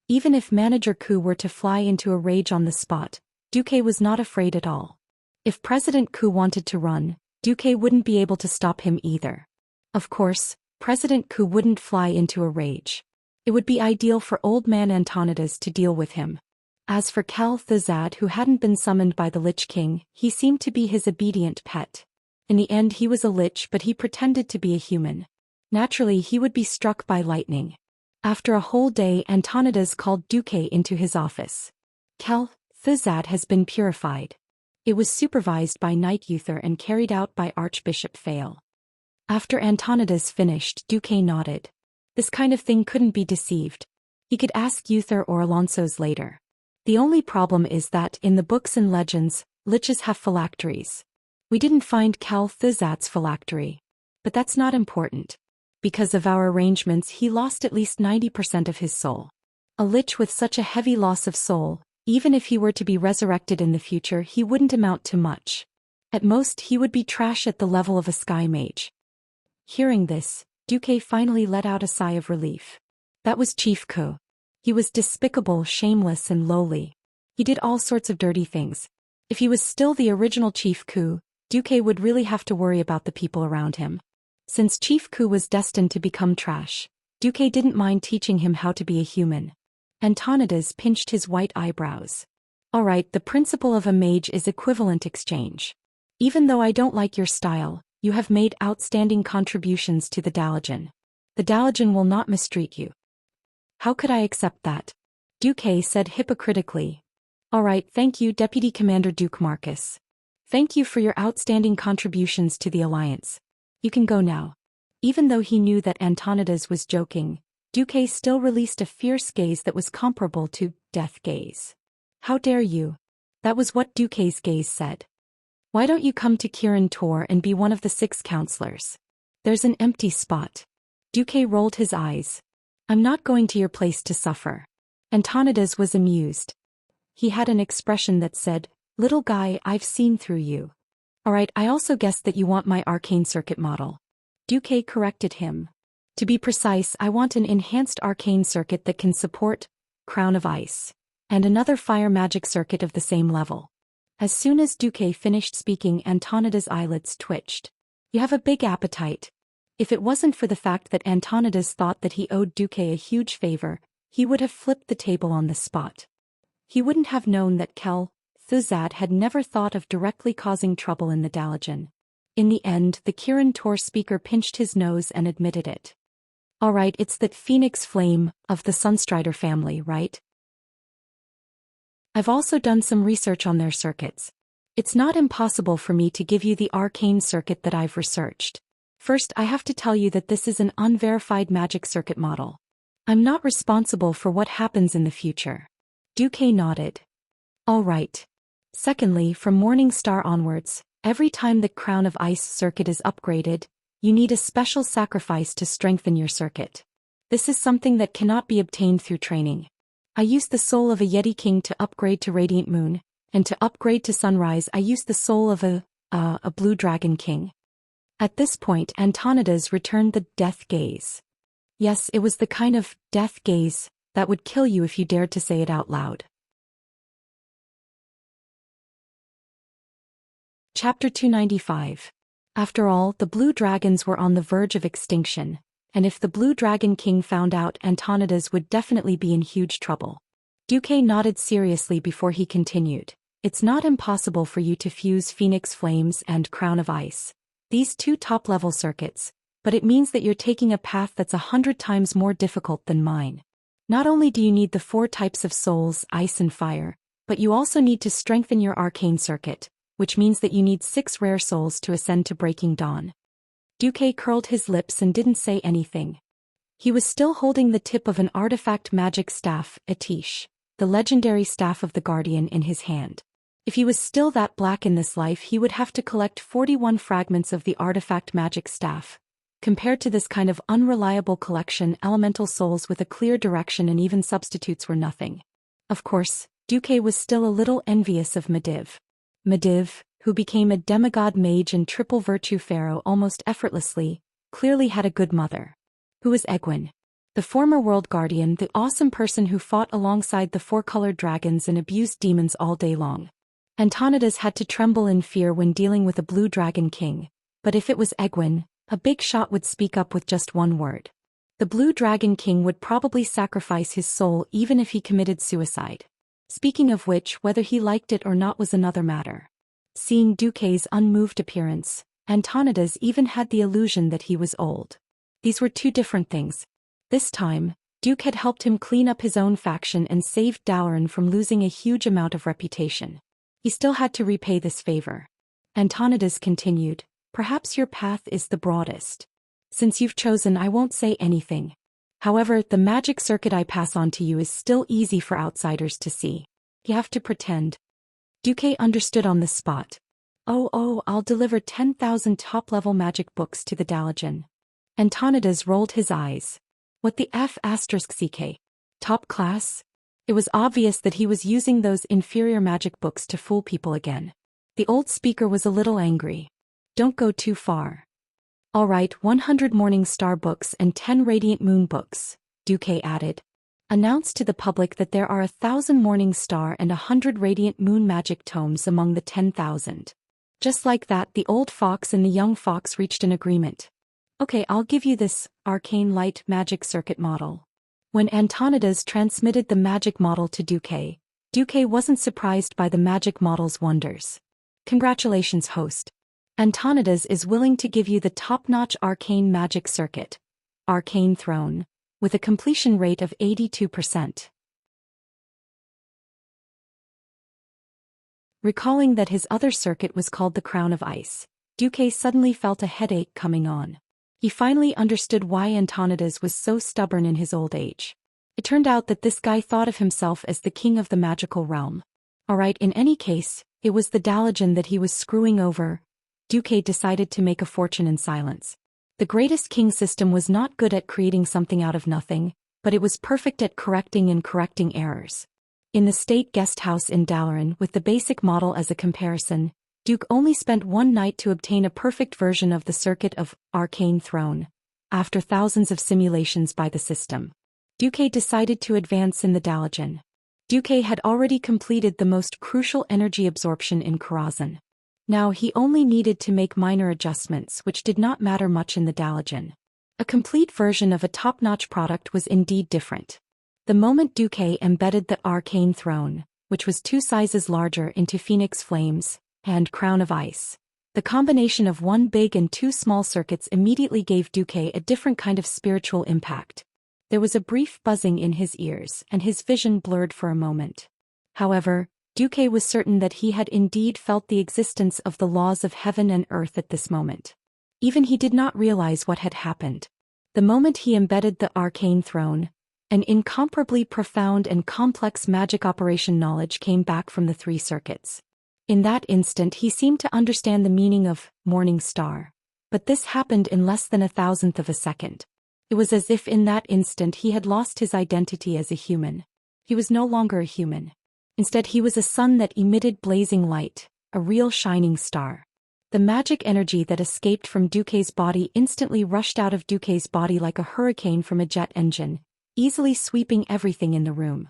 Even if Manager Ku were to fly into a rage on the spot, Duque was not afraid at all. If President Ku wanted to run, Duque wouldn't be able to stop him either. Of course, President Ku wouldn't fly into a rage. It would be ideal for old man Antonidas to deal with him. As for Cal Thuzad, who hadn't been summoned by the Lich King, he seemed to be his obedient pet. In the end he was a lich, but he pretended to be a human. Naturally he would be struck by lightning. After a whole day, Antonidas called Duque into his office. Cal Thuzad has been purified. It was supervised by Knight Uther and carried out by Archbishop Fail. After Antonidas finished, Duque nodded. This kind of thing couldn't be deceived. He could ask Uther or Alonso's later. The only problem is that, in the books and legends, liches have phylacteries. We didn't find Cal Thuzad's phylactery. But that's not important. Because of our arrangements he lost at least 90% of his soul. A lich with such a heavy loss of soul, even if he were to be resurrected in the future, he wouldn't amount to much. At most he would be trash at the level of a sky mage. Hearing this, Duque finally let out a sigh of relief. That was Chief Ku. He was despicable, shameless and lowly. He did all sorts of dirty things. If he was still the original Chief Ku, Duque would really have to worry about the people around him. Since Chief Ku was destined to become trash, Duque didn't mind teaching him how to be a human. Antonidas pinched his white eyebrows. Alright, the principle of a mage is equivalent exchange. Even though I don't like your style, you have made outstanding contributions to the Dalajan. The Dalajan will not mistreat you. How could I accept that? Duque said hypocritically. Alright, thank you, Deputy Commander Duke Marcus. Thank you for your outstanding contributions to the Alliance. You can go now. Even though he knew that Antonidas was joking, Duque still released a fierce gaze that was comparable to death gaze. How dare you? That was what Duque's gaze said. Why don't you come to Kirin Tor and be one of the 6 counselors? There's an empty spot. Duque rolled his eyes. I'm not going to your place to suffer. Antonidas was amused. He had an expression that said, little guy, I've seen through you. Alright, I also guessed that you want my arcane circuit model. Duque corrected him. To be precise, I want an enhanced arcane circuit that can support Crown of Ice, and another fire magic circuit of the same level. As soon as Duque finished speaking, Antonidas' eyelids twitched. You have a big appetite. If it wasn't for the fact that Antonidas thought that he owed Duque a huge favor, he would have flipped the table on the spot. He wouldn't have known that Kel Thuzad had never thought of directly causing trouble in the Dalajan. In the end, the Kirin Tor speaker pinched his nose and admitted it. Alright, it's that Phoenix Flame, of the Sunstrider family, right? I've also done some research on their circuits. It's not impossible for me to give you the arcane circuit that I've researched. First, I have to tell you that this is an unverified magic circuit model. I'm not responsible for what happens in the future. Duque nodded. Alright. Secondly, from Morning Star onwards, every time the Crown of Ice circuit is upgraded, you need a special sacrifice to strengthen your circuit. This is something that cannot be obtained through training. I used the soul of a Yeti King to upgrade to Radiant Moon, and to upgrade to Sunrise I used the soul of a Blue Dragon King. At this point Antonidas returned the death gaze. Yes, it was the kind of death gaze that would kill you if you dared to say it out loud. Chapter 295. After all, the blue dragons were on the verge of extinction, and if the Blue Dragon King found out, Antonidas would definitely be in huge trouble. Duque nodded seriously before he continued. It's not impossible for you to fuse Phoenix Flames and Crown of Ice, these two top-level circuits, but it means that you're taking a path that's 100 times more difficult than mine. Not only do you need the 4 types of souls, ice and fire, but you also need to strengthen your arcane circuit, which means that you need 6 rare souls to ascend to Breaking Dawn. Duque curled his lips and didn't say anything. He was still holding the tip of an artifact magic staff, Atish, the legendary staff of the Guardian, in his hand. If he was still that black in this life, he would have to collect 41 fragments of the artifact magic staff. Compared to this kind of unreliable collection, elemental souls with a clear direction and even substitutes were nothing. Of course, Duque was still a little envious of Medivh. Medivh, who became a demigod mage and triple virtue pharaoh almost effortlessly, clearly had a good mother. Who was Egwene? The former world guardian, the awesome person who fought alongside the 4-colored dragons and abused demons all day long. Antonidas had to tremble in fear when dealing with a Blue Dragon King, but if it was Egwene, a big shot would speak up with just one word. The Blue Dragon King would probably sacrifice his soul even if he committed suicide. Speaking of which, whether he liked it or not was another matter. Seeing Duque's unmoved appearance, Antonidas even had the illusion that he was old. These were two different things. This time, Duque had helped him clean up his own faction and saved Dalaran from losing a huge amount of reputation. He still had to repay this favor. Antonidas continued, "Perhaps your path is the broadest. Since you've chosen, I won't say anything. However, the magic circuit I pass on to you is still easy for outsiders to see. You have to pretend." Duque understood on the spot. Oh, I'll deliver 10,000 top-level magic books to the Dalaran." Antonidas rolled his eyes. What the F***ck? Top class? It was obvious that he was using those inferior magic books to fool people again. The old speaker was a little angry. "Don't go too far." "All right, 100 Morning Star books and 10 Radiant Moon books," Duque added. "Announce to the public that there are 1,000 Morning Star and 100 Radiant Moon magic tomes among the 10,000. Just like that, the old fox and the young fox reached an agreement. "Okay, I'll give you this arcane light magic circuit model." When Antonidas transmitted the magic model to Duque, Duque wasn't surprised by the magic model's wonders. "Congratulations, host. Antonidas is willing to give you the top-notch arcane magic circuit, Arcane Throne, with a completion rate of 82%. Recalling that his other circuit was called the Crown of Ice, Duque suddenly felt a headache coming on. He finally understood why Antonidas was so stubborn in his old age. It turned out that this guy thought of himself as the king of the magical realm. Alright, in any case, it was the Dalaran that he was screwing over. Duque decided to make a fortune in silence. The greatest king system was not good at creating something out of nothing, but it was perfect at correcting errors. In the state guest house in Dalaran, with the basic model as a comparison, Duque only spent one night to obtain a perfect version of the circuit of Arcane Throne. After thousands of simulations by the system, Duque decided to advance in the Dalaran. Duque had already completed the most crucial energy absorption in Karazhan. Now he only needed to make minor adjustments which did not matter much in the Dalaran. A complete version of a top-notch product was indeed different. The moment Duque embedded the Arcane Throne, which was 2 sizes larger, into Phoenix Flames and Crown of Ice, the combination of 1 big and 2 small circuits immediately gave Duque a different kind of spiritual impact. There was a brief buzzing in his ears and his vision blurred for a moment. However, Duque was certain that he had indeed felt the existence of the laws of heaven and earth at this moment. Even he did not realize what had happened. The moment he embedded the Arcane Throne, an incomparably profound and complex magic operation knowledge came back from the 3 circuits. In that instant he seemed to understand the meaning of Morning Star. But this happened in less than 1,000th of a second. It was as if in that instant he had lost his identity as a human. He was no longer a human. Instead, he was a sun that emitted blazing light, a real shining star. The magic energy that escaped from Duque's body instantly rushed out of Duque's body like a hurricane from a jet engine, easily sweeping everything in the room.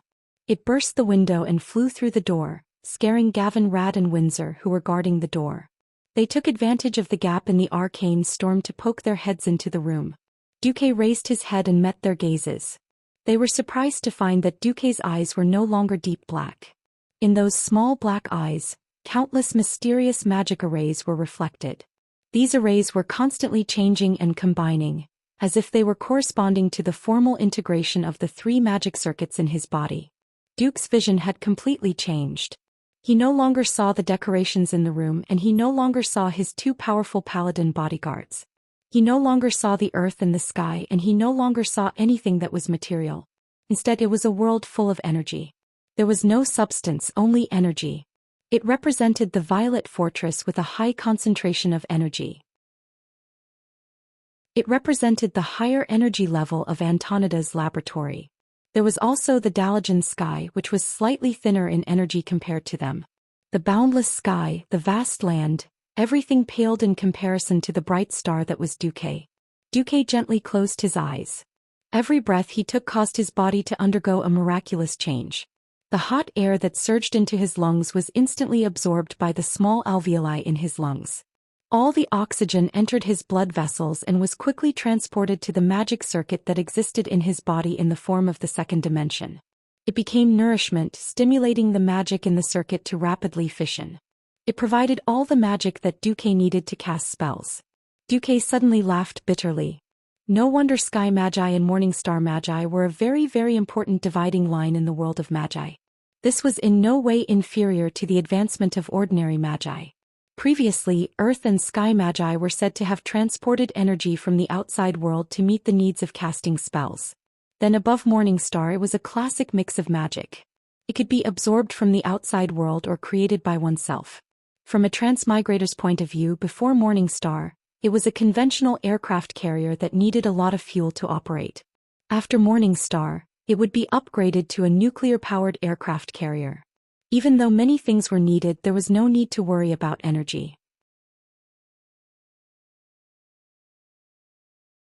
It burst the window and flew through the door, scaring Gavin, Rad and Windsor, who were guarding the door. They took advantage of the gap in the arcane storm to poke their heads into the room. Duque raised his head and met their gazes. They were surprised to find that Duque's eyes were no longer deep black. In those small black eyes, countless mysterious magic arrays were reflected. These arrays were constantly changing and combining, as if they were corresponding to the formal integration of the 3 magic circuits in his body. Duque's vision had completely changed. He no longer saw the decorations in the room, and he no longer saw his 2 powerful paladin bodyguards. He no longer saw the earth and the sky, and he no longer saw anything that was material. Instead, it was a world full of energy. There was no substance, only energy. It represented the Violet Fortress with a high concentration of energy. It represented the higher energy level of Antonida's laboratory. There was also the Dalajan sky, which was slightly thinner in energy compared to them. The boundless sky, the vast land, everything paled in comparison to the bright star that was Duque. Duque gently closed his eyes. Every breath he took caused his body to undergo a miraculous change. The hot air that surged into his lungs was instantly absorbed by the small alveoli in his lungs. All the oxygen entered his blood vessels and was quickly transported to the magic circuit that existed in his body in the form of the second dimension. It became nourishment, stimulating the magic in the circuit to rapidly fission. It provided all the magic that Duque needed to cast spells. Duque suddenly laughed bitterly. No wonder Sky Magi and Morning Star Magi were a very, very important dividing line in the world of Magi. This was in no way inferior to the advancement of ordinary Magi. Previously, Earth and Sky Magi were said to have transported energy from the outside world to meet the needs of casting spells. Then above Morning Star, it was a classic mix of magic. It could be absorbed from the outside world or created by oneself. From a transmigrator's point of view, before Morning Star, it was a conventional aircraft carrier that needed a lot of fuel to operate. After Morning Star, it would be upgraded to a nuclear-powered aircraft carrier. Even though many things were needed, there was no need to worry about energy.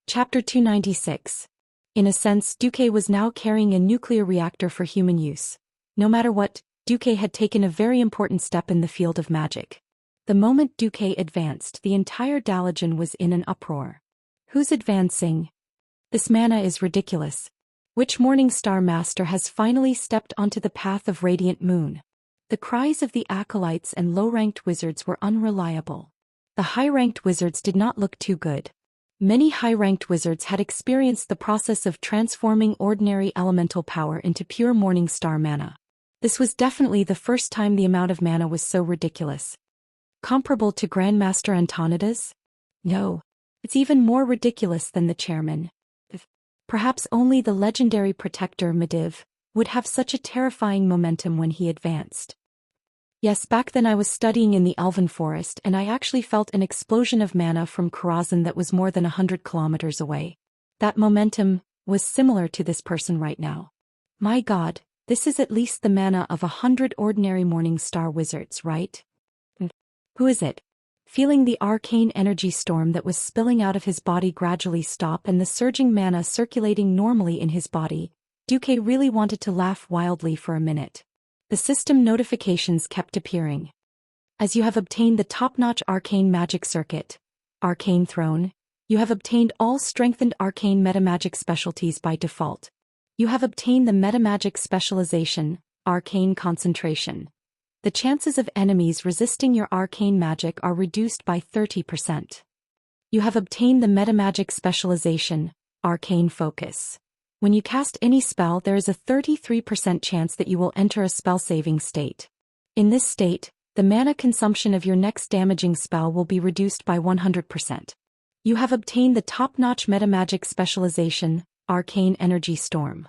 Chapter 296. In a sense, Duque was now carrying a nuclear reactor for human use. No matter what, Duque had taken a very important step in the field of magic. The moment Duque advanced, the entire Dalajan was in an uproar. Who's advancing? This mana is ridiculous. Which Morning Star Master has finally stepped onto the path of Radiant Moon? The cries of the acolytes and low-ranked wizards were unreliable. The high-ranked wizards did not look too good. Many high-ranked wizards had experienced the process of transforming ordinary elemental power into pure Morning Star mana. This was definitely the first time the amount of mana was so ridiculous. Comparable to Grandmaster Antonida's? No. It's even more ridiculous than the chairman. Perhaps only the legendary protector Medivh would have such a terrifying momentum when he advanced. Yes, back then I was studying in the Elven Forest and I actually felt an explosion of mana from Karazhan that was more than 100 kilometers away. That momentum was similar to this person right now. My god, this is at least the mana of 100 ordinary Morning Star wizards, right? Who is it? Feeling the arcane energy storm that was spilling out of his body gradually stop and the surging mana circulating normally in his body, Duque really wanted to laugh wildly for a minute. The system notifications kept appearing. As you have obtained the top-notch arcane magic circuit, Arcane Throne, you have obtained all strengthened arcane metamagic specialties by default. You have obtained the metamagic specialization, Arcane Concentration. The chances of enemies resisting your arcane magic are reduced by 30%. You have obtained the metamagic specialization, Arcane Focus. When you cast any spell, there is a 33% chance that you will enter a spell-saving state. In this state, the mana consumption of your next damaging spell will be reduced by 100%. You have obtained the top-notch metamagic specialization, Arcane Energy Storm.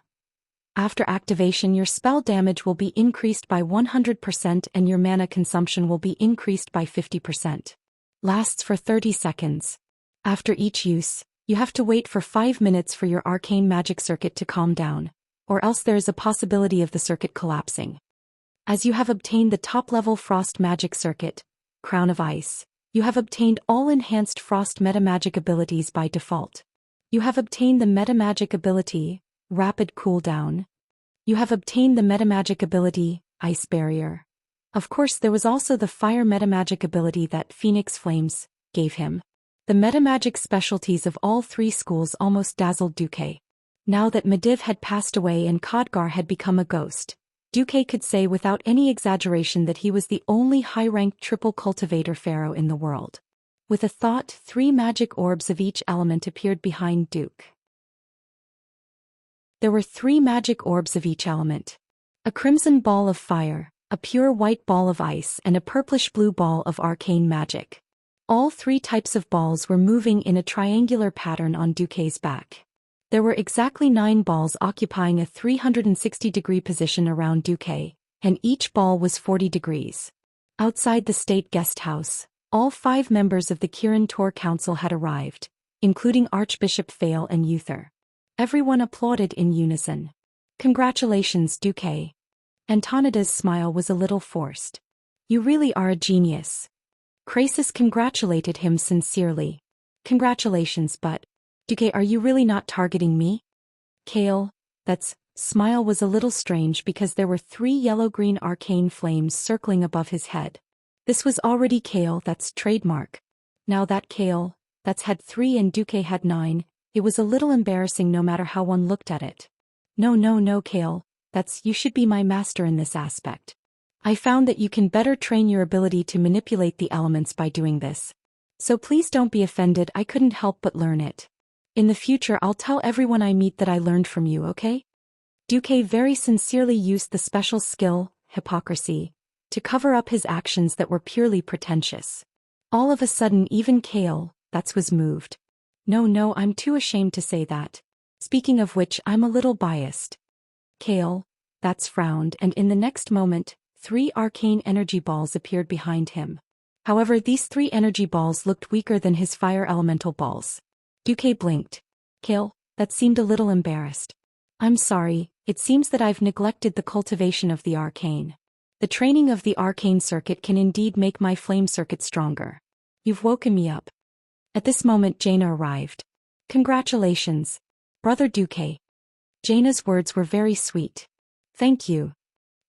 After activation, your spell damage will be increased by 100% and your mana consumption will be increased by 50%. Lasts for 30 seconds. After each use, you have to wait for 5 minutes for your arcane magic circuit to calm down. or else there is a possibility of the circuit collapsing. As you have obtained the top-level Frost Magic Circuit, Crown of Ice, you have obtained all enhanced Frost Metamagic abilities by default. You have obtained the Metamagic ability, Rapid Cooldown. You have obtained the Metamagic ability, Ice Barrier. Of course, there was also the Fire Metamagic ability that Phoenix Flames gave him. The metamagic specialties of all three schools almost dazzled Duque. Now that Mediv had passed away and Khadgar had become a ghost, Duque could say without any exaggeration that he was the only high-ranked triple cultivator pharaoh in the world. With a thought, 3 magic orbs of each element appeared behind Duque. There were 3 magic orbs of each element. A crimson ball of fire, a pure white ball of ice, and a purplish-blue ball of arcane magic. All 3 types of balls were moving in a triangular pattern on Duque's back. There were exactly 9 balls occupying a 360-degree position around Duque, and each ball was 40 degrees. Outside the state guest house, all 5 members of the Kirin Tor Council had arrived, including Archbishop Fail and Uther. Everyone applauded in unison. "Congratulations, Duque." Antonida's smile was a little forced. "You really are a genius." Krasis congratulated him sincerely. "Congratulations, but, Duque, are you really not targeting me?" Kale, that's, smile was a little strange because there were 3 yellow-green arcane flames circling above his head. This was already Kale, that's trademark. Now that Kale, that's had 3 and Duque had 9, it was a little embarrassing no matter how one looked at it. No, Kale, that's, you should be my master in this aspect. I found that you can better train your ability to manipulate the elements by doing this. So please don't be offended, I couldn't help but learn it. In the future I'll tell everyone I meet that I learned from you, okay? Duque very sincerely used the special skill, hypocrisy, to cover up his actions that were purely pretentious. All of a sudden even Kale, that's was moved. No, I'm too ashamed to say that. Speaking of which, I'm a little biased. Kale, that's frowned, and in the next moment, 3 arcane energy balls appeared behind him. However, these 3 energy balls looked weaker than his fire elemental balls. Duque blinked. Kale, that seemed a little embarrassed. "I'm sorry, it seems that I've neglected the cultivation of the arcane. The training of the arcane circuit can indeed make my flame circuit stronger. You've woken me up." At this moment Jaina arrived. "Congratulations, Brother Duque." Jaina's words were very sweet. "Thank you."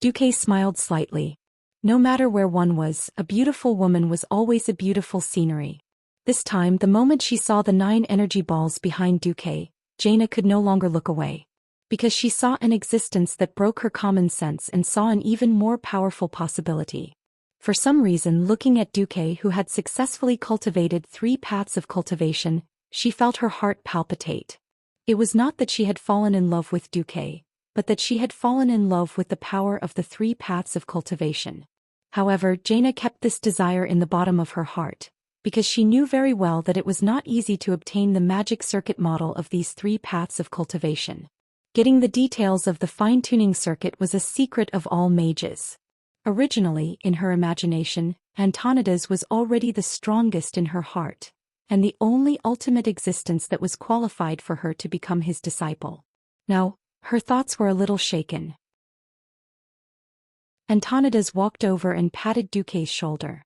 Duque smiled slightly. No matter where one was, a beautiful woman was always a beautiful scenery. This time, the moment she saw the 9 energy balls behind Duque, Jaina could no longer look away. Because she saw an existence that broke her common sense and saw an even more powerful possibility. For some reason, looking at Duque, who had successfully cultivated 3 paths of cultivation, she felt her heart palpitate. It was not that she had fallen in love with Duque, but that she had fallen in love with the power of the 3 paths of cultivation. However, Jaina kept this desire in the bottom of her heart, because she knew very well that it was not easy to obtain the magic circuit model of these 3 paths of cultivation. Getting the details of the fine-tuning circuit was a secret of all mages. Originally, in her imagination, Antonida's was already the strongest in her heart, and the only ultimate existence that was qualified for her to become his disciple. Now, her thoughts were a little shaken. Antonida's walked over and patted Duque's shoulder.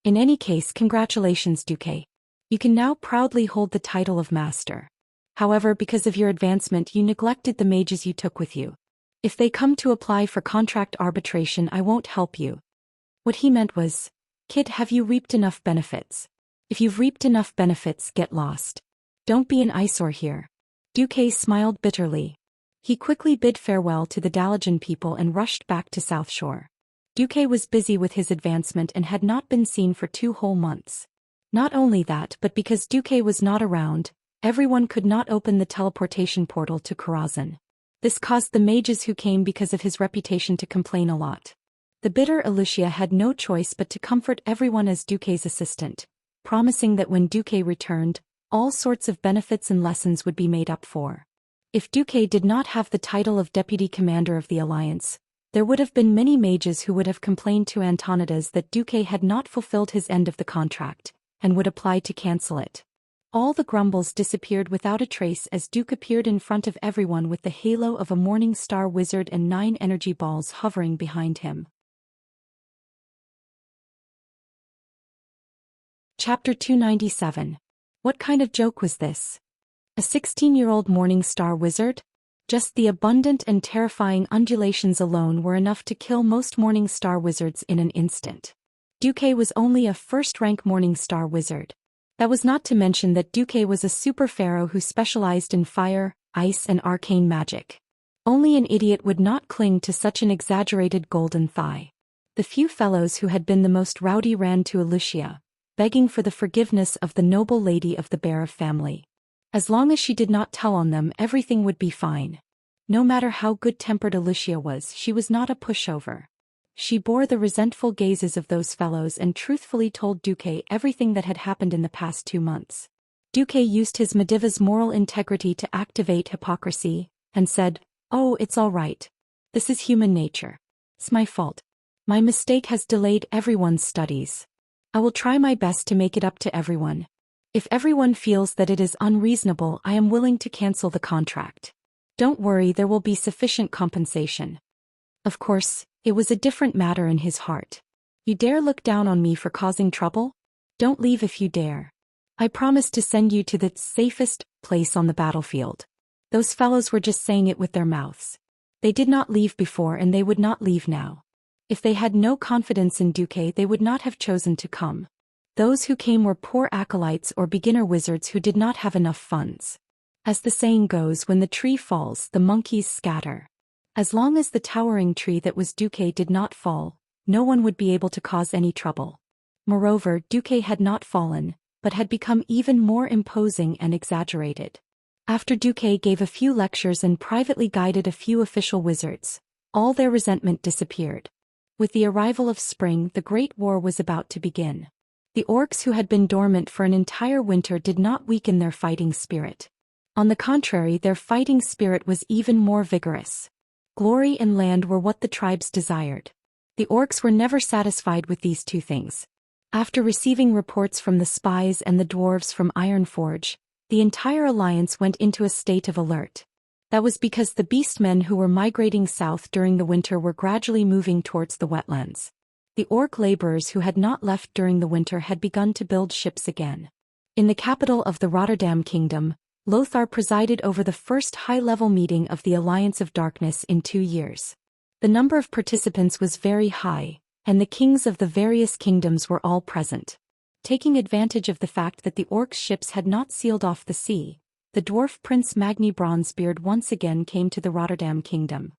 "In any case, congratulations, Duque. You can now proudly hold the title of master. However, because of your advancement you neglected the mages you took with you. If they come to apply for contract arbitration, I won't help you." What he meant was, "Kid, have you reaped enough benefits? If you've reaped enough benefits, get lost. Don't be an eyesore here." Duque smiled bitterly. He quickly bid farewell to the Dalajan people and rushed back to South Shore. Duque was busy with his advancement and had not been seen for 2 whole months. Not only that, but because Duque was not around, everyone could not open the teleportation portal to Karazhan. This caused the mages who came because of his reputation to complain a lot. The bitter Alucia had no choice but to comfort everyone as Duque's assistant, promising that when Duque returned, all sorts of benefits and lessons would be made up for. If Duque did not have the title of Deputy Commander of the Alliance, there would have been many mages who would have complained to Antonidas that Duque had not fulfilled his end of the contract, and would apply to cancel it. All the grumbles disappeared without a trace as Duke appeared in front of everyone with the halo of a morning star wizard and 9 energy balls hovering behind him. Chapter 297. What kind of joke was this? A 16-year-old morning star wizard? Just the abundant and terrifying undulations alone were enough to kill most morning star wizards in an instant. Duque was only a first-rank morning star wizard. That was not to mention that Duque was a super pharaoh who specialized in fire, ice and arcane magic. Only an idiot would not cling to such an exaggerated golden thigh. The few fellows who had been the most rowdy ran to Wuxia, begging for the forgiveness of the noble lady of the Bear family. As long as she did not tell on them, everything would be fine. No matter how good-tempered Wuxia was, she was not a pushover. She bore the resentful gazes of those fellows and truthfully told Duque everything that had happened in the past 2 months. Duque used his Mediva's moral integrity to activate hypocrisy, and said, "Oh, it's all right. This is human nature. It's my fault. My mistake has delayed everyone's studies. I will try my best to make it up to everyone. If everyone feels that it is unreasonable, I am willing to cancel the contract. Don't worry, there will be sufficient compensation." Of course, it was a different matter in his heart. "You dare look down on me for causing trouble? Don't leave if you dare. I promise to send you to the safest place on the battlefield." Those fellows were just saying it with their mouths. They did not leave before and they would not leave now. If they had no confidence in Duque, they would not have chosen to come. Those who came were poor acolytes or beginner wizards who did not have enough funds. As the saying goes, when the tree falls, the monkeys scatter. As long as the towering tree that was Duque did not fall, no one would be able to cause any trouble. Moreover, Duque had not fallen, but had become even more imposing and exaggerated. After Duque gave a few lectures and privately guided a few official wizards, all their resentment disappeared. With the arrival of spring, the Great War was about to begin. The orcs who had been dormant for an entire winter did not weaken their fighting spirit. On the contrary, their fighting spirit was even more vigorous. Glory and land were what the tribes desired. The orcs were never satisfied with these 2 things. After receiving reports from the spies and the dwarves from Ironforge, the entire alliance went into a state of alert. That was because the beastmen who were migrating south during the winter were gradually moving towards the wetlands. The orc laborers who had not left during the winter had begun to build ships again. In the capital of the Rotterdam Kingdom, Lothar presided over the first high-level meeting of the Alliance of Darkness in 2 years. The number of participants was very high, and the kings of the various kingdoms were all present. Taking advantage of the fact that the orcs' ships had not sealed off the sea, the dwarf Prince Magni Bronzebeard once again came to the Rotterdam Kingdom.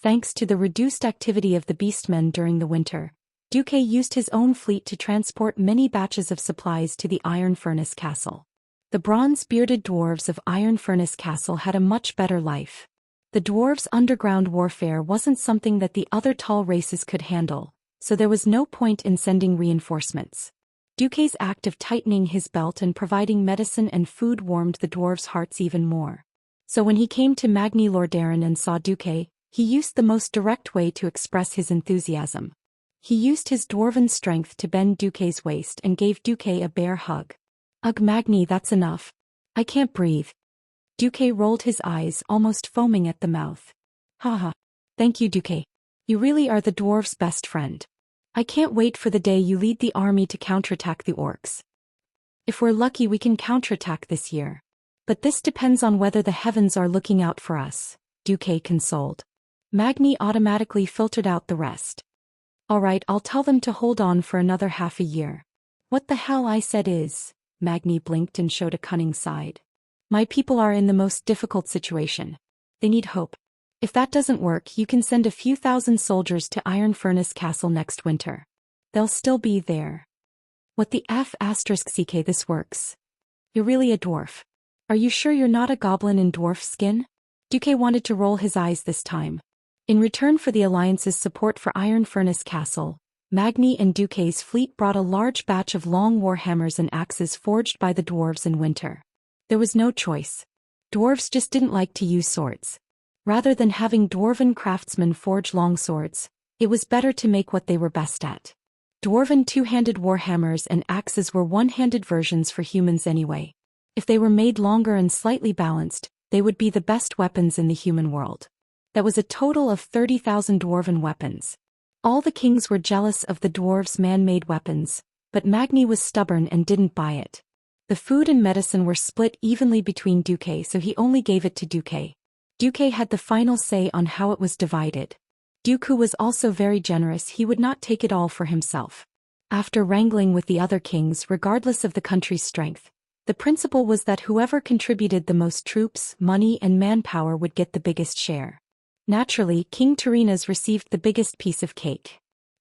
Thanks to the reduced activity of the beastmen during the winter, Duque used his own fleet to transport many batches of supplies to the Iron Furnace Castle. The bronze-bearded dwarves of Iron Furnace Castle had a much better life. The dwarves' underground warfare wasn't something that the other tall races could handle, so there was no point in sending reinforcements. Duque's act of tightening his belt and providing medicine and food warmed the dwarves' hearts even more. So when he came to Magni Lordaeron and saw Duque, he used the most direct way to express his enthusiasm. He used his dwarven strength to bend Duque's waist and gave Duque a bear hug. "Ugh, Magni, that's enough. I can't breathe." Duque rolled his eyes, almost foaming at the mouth. "Haha. Thank you, Duque. You really are the dwarves' best friend. I can't wait for the day you lead the army to counterattack the orcs. If we're lucky, we can counterattack this year. But this depends on whether the heavens are looking out for us," Duque consoled. Magni automatically filtered out the rest. "All right, I'll tell them to hold on for another half a year." "What the hell I said is," Magni blinked and showed a cunning side. "My people are in the most difficult situation. They need hope. If that doesn't work, you can send a few thousand soldiers to Iron Furnace Castle next winter. They'll still be there." "What the F***ck this works. You're really a dwarf. Are you sure you're not a goblin in dwarf skin?" Duque wanted to roll his eyes this time. In return for the Alliance's support for Iron Furnace Castle, Magni and Duque's fleet brought a large batch of long war hammers and axes forged by the dwarves in winter. There was no choice. Dwarves just didn't like to use swords. Rather than having dwarven craftsmen forge long swords, it was better to make what they were best at. Dwarven two-handed warhammers and axes were one-handed versions for humans anyway. If they were made longer and slightly balanced, they would be the best weapons in the human world. That was a total of 30,000 dwarven weapons. All the kings were jealous of the dwarves' man-made weapons, but Magni was stubborn and didn't buy it. The food and medicine were split evenly between Duque, so he only gave it to Duque. Duque had the final say on how it was divided. Duque was also very generous, he would not take it all for himself. After wrangling with the other kings regardless of the country's strength, the principle was that whoever contributed the most troops, money and manpower would get the biggest share. Naturally, King Turinas received the biggest piece of cake.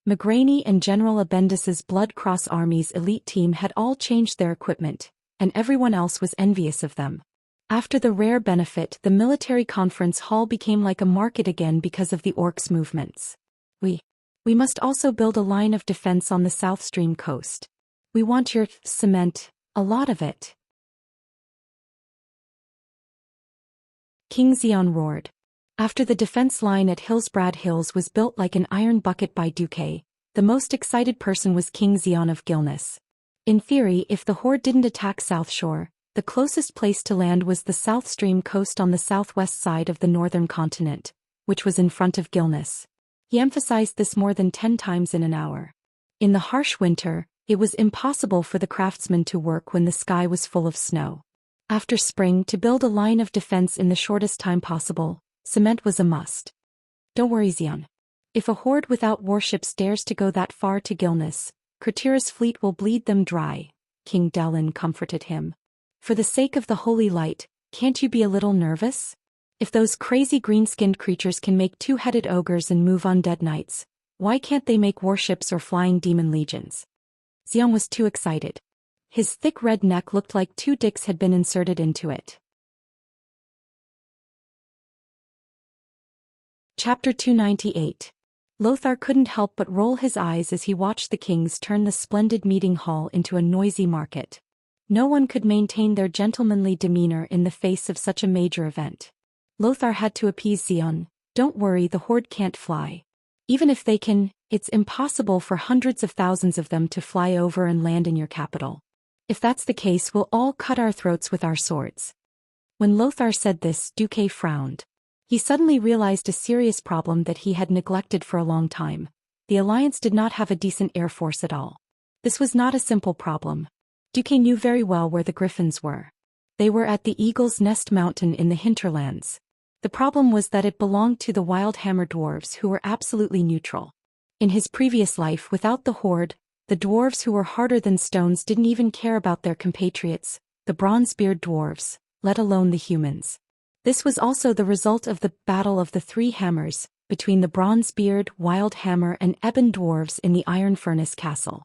Magrani and General Abendis's Blood Cross Army's elite team had all changed their equipment, and everyone else was envious of them. After the rare benefit, the military conference hall became like a market again because of the orcs' movements. We must also build a line of defense on the South Stream coast. We want your cement, a lot of it. King Xian roared. After the defense line at Hillsbrad Hills was built like an iron bucket by Duque, the most excited person was King Xian of Gilnis. In theory, if the horde didn't attack South Shore, the closest place to land was the South Stream coast on the southwest side of the northern continent, which was in front of Gilnis. He emphasized this more than 10 times in an hour. In the harsh winter, it was impossible for the craftsmen to work when the sky was full of snow. After spring, to build a line of defense in the shortest time possible, cement was a must. Don't worry, Xian. If a horde without warships dares to go that far to Gilnis, Kurtira's fleet will bleed them dry, King Delin comforted him. For the sake of the holy light, can't you be a little nervous? If those crazy green-skinned creatures can make two-headed ogres and move undead knights, why can't they make warships or flying demon legions? Xian was too excited. His thick red neck looked like 2 dicks had been inserted into it. Chapter 298. Lothar couldn't help but roll his eyes as he watched the kings turn the splendid meeting hall into a noisy market. No one could maintain their gentlemanly demeanor in the face of such a major event. Lothar had to appease Xian. Don't worry, the horde can't fly. Even if they can, it's impossible for hundreds of thousands of them to fly over and land in your capital. If that's the case, we'll all cut our throats with our swords. When Lothar said this, Duque frowned. He suddenly realized a serious problem that he had neglected for a long time. The Alliance did not have a decent air force at all. This was not a simple problem. Duque knew very well where the griffins were. They were at the Eagle's Nest Mountain in the hinterlands. The problem was that it belonged to the Wildhammer dwarves, who were absolutely neutral. In his previous life without the horde, the dwarves who were harder than stones didn't even care about their compatriots, the Bronzebeard dwarves, let alone the humans. This was also the result of the Battle of the Three Hammers, between the Bronzebeard, Wildhammer and Ebon dwarves in the Iron Furnace Castle.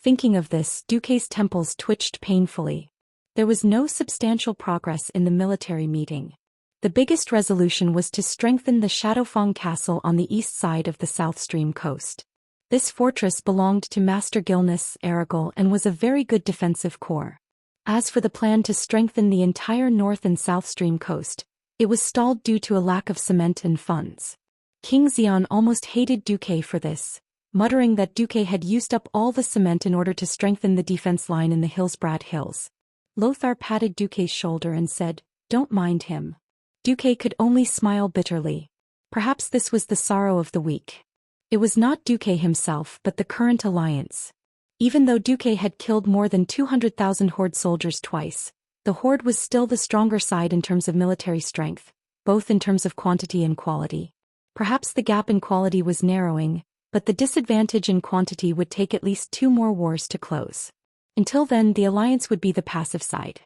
Thinking of this, Duque's temples twitched painfully. There was no substantial progress in the military meeting. The biggest resolution was to strengthen the Shadowfang Castle on the east side of the South Stream coast. This fortress belonged to Master Gilnis Aragol and was a very good defensive core. As for the plan to strengthen the entire North and South Stream coast, it was stalled due to a lack of cement and funds. King Xian almost hated Duque for this, muttering that Duque had used up all the cement in order to strengthen the defense line in the Hillsbrad Hills. Lothar patted Duque's shoulder and said, "Don't mind him." Duque could only smile bitterly. Perhaps this was the sorrow of the week. It was not Duque himself but the current alliance. Even though Duque had killed more than 200,000 horde soldiers twice, the horde was still the stronger side in terms of military strength, both in terms of quantity and quality. Perhaps the gap in quality was narrowing, but the disadvantage in quantity would take at least 2 more wars to close. Until then, the alliance would be the passive side.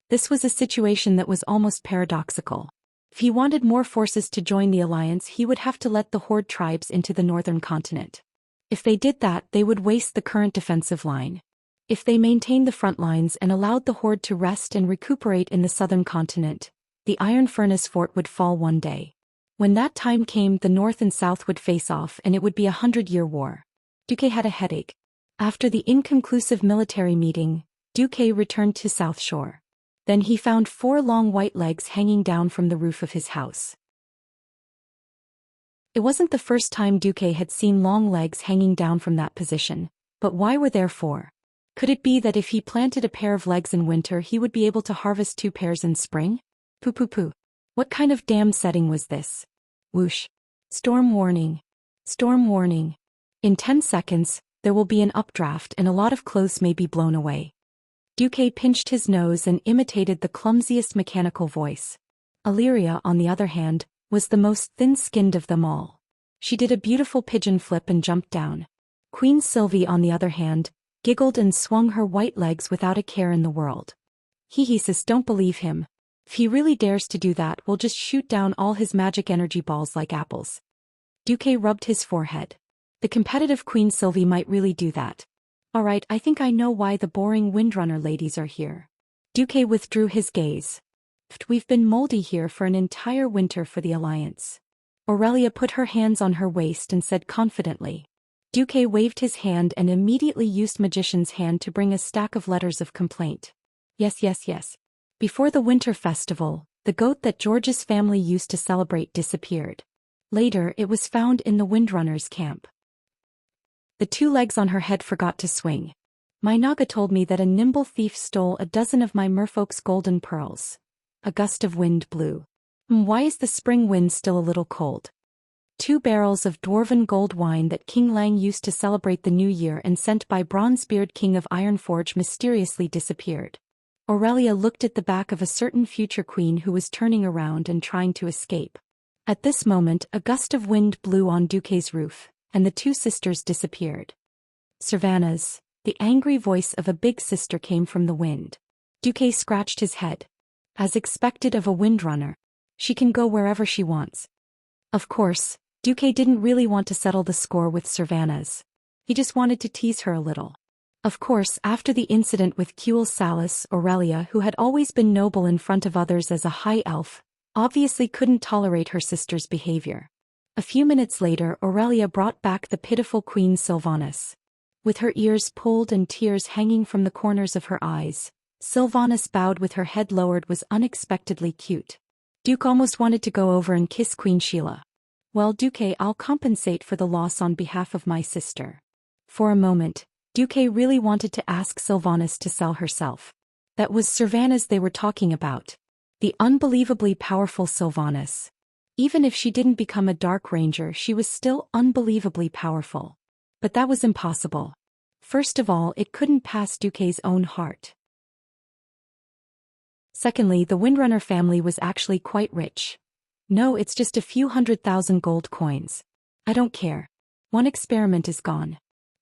This was a situation that was almost paradoxical. If he wanted more forces to join the alliance, he would have to let the horde tribes into the northern continent. If they did that, they would waste the current defensive line. If they maintained the front lines and allowed the horde to rest and recuperate in the southern continent, the Iron Furnace fort would fall one day. When that time came, the North and South would face off and it would be a 100-year war. Duque had a headache. After the inconclusive military meeting, Duque returned to South Shore. Then he found 4 long white legs hanging down from the roof of his house. It wasn't the first time Duque had seen long legs hanging down from that position, But why were there 4? Could it be that if he planted a pair of legs in winter he would be able to harvest 2 pairs in spring? Poo poo poo. What kind of damned setting was this? Whoosh. Storm warning. Storm warning. In 10 seconds, there will be an updraft and a lot of clothes may be blown away. Duque pinched his nose and imitated the clumsiest mechanical voice. Illyria, on the other hand, was the most thin-skinned of them all. She did a beautiful pigeon flip and jumped down. Queen Sylvie, on the other hand, giggled and swung her white legs without a care in the world. He sis, don't believe him. If he really dares to do that, we'll just shoot down all his magic energy balls like apples. Duque rubbed his forehead. The competitive Queen Sylvie might really do that. Alright, I think I know why the boring Windrunner ladies are here. Duque withdrew his gaze. We've been moldy here for an entire winter for the Alliance. Aurelia put her hands on her waist and said confidently. Duque waved his hand and immediately used Magician's hand to bring a stack of letters of complaint. Yes. Before the winter festival, the goat that George's family used to celebrate disappeared. Later, it was found in the Windrunner's camp. The 2 legs on her head forgot to swing. My Naga told me that a nimble thief stole a dozen of my merfolk's golden pearls. A gust of wind blew. Why is the spring wind still a little cold? 2 barrels of dwarven gold wine that King Lang used to celebrate the new year and sent by Bronzebeard King of Ironforge mysteriously disappeared. Aurelia looked at the back of a certain future queen who was turning around and trying to escape. At this moment, a gust of wind blew on Duque's roof, and the 2 sisters disappeared. Servanas, the angry voice of a big sister came from the wind. Duque scratched his head. As expected of a Windrunner, she can go wherever she wants. Of course, Duque didn't really want to settle the score with Servanas. He just wanted to tease her a little. Of course, after the incident with Cuel Salis, Aurelia, who had always been noble in front of others as a high elf, obviously couldn't tolerate her sister's behavior. A few minutes later, Aurelia brought back the pitiful Queen Sylvanas. With her ears pulled and tears hanging from the corners of her eyes, Sylvanas bowed with her head lowered was unexpectedly cute. Duke almost wanted to go over and kiss Queen Sheila. Well, Duque, I'll compensate for the loss on behalf of my sister. For a moment, Duque really wanted to ask Sylvanas to sell herself. That was Servanas they were talking about. The unbelievably powerful Sylvanas. Even if she didn't become a Dark Ranger, she was still unbelievably powerful. But that was impossible. First of all, it couldn't pass Duque's own heart. Secondly, the Windrunner family was actually quite rich. No, it's just a few 100,000 gold coins. I don't care. One experiment is gone.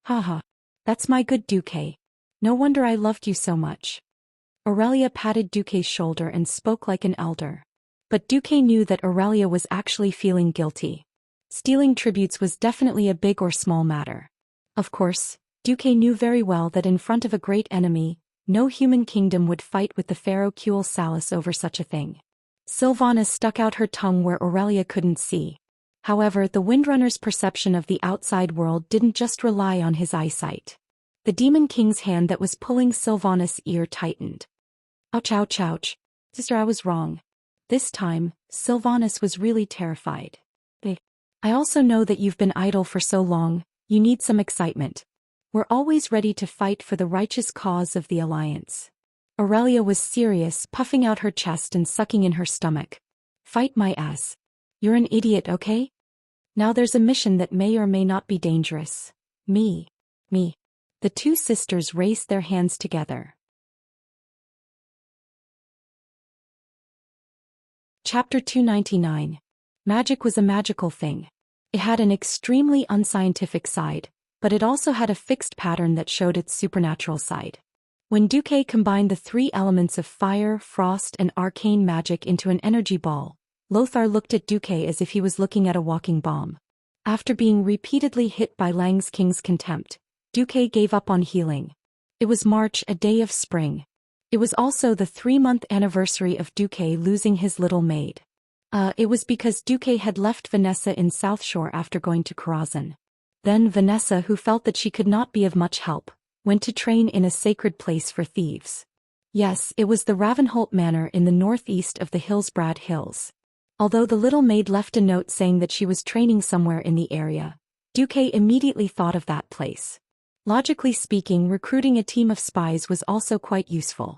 Haha. That's my good Duque. No wonder I loved you so much. Aurelia patted Duque's shoulder and spoke like an elder. But Duque knew that Aurelia was actually feeling guilty. Stealing tributes was definitely a big or small matter. Of course, Duque knew very well that in front of a great enemy, no human kingdom would fight with the pharaoh Cuel Salis over such a thing. Sylvanas stuck out her tongue where Aurelia couldn't see. However, the Windrunner's perception of the outside world didn't just rely on his eyesight. The Demon King's hand that was pulling Sylvanas' ear tightened. Ouch, ouch, ouch. Sister, I was wrong. This time, Sylvanas was really terrified. I also know that you've been idle for so long, you need some excitement. We're always ready to fight for the righteous cause of the Alliance. Aurelia was serious, puffing out her chest and sucking in her stomach. Fight my ass. You're an idiot, okay? Now there's a mission that may or may not be dangerous. Me. The 2 sisters raised their hands together. Chapter 299. Magic was a magical thing. It had an extremely unscientific side, but it also had a fixed pattern that showed its supernatural side. When Duque combined the 3 elements of fire, frost, and arcane magic into an energy ball, Lothar looked at Duque as if he was looking at a walking bomb. After being repeatedly hit by Lang's King's contempt, Duque gave up on healing. It was March, a day of spring. It was also the 3-month anniversary of Duque losing his little maid. It was because Duque had left Vanessa in South Shore after going to Karazhan. Then Vanessa, who felt that she could not be of much help, went to train in a sacred place for thieves. Yes, it was the Ravenholt Manor in the northeast of the Hillsbrad Hills. Although the little maid left a note saying that she was training somewhere in the area, Duque immediately thought of that place. Logically speaking, recruiting a team of spies was also quite useful.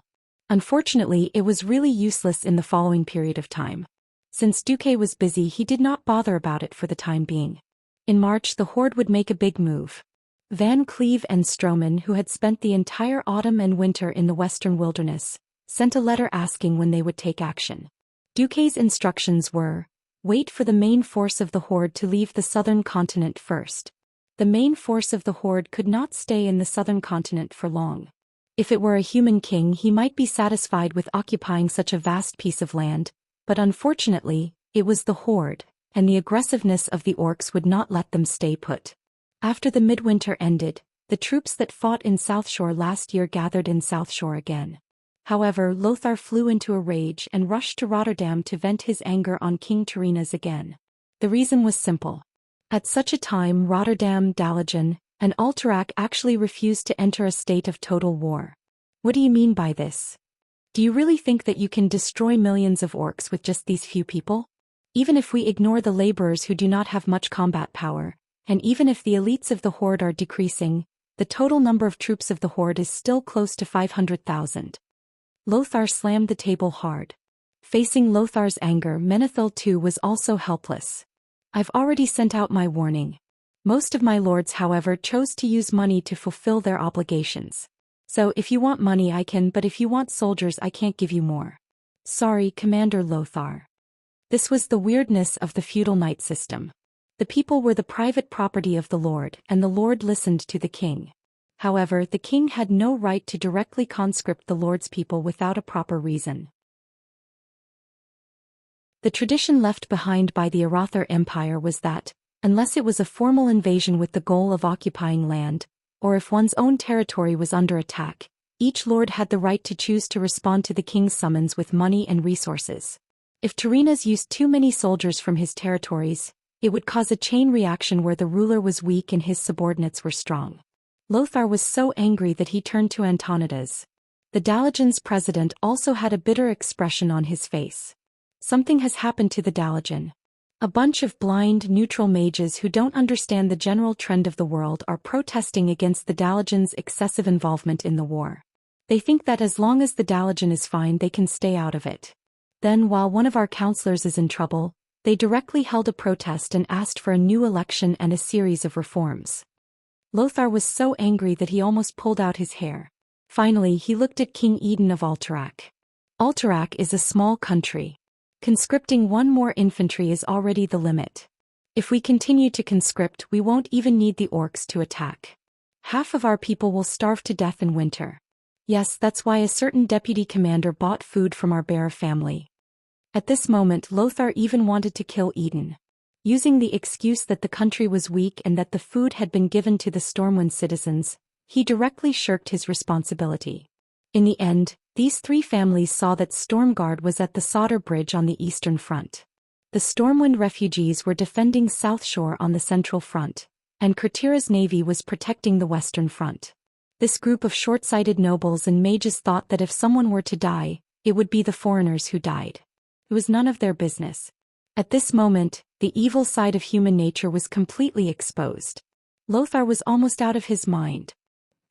Unfortunately, it was really useless in the following period of time. Since Duque was busy, he did not bother about it for the time being. In March, the Horde would make a big move. Van Cleve and Stroman, who had spent the entire autumn and winter in the western wilderness, sent a letter asking when they would take action. Duque's instructions were, wait for the main force of the Horde to leave the southern continent first. The main force of the Horde could not stay in the southern continent for long. If it were a human king, he might be satisfied with occupying such a vast piece of land, but unfortunately, it was the Horde, and the aggressiveness of the orcs would not let them stay put. After the midwinter ended, the troops that fought in South Shore last year gathered in South Shore again. However, Lothar flew into a rage and rushed to Rotterdam to vent his anger on King Tyrrhenas again. The reason was simple. At such a time, Rotterdam, Dalagen, and Alterac actually refused to enter a state of total war. What do you mean by this? Do you really think that you can destroy millions of orcs with just these few people? Even if we ignore the laborers who do not have much combat power, and even if the elites of the Horde are decreasing, the total number of troops of the Horde is still close to 500,000. Lothar slammed the table hard. Facing Lothar's anger, Menethil too was also helpless. I've already sent out my warning. Most of my lords, however, chose to use money to fulfill their obligations. So if you want money I can, but if you want soldiers I can't give you more. Sorry, Commander Lothar. This was the weirdness of the feudal knight system. The people were the private property of the lord, and the lord listened to the king. However, the king had no right to directly conscript the lord's people without a proper reason. The tradition left behind by the Arathar Empire was that, unless it was a formal invasion with the goal of occupying land, or if one's own territory was under attack, each lord had the right to choose to respond to the king's summons with money and resources. If Tyrrhenas used too many soldiers from his territories, it would cause a chain reaction where the ruler was weak and his subordinates were strong. Lothar was so angry that he turned to Antonidas. The Dalagen's president also had a bitter expression on his face. Something has happened to the Dalagen. A bunch of blind, neutral mages who don't understand the general trend of the world are protesting against the Dalagen's excessive involvement in the war. They think that as long as the Dalagen is fine they can stay out of it. Then, while one of our counselors is in trouble, they directly held a protest and asked for a new election and a series of reforms. Lothar was so angry that he almost pulled out his hair. Finally, he looked at King Eden of Alterac. Alterac is a small country. Conscripting one more infantry is already the limit. If we continue to conscript, we won't even need the orcs to attack. Half of our people will starve to death in winter. Yes, that's why a certain deputy commander bought food from our bear family. At this moment, Lothar even wanted to kill Eden. Using the excuse that the country was weak and that the food had been given to the Stormwind citizens, he directly shirked his responsibility. In the end, these three families saw that Stormguard was at the Sodder Bridge on the eastern front. The Stormwind refugees were defending South Shore on the central front, and Kurtira's navy was protecting the western front. This group of short-sighted nobles and mages thought that if someone were to die, it would be the foreigners who died. It was none of their business. At this moment, the evil side of human nature was completely exposed. Lothar was almost out of his mind.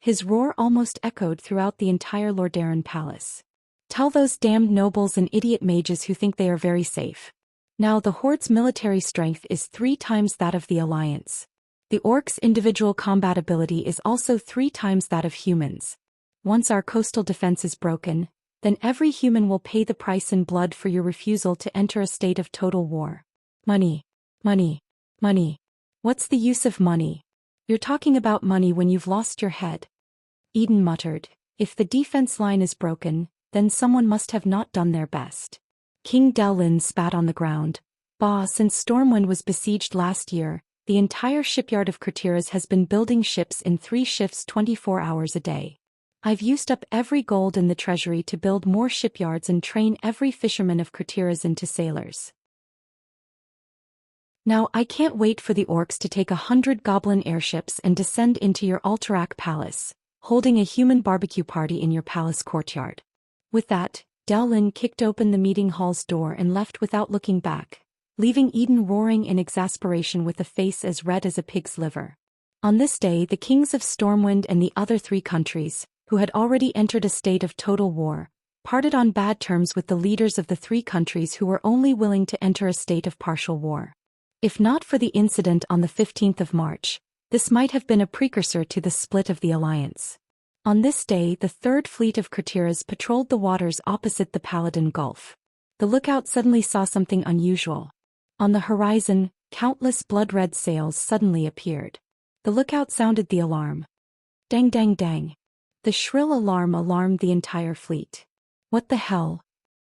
His roar almost echoed throughout the entire Lordaeron palace. Tell those damned nobles and idiot mages who think they are very safe. Now the Horde's military strength is 3 times that of the Alliance. The orcs' individual combat ability is also 3 times that of humans. Once our coastal defense is broken, then every human will pay the price in blood for your refusal to enter a state of total war. Money. Money. Money. What's the use of money? You're talking about money when you've lost your head. Eden muttered, if the defense line is broken, then someone must have not done their best. King Delin spat on the ground. Bah, since Stormwind was besieged last year, the entire shipyard of Kurtiras has been building ships in 3 shifts 24 hours a day. I've used up every gold in the treasury to build more shipyards and train every fisherman of Kurtiras into sailors. Now I can't wait for the orcs to take 100 goblin airships and descend into your Alterac palace, holding a human barbecue party in your palace courtyard. With that, Delin kicked open the meeting hall's door and left without looking back, leaving Eden roaring in exasperation with a face as red as a pig's liver. On this day the kings of Stormwind and the other 3 countries, who had already entered a state of total war, parted on bad terms with the leaders of the 3 countries who were only willing to enter a state of partial war. If not for the incident on the 15th of March, this might have been a precursor to the split of the alliance. On this day the 3rd fleet of courtiers patrolled the waters opposite the Paladin Gulf. The lookout suddenly saw something unusual. On the horizon, countless blood-red sails suddenly appeared. The lookout sounded the alarm. Dang dang dang. The shrill alarm alarmed the entire fleet. What the hell?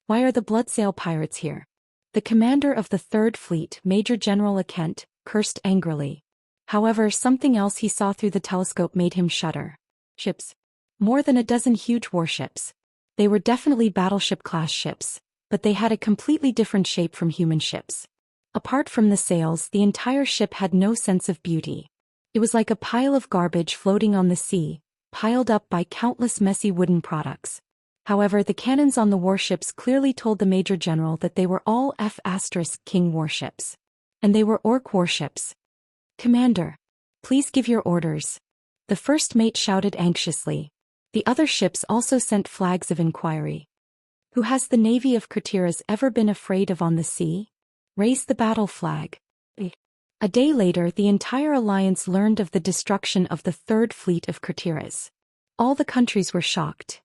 Why are the bloodsail pirates here? The commander of the 3rd Fleet, Major General Kent, cursed angrily. However, something else he saw through the telescope made him shudder. Ships. More than a dozen huge warships. They were definitely battleship-class ships, but they had a completely different shape from human ships. Apart from the sails, the entire ship had no sense of beauty. It was like a pile of garbage floating on the sea, piled up by countless messy wooden products. However, the cannons on the warships clearly told the Major General that they were all F***King warships. And they were Orc warships. Commander, please give your orders. The first mate shouted anxiously. The other ships also sent flags of inquiry. Who has the navy of courtiers ever been afraid of on the sea? Raise the battle flag. A day later the entire alliance learned of the destruction of the 3rd Fleet of courtiers. All the countries were shocked.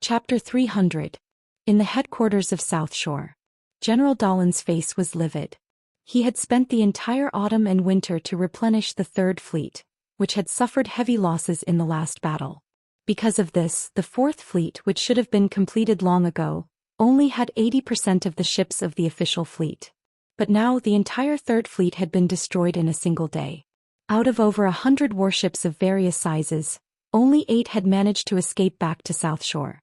Chapter 300. In the headquarters of South Shore. General Dalin's face was livid. He had spent the entire autumn and winter to replenish the 3rd Fleet, which had suffered heavy losses in the last battle. Because of this, the 4th Fleet, which should have been completed long ago, only had 80% of the ships of the official fleet. But now the entire 3rd Fleet had been destroyed in a single day. Out of over 100 warships of various sizes, only 8 had managed to escape back to South Shore.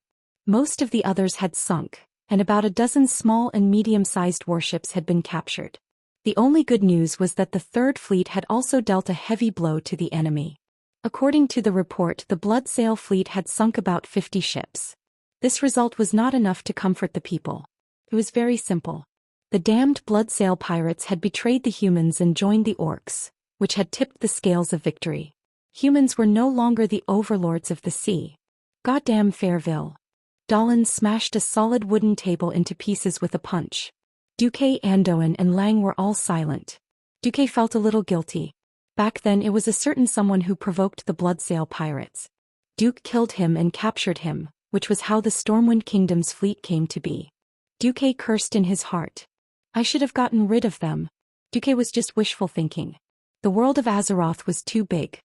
Most of the others had sunk, and about a dozen small and medium-sized warships had been captured. The only good news was that the 3rd Fleet had also dealt a heavy blow to the enemy. According to the report, the Bloodsail fleet had sunk about 50 ships. This result was not enough to comfort the people. It was very simple. The damned Bloodsail pirates had betrayed the humans and joined the orcs, which had tipped the scales of victory. Humans were no longer the overlords of the sea. Goddamn Fairville. Dalin smashed a solid wooden table into pieces with a punch. Duque, Andoin and Lang were all silent. Duque felt a little guilty. Back then it was a certain someone who provoked the Bloodsail pirates. Duke killed him and captured him, which was how the Stormwind Kingdom's fleet came to be. Duque cursed in his heart. I should have gotten rid of them. Duque was just wishful thinking. The world of Azeroth was too big.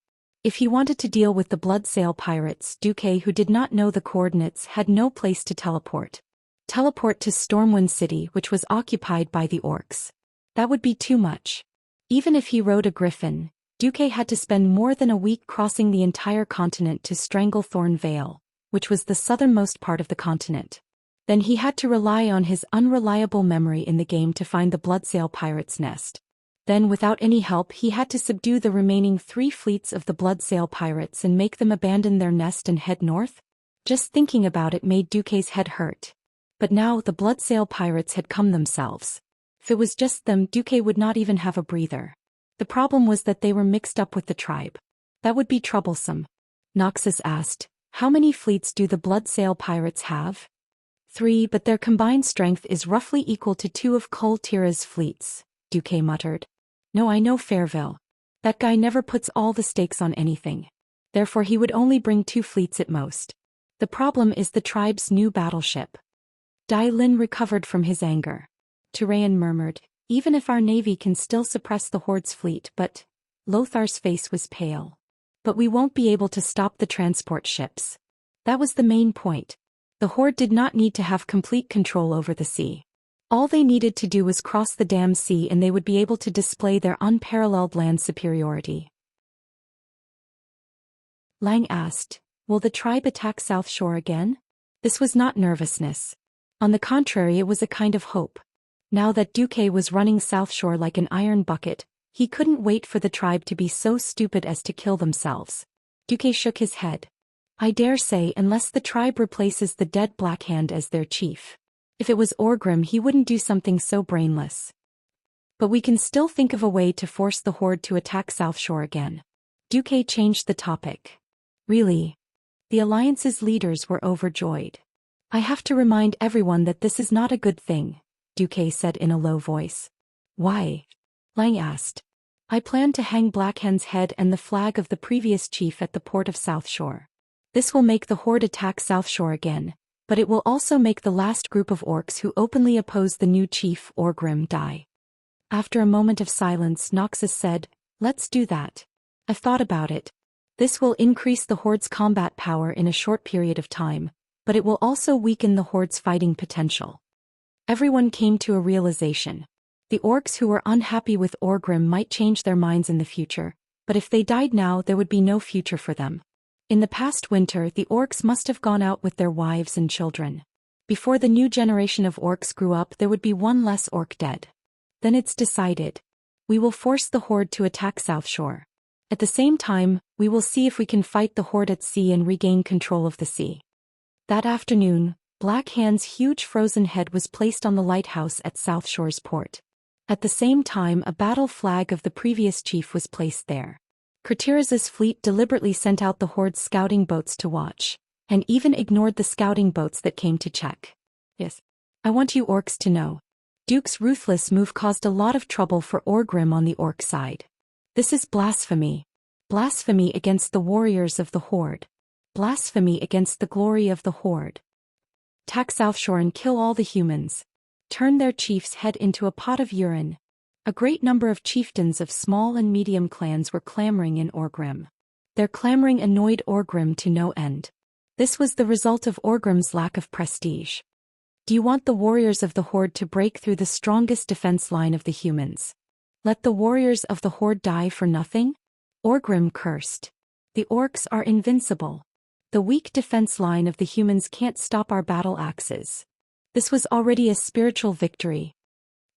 If he wanted to deal with the Bloodsail pirates, Duque, who did not know the coordinates, had no place to teleport. Teleport to Stormwind City, which was occupied by the orcs. That would be too much. Even if he rode a griffin, Duque had to spend more than a week crossing the entire continent to Stranglethorn Vale, which was the southernmost part of the continent. Then he had to rely on his unreliable memory in the game to find the Bloodsail pirates' nest. Then, without any help, he had to subdue the remaining 3 fleets of the Bloodsail pirates and make them abandon their nest and head north? Just thinking about it made Duque's head hurt. But now the Bloodsail pirates had come themselves. If it was just them, Duque would not even have a breather. The problem was that they were mixed up with the tribe. That would be troublesome. Noxus asked, how many fleets do the Bloodsail pirates have? 3, but their combined strength is roughly equal to 2 of Kul Tira's fleets, Duque muttered. No, I know Fairville. That guy never puts all the stakes on anything. Therefore he would only bring 2 fleets at most. The problem is the tribe's new battleship. Dai Lin recovered from his anger. Tyraean murmured, even if our navy can still suppress the Horde's fleet, but... Lothar's face was pale. But we won't be able to stop the transport ships. That was the main point. The Horde did not need to have complete control over the sea. All they needed to do was cross the damn sea and they would be able to display their unparalleled land superiority. Lang asked, will the tribe attack South Shore again? This was not nervousness. On the contrary, it was a kind of hope. Now that Duque was running South Shore like an iron bucket, he couldn't wait for the tribe to be so stupid as to kill themselves. Duque shook his head. I dare say, unless the tribe replaces the dead Blackhand as their chief. If it was Orgrim, he wouldn't do something so brainless. But we can still think of a way to force the horde to attack South Shore again. Duque changed the topic. Really? The Alliance's leaders were overjoyed. I have to remind everyone that this is not a good thing, Duque said in a low voice. Why? Lang asked. I plan to hang Blackhand's head and the flag of the previous chief at the port of South Shore. This will make the horde attack South Shore again, but it will also make the last group of orcs who openly oppose the new chief, Orgrim, die. After a moment of silence, Noxus said, Let's do that. I've thought about it. This will increase the horde's combat power in a short period of time, but it will also weaken the horde's fighting potential. Everyone came to a realization. The orcs who were unhappy with Orgrim might change their minds in the future, but if they died now there would be no future for them. In the past winter the orcs must have gone out with their wives and children. Before the new generation of orcs grew up there would be one less orc dead. Then it's decided. We will force the horde to attack South Shore. At the same time, we will see if we can fight the horde at sea and regain control of the sea. That afternoon, Blackhand's huge frozen head was placed on the lighthouse at South Shore's port. At the same time a battle flag of the previous chief was placed there. Kurtiraz's fleet deliberately sent out the horde's scouting boats to watch, and even ignored the scouting boats that came to check. Yes. I want you orcs to know. Duke's ruthless move caused a lot of trouble for Orgrim on the orc side. This is blasphemy. Blasphemy against the warriors of the horde. Blasphemy against the glory of the horde. Attack South Shore and kill all the humans. Turn their chief's head into a pot of urine. A great number of chieftains of small and medium clans were clamoring in Orgrim. Their clamoring annoyed Orgrim to no end. This was the result of Orgrim's lack of prestige. Do you want the warriors of the horde to break through the strongest defense line of the humans? Let the warriors of the horde die for nothing? Orgrim cursed. The orcs are invincible. The weak defense line of the humans can't stop our battle axes. This was already a spiritual victory.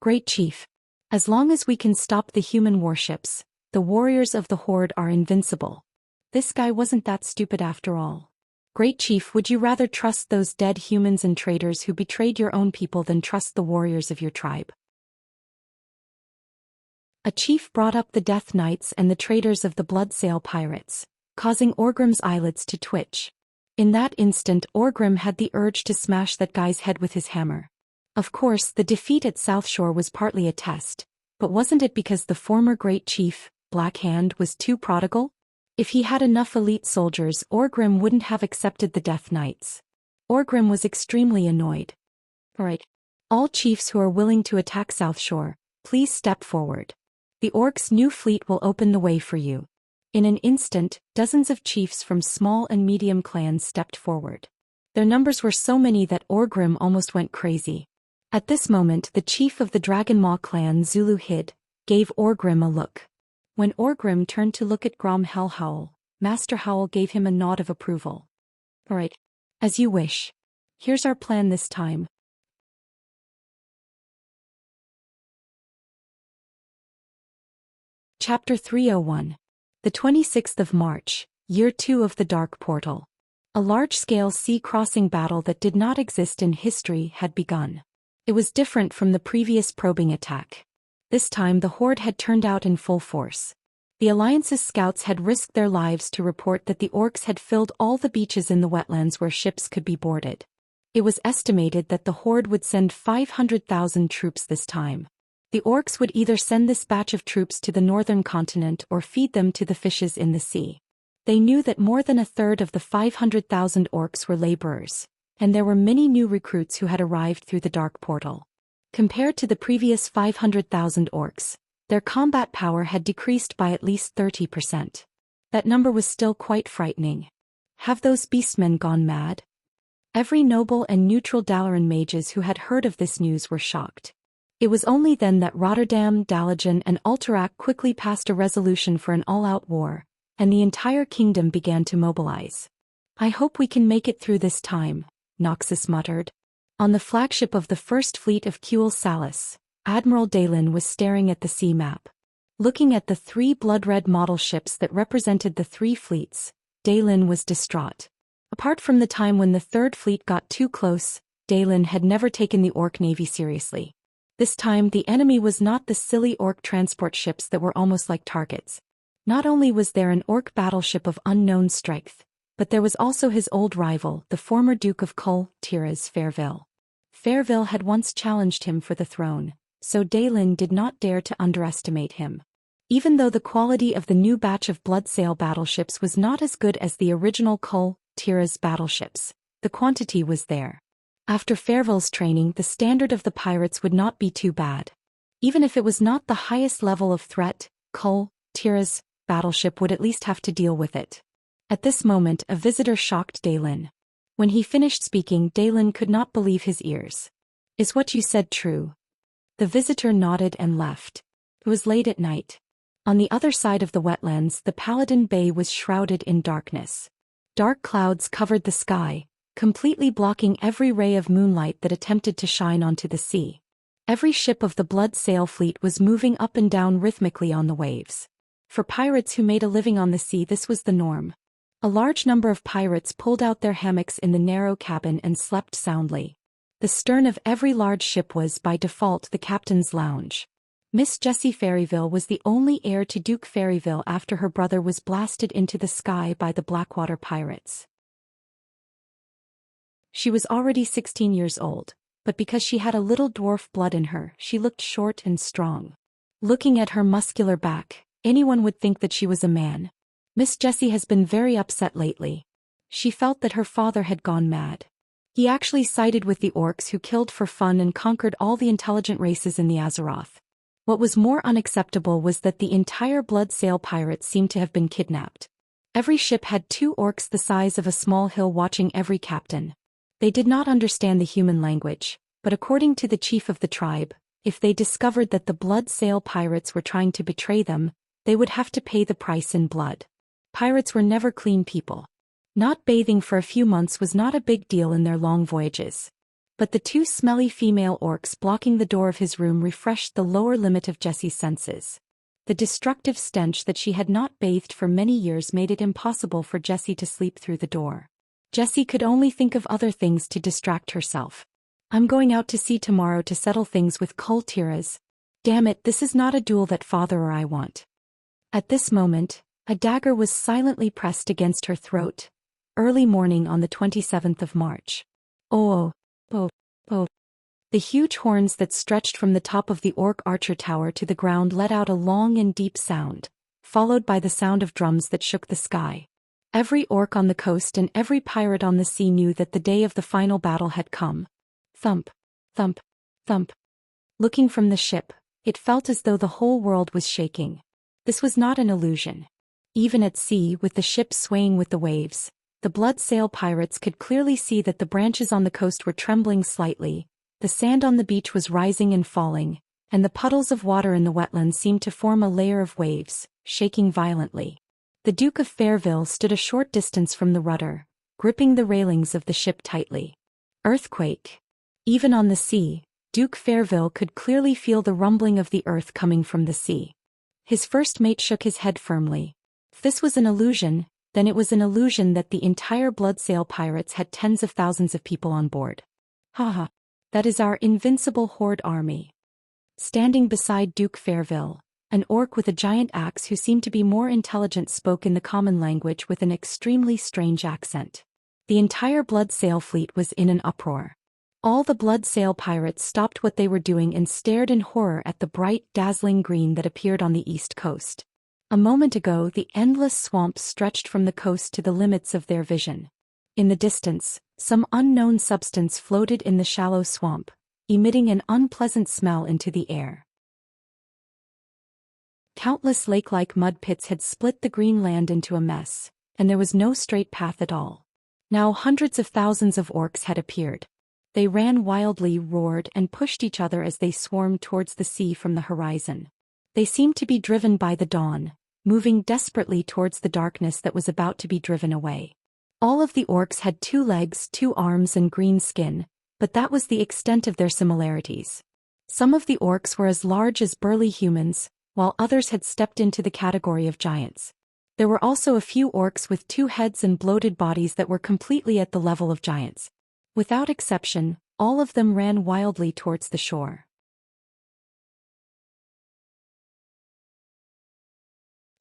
Great Chief. As long as we can stop the human warships, the warriors of the horde are invincible. This guy wasn't that stupid after all. Great Chief, would you rather trust those dead humans and traitors who betrayed your own people than trust the warriors of your tribe? A chief brought up the Death Knights and the traitors of the Bloodsail pirates, causing Orgrim's eyelids to twitch. In that instant Orgrim had the urge to smash that guy's head with his hammer. Of course, the defeat at South Shore was partly a test, but wasn't it because the former Great Chief, Blackhand, was too prodigal? If he had enough elite soldiers, Orgrim wouldn't have accepted the Death Knights. Orgrim was extremely annoyed. Alright. All chiefs who are willing to attack South Shore, please step forward. The orcs' new fleet will open the way for you. In an instant, dozens of chiefs from small and medium clans stepped forward. Their numbers were so many that Orgrim almost went crazy. At this moment the chief of the Dragon Maw clan, Zulu Hid, gave Orgrim a look. When Orgrim turned to look at Grom Hellhowl, Master Howl gave him a nod of approval. Alright. As you wish. Here's our plan this time. Chapter 301. The 26th of March, Year 2 of the Dark Portal. A large-scale sea-crossing battle that did not exist in history had begun. It was different from the previous probing attack. This time the horde had turned out in full force. The Alliance's scouts had risked their lives to report that the orcs had filled all the beaches in the wetlands where ships could be boarded. It was estimated that the horde would send 500,000 troops this time. The orcs would either send this batch of troops to the northern continent or feed them to the fishes in the sea. They knew that more than a third of the 500,000 orcs were laborers, and there were many new recruits who had arrived through the dark portal. Compared to the previous 500,000 orcs, their combat power had decreased by at least 30%. That number was still quite frightening. Have those beastmen gone mad? Every noble and neutral Dalaran mages who had heard of this news were shocked. It was only then that Rotterdam, Dalajan and Alterac quickly passed a resolution for an all-out war, and the entire kingdom began to mobilize. I hope we can make it through this time, Noxus muttered. On the flagship of the First Fleet of Kuel Salis, Admiral Dalen was staring at the sea map. Looking at the 3 blood-red model ships that represented the 3 fleets, Dalen was distraught. Apart from the time when the Third Fleet got too close, Dalen had never taken the Orc Navy seriously. This time the enemy was not the silly orc transport ships that were almost like targets. Not only was there an orc battleship of unknown strength, but there was also his old rival, the former Duke of Cultivation, Fairville. Fairville had once challenged him for the throne, so Daelin did not dare to underestimate him. Even though the quality of the new batch of Bloodsail battleships was not as good as the original Cultivation battleships, the quantity was there. After Fairville's training, the standard of the pirates would not be too bad. Even if it was not the highest level of threat, Cultivation battleship would at least have to deal with it. At this moment, a visitor shocked Daelin. When he finished speaking, Daelin could not believe his ears. "Is what you said true?" The visitor nodded and left. It was late at night. On the other side of the wetlands, the Paladin Bay was shrouded in darkness. Dark clouds covered the sky, completely blocking every ray of moonlight that attempted to shine onto the sea. Every ship of the Bloodsail fleet was moving up and down rhythmically on the waves. For pirates who made a living on the sea, this was the norm. A large number of pirates pulled out their hammocks in the narrow cabin and slept soundly. The stern of every large ship was, by default, the captain's lounge. Miss Jessie Ferryville was the only heir to Duke Ferryville after her brother was blasted into the sky by the Blackwater pirates. She was already 16 years old, but because she had a little dwarf blood in her, she looked short and strong. Looking at her muscular back, anyone would think that she was a man. Miss Jessie has been very upset lately. She felt that her father had gone mad. He actually sided with the orcs who killed for fun and conquered all the intelligent races in the Azeroth. What was more unacceptable was that the entire Bloodsail pirates seemed to have been kidnapped. Every ship had 2 orcs the size of a small hill watching every captain. They did not understand the human language, but according to the chief of the tribe, if they discovered that the Bloodsail pirates were trying to betray them, they would have to pay the price in blood. Pirates were never clean people. Not bathing for a few months was not a big deal in their long voyages. But the 2 smelly female orcs blocking the door of his room refreshed the lower limit of Jessie's senses. The destructive stench that she had not bathed for many years made it impossible for Jessie to sleep through the door. Jessie could only think of other things to distract herself. "I'm going out to sea tomorrow to settle things with Cultivation. Damn it, this is not a duel that father or I want." At this moment, a dagger was silently pressed against her throat. Early morning on the 27th of March. Oh, oh, oh. The huge horns that stretched from the top of the orc archer tower to the ground let out a long and deep sound, followed by the sound of drums that shook the sky. Every orc on the coast and every pirate on the sea knew that the day of the final battle had come. Thump, thump, thump. Looking from the ship, it felt as though the whole world was shaking. This was not an illusion. Even at sea, with the ship swaying with the waves, the Bloodsail pirates could clearly see that the branches on the coast were trembling slightly, the sand on the beach was rising and falling, and the puddles of water in the wetlands seemed to form a layer of waves, shaking violently. The Duke of Fairville stood a short distance from the rudder, gripping the railings of the ship tightly. Earthquake. Even on the sea, Duke Fairville could clearly feel the rumbling of the earth coming from the sea. His first mate shook his head firmly. If this was an illusion, then it was an illusion that the entire Bloodsail pirates had tens of thousands of people on board. Haha, that is our invincible horde army. Standing beside Duke Fairville, an orc with a giant axe who seemed to be more intelligent spoke in the common language with an extremely strange accent. The entire Bloodsail fleet was in an uproar. All the Bloodsail pirates stopped what they were doing and stared in horror at the bright, dazzling green that appeared on the east coast. A moment ago, the endless swamp stretched from the coast to the limits of their vision. In the distance, some unknown substance floated in the shallow swamp, emitting an unpleasant smell into the air. Countless lake-like mud pits had split the green land into a mess, and there was no straight path at all. Now hundreds of thousands of orcs had appeared. They ran wildly, roared, and pushed each other as they swarmed towards the sea from the horizon. They seemed to be driven by the dawn, moving desperately towards the darkness that was about to be driven away. All of the orcs had 2 legs, 2 arms and green skin, but that was the extent of their similarities. Some of the orcs were as large as burly humans, while others had stepped into the category of giants. There were also a few orcs with 2 heads and bloated bodies that were completely at the level of giants. Without exception, all of them ran wildly towards the shore.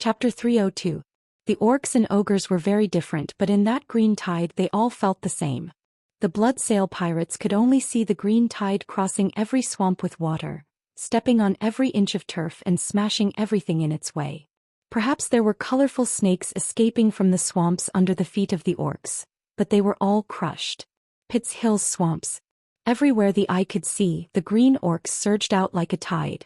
Chapter 302. The orcs and ogres were very different, but in that green tide they all felt the same. The blood-sail pirates could only see the green tide crossing every swamp with water, stepping on every inch of turf and smashing everything in its way. Perhaps there were colorful snakes escaping from the swamps under the feet of the orcs, but they were all crushed. Pits, hills, swamps. Everywhere the eye could see, the green orcs surged out like a tide.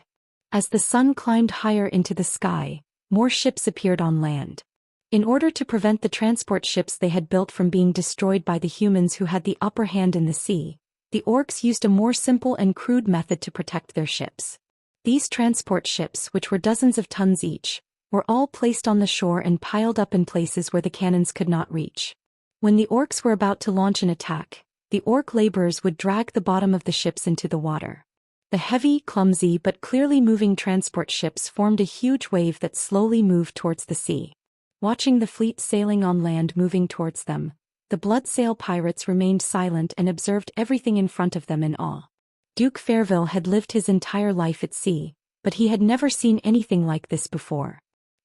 As the sun climbed higher into the sky, more ships appeared on land. In order to prevent the transport ships they had built from being destroyed by the humans who had the upper hand in the sea, the orcs used a more simple and crude method to protect their ships. These transport ships, which were dozens of tons each, were all placed on the shore and piled up in places where the cannons could not reach. When the orcs were about to launch an attack, the orc laborers would drag the bottom of the ships into the water. The heavy, clumsy but clearly moving transport ships formed a huge wave that slowly moved towards the sea. Watching the fleet sailing on land moving towards them, the blood-sail pirates remained silent and observed everything in front of them in awe. Duke Fairville had lived his entire life at sea, but he had never seen anything like this before.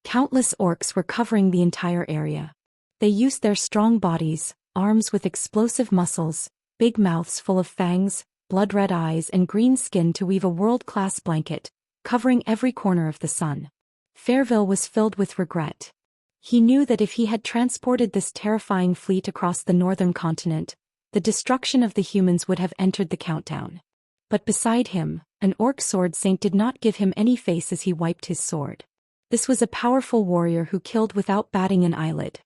Countless orcs were covering the entire area. They used their strong bodies, arms with explosive muscles, big mouths full of fangs, blood-red eyes and green skin to weave a world-class blanket, covering every corner of the sun. Fairville was filled with regret. He knew that if he had transported this terrifying fleet across the northern continent, the destruction of the humans would have entered the countdown. But beside him, an orc sword saint did not give him any face as he wiped his sword. This was a powerful warrior who killed without batting an eyelid.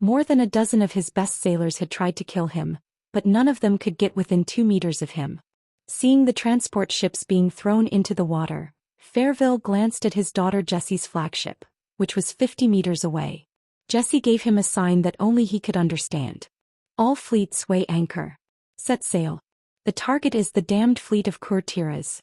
More than a dozen of his best sailors had tried to kill him, but none of them could get within 2 meters of him. Seeing the transport ships being thrown into the water, Fairville glanced at his daughter Jessie's flagship, which was 50 meters away. Jessie gave him a sign that only he could understand. All fleets weigh anchor. Set sail. The target is the damned fleet of courtiers.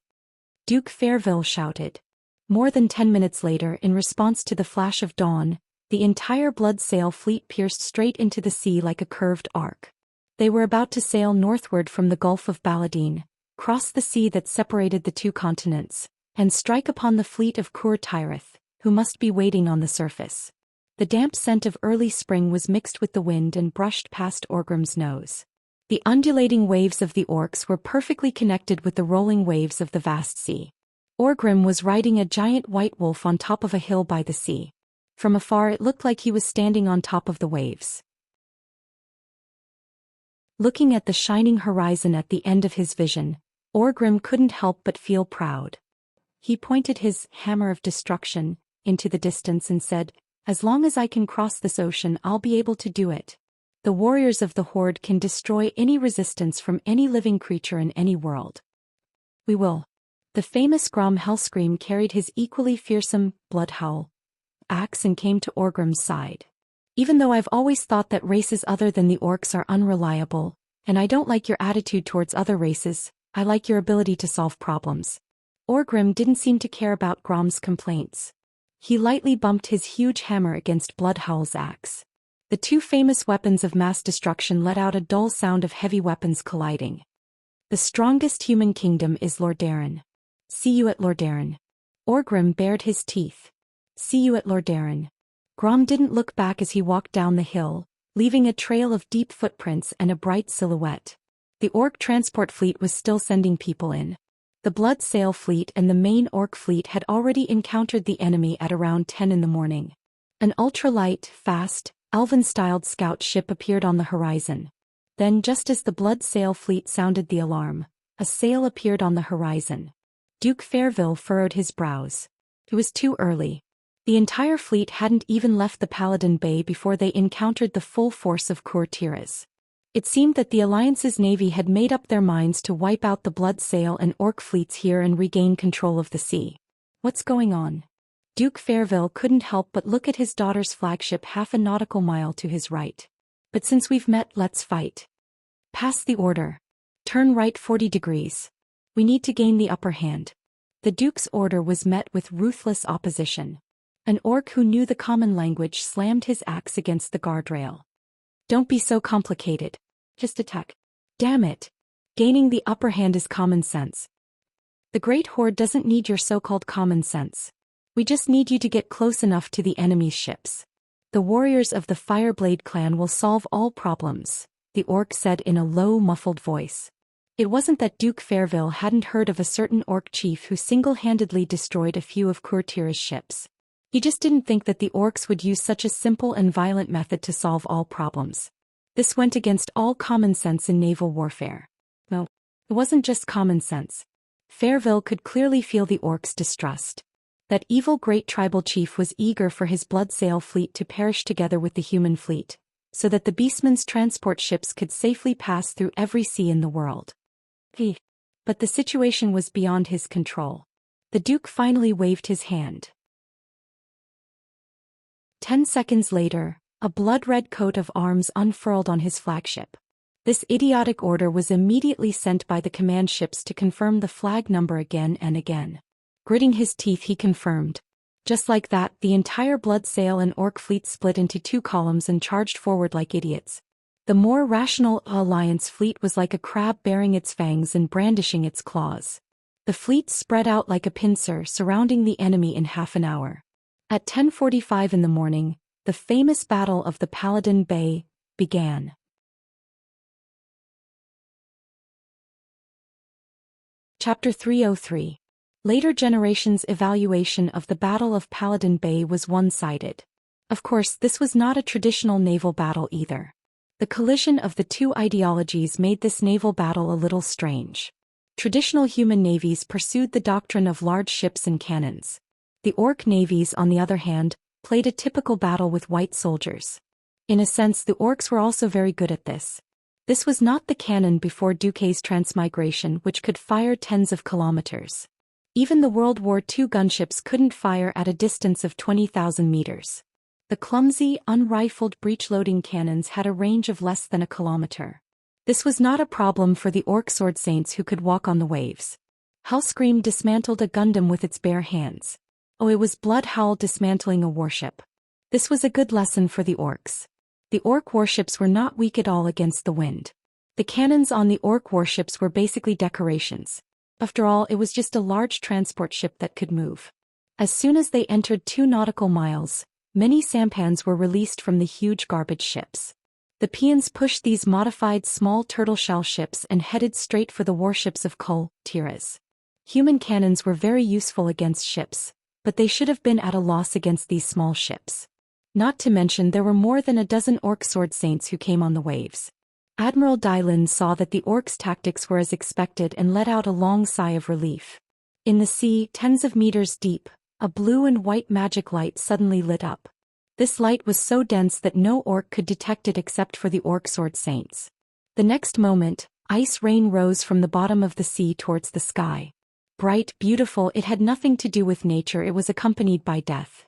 Duke Fairville shouted. More than 10 minutes later, in response to the flash of dawn, the entire blood-sail fleet pierced straight into the sea like a curved arc. They were about to sail northward from the Gulf of Baladine, cross the sea that separated the two continents, and strike upon the fleet of Courtireth, who must be waiting on the surface. The damp scent of early spring was mixed with the wind and brushed past Orgrim's nose. The undulating waves of the orcs were perfectly connected with the rolling waves of the vast sea. Orgrim was riding a giant white wolf on top of a hill by the sea. From afar it looked like he was standing on top of the waves. Looking at the shining horizon at the end of his vision, Orgrim couldn't help but feel proud. He pointed his hammer of destruction into the distance and said, "As long as I can cross this ocean, I'll be able to do it. The warriors of the Horde can destroy any resistance from any living creature in any world. We will." The famous Grom Hellscream carried his equally fearsome Bloodhowl axe and came to Orgrim's side. "Even though I've always thought that races other than the orcs are unreliable, and I don't like your attitude towards other races, I like your ability to solve problems." Orgrim didn't seem to care about Grom's complaints. He lightly bumped his huge hammer against Bloodhowl's axe. The two famous weapons of mass destruction let out a dull sound of heavy weapons colliding. "The strongest human kingdom is Lordaeron. See you at Lordaeron." Orgrim bared his teeth. "See you at Lordaeron." Grom didn't look back as he walked down the hill, leaving a trail of deep footprints and a bright silhouette. The orc transport fleet was still sending people in. The blood sail fleet and the main orc fleet had already encountered the enemy at around 10 in the morning. An ultralight, fast, elven-styled scout ship appeared on the horizon. Then, just as the blood sail fleet sounded the alarm, a sail appeared on the horizon. Duke Fairville furrowed his brows. It was too early. The entire fleet hadn't even left the Paladin Bay before they encountered the full force of courtiers. It seemed that the Alliance's navy had made up their minds to wipe out the blood sail and orc fleets here and regain control of the sea. What's going on? Duke Fairville couldn't help but look at his daughter's flagship half a nautical mile to his right. "But since we've met, let's fight. Pass the order. Turn right 40 degrees. We need to gain the upper hand." The Duke's order was met with ruthless opposition. An orc who knew the common language slammed his axe against the guardrail. "Don't be so complicated. Just attack." "Damn it. Gaining the upper hand is common sense. The Great Horde doesn't need your so-called common sense. We just need you to get close enough to the enemy's ships. The warriors of the Fireblade clan will solve all problems, the orc said in a low, muffled voice. It wasn't that Duke Fairville hadn't heard of a certain orc chief who single-handedly destroyed a few of Courtier's ships. He just didn't think that the orcs would use such a simple and violent method to solve all problems. This went against all common sense in naval warfare. No, it wasn't just common sense. Fairville could clearly feel the orcs' distrust. That evil great tribal chief was eager for his blood-sail fleet to perish together with the human fleet, so that the beastmen's transport ships could safely pass through every sea in the world. But the situation was beyond his control. The Duke finally waved his hand. 10 seconds later, a blood-red coat of arms unfurled on his flagship. This idiotic order was immediately sent by the command ships to confirm the flag number again and again. Gritting his teeth, he confirmed. Just like that, the entire blood-sail and orc fleet split into 2 columns and charged forward like idiots. The more rational Alliance fleet was like a crab baring its fangs and brandishing its claws. The fleet spread out like a pincer, surrounding the enemy in half an hour. At 10:45 in the morning, the famous Battle of the Paladin Bay began. Chapter 303. Later generations' evaluation of the Battle of Paladin Bay was one-sided. Of course, this was not a traditional naval battle either. The collision of the two ideologies made this naval battle a little strange. Traditional human navies pursued the doctrine of large ships and cannons. The orc navies, on the other hand, played a typical battle with white soldiers. In a sense, the orcs were also very good at this. This was not the cannon before Duquesne's transmigration, which could fire tens of kilometers. Even the World War II gunships couldn't fire at a distance of 20,000 meters. The clumsy, unrifled breech-loading cannons had a range of less than a kilometer. This was not a problem for the orc sword saints who could walk on the waves. Hellscream dismantled a Gundam with its bare hands. Oh, it was Bloodhowl dismantling a warship. This was a good lesson for the orcs. The orc warships were not weak at all against the wind. The cannons on the orc warships were basically decorations. After all, it was just a large transport ship that could move. As soon as they entered 2 nautical miles, many sampans were released from the huge garbage ships. The peons pushed these modified small turtle-shell ships and headed straight for the warships of Cultivation. Human cannons were very useful against ships, but they should have been at a loss against these small ships. Not to mention there were more than a dozen orc sword saints who came on the waves. Admiral Dylan saw that the orcs' tactics were as expected and let out a long sigh of relief. In the sea, tens of meters deep, a blue and white magic light suddenly lit up. This light was so dense that no orc could detect it except for the orc sword saints. The next moment, ice rain rose from the bottom of the sea towards the sky. Bright, beautiful, it had nothing to do with nature, it was accompanied by death.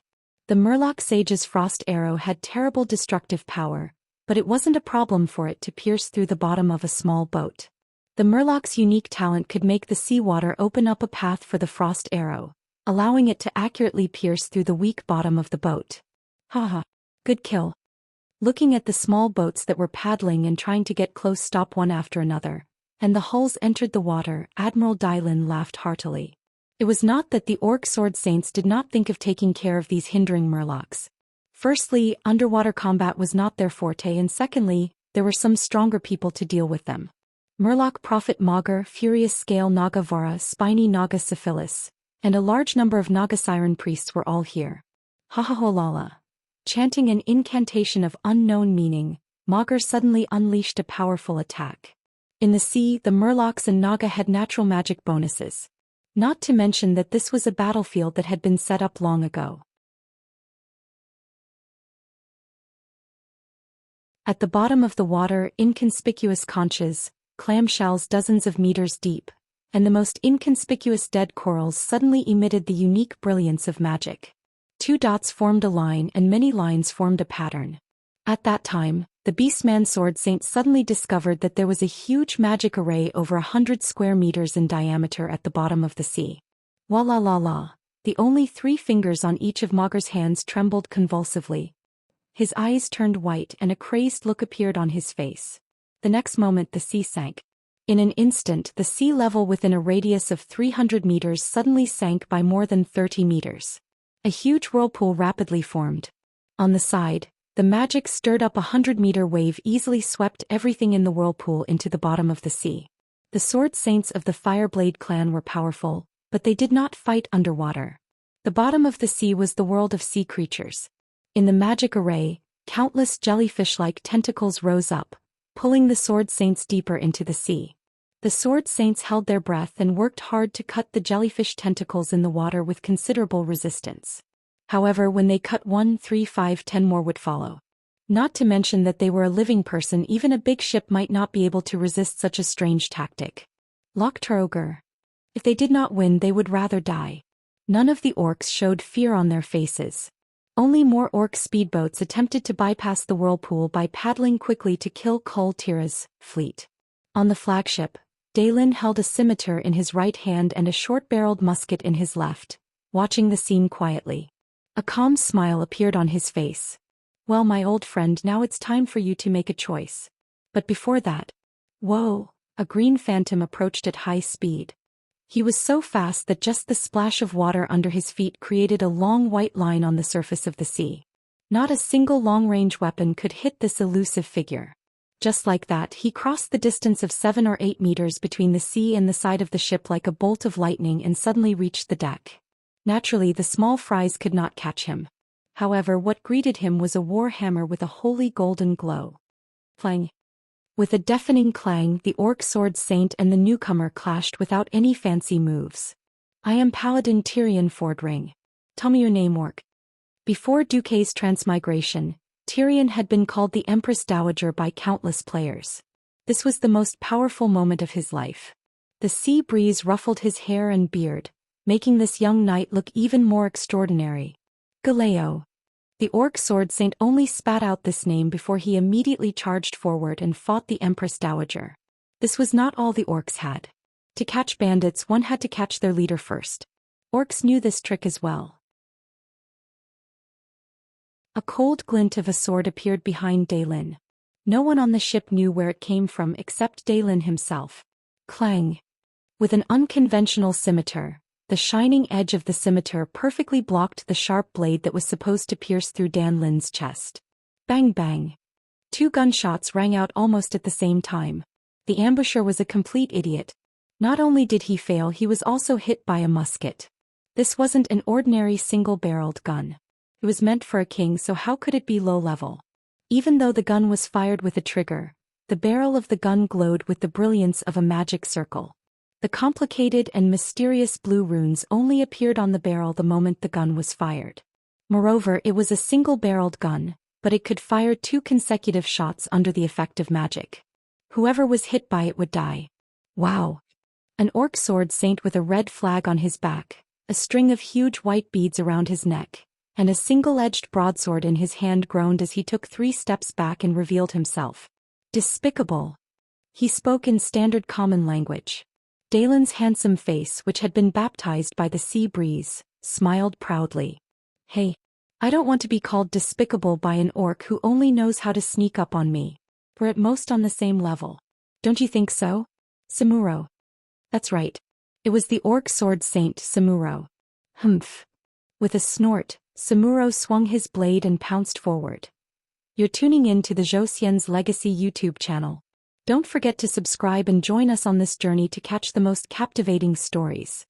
The Murloc Sage's frost arrow had terrible destructive power, but it wasn't a problem for it to pierce through the bottom of a small boat. The Murloc's unique talent could make the seawater open up a path for the frost arrow, allowing it to accurately pierce through the weak bottom of the boat. Haha. Good kill. Looking at the small boats that were paddling and trying to get close, stop one after another, and the hulls entered the water, Admiral Dylan laughed heartily. It was not that the orc sword saints did not think of taking care of these hindering Murlocs. Firstly, underwater combat was not their forte, and secondly, there were some stronger people to deal with them. Murloc Prophet Maugre, Furious Scale Naga Vara, Spiny Naga Syphilis, and a large number of Naga Siren priests were all here. Hahaholala. Chanting an incantation of unknown meaning, Maugre suddenly unleashed a powerful attack. In the sea, the Murlocs and Naga had natural magic bonuses. Not to mention that this was a battlefield that had been set up long ago. At the bottom of the water, inconspicuous conches, clamshells dozens of meters deep, and the most inconspicuous dead corals suddenly emitted the unique brilliance of magic. 2 dots formed a line and many lines formed a pattern. At that time, the Beastman Sword Saint suddenly discovered that there was a huge magic array over 100 square meters in diameter at the bottom of the sea. Walla la la. The only 3 fingers on each of Maugre's hands trembled convulsively. His eyes turned white and a crazed look appeared on his face. The next moment the sea sank. In an instant the sea level within a radius of 300 meters suddenly sank by more than 30 meters. A huge whirlpool rapidly formed. On the side, the magic stirred up 100-meter wave easily swept everything in the whirlpool into the bottom of the sea. The sword saints of the Fireblade clan were powerful, but they did not fight underwater. The bottom of the sea was the world of sea creatures. In the magic array, countless jellyfish-like tentacles rose up, pulling the sword saints deeper into the sea. The sword saints held their breath and worked hard to cut the jellyfish tentacles in the water with considerable resistance. However, when they cut 1, 3, 5, 10 more would follow. Not to mention that they were a living person, even a big ship might not be able to resist such a strange tactic. Loktroger. If they did not win, they would rather die. None of the orcs showed fear on their faces. Only more orc speedboats attempted to bypass the whirlpool by paddling quickly to kill Kultira's fleet. On the flagship, Dalen held a scimitar in his right hand and a short-barreled musket in his left, watching the scene quietly. A calm smile appeared on his face. Well, my old friend, now it's time for you to make a choice. But before that... Whoa! A green phantom approached at high speed. He was so fast that just the splash of water under his feet created a long white line on the surface of the sea. Not a single long-range weapon could hit this elusive figure. Just like that, he crossed the distance of 7 or 8 meters between the sea and the side of the ship like a bolt of lightning and suddenly reached the deck. Naturally, the small fries could not catch him. However, what greeted him was a war hammer with a holy golden glow. Clang! With a deafening clang, the orc sword saint and the newcomer clashed without any fancy moves. I am Paladin Tyrion Fordring. Tell me your name, orc. Before Duque's transmigration, Tyrion had been called the Empress Dowager by countless players. This was the most powerful moment of his life. The sea breeze ruffled his hair and beard, making this young knight look even more extraordinary. Galeo. The orc sword saint only spat out this name before he immediately charged forward and fought the Empress Dowager. This was not all the orcs had. To catch bandits, one had to catch their leader first. Orcs knew this trick as well. A cold glint of a sword appeared behind Dalen. No one on the ship knew where it came from except Dalen himself. Clang! With an unconventional scimitar, the shining edge of the scimitar perfectly blocked the sharp blade that was supposed to pierce through Dalen's chest. Bang bang! 2 gunshots rang out almost at the same time. The ambusher was a complete idiot. Not only did he fail, he was also hit by a musket. This wasn't an ordinary single-barreled gun. It was meant for a king, so how could it be low level? Even though the gun was fired with a trigger, the barrel of the gun glowed with the brilliance of a magic circle. The complicated and mysterious blue runes only appeared on the barrel the moment the gun was fired. Moreover, it was a single-barreled gun, but it could fire 2 consecutive shots under the effect of magic. Whoever was hit by it would die. Wow! An orc sword saint with a red flag on his back, a string of huge white beads around his neck, and a single-edged broadsword in his hand groaned as he took 3 steps back and revealed himself. Despicable! He spoke in standard common language. Dalen's handsome face, which had been baptized by the sea breeze, smiled proudly. Hey, I don't want to be called despicable by an orc who only knows how to sneak up on me. We're at most on the same level. Don't you think so? Samuro. That's right. It was the orc sword saint Samuro. Humph. With a snort, Samuro swung his blade and pounced forward. You're tuning in to the Zhou Xian's Legacy YouTube channel. Don't forget to subscribe and join us on this journey to catch the most captivating stories.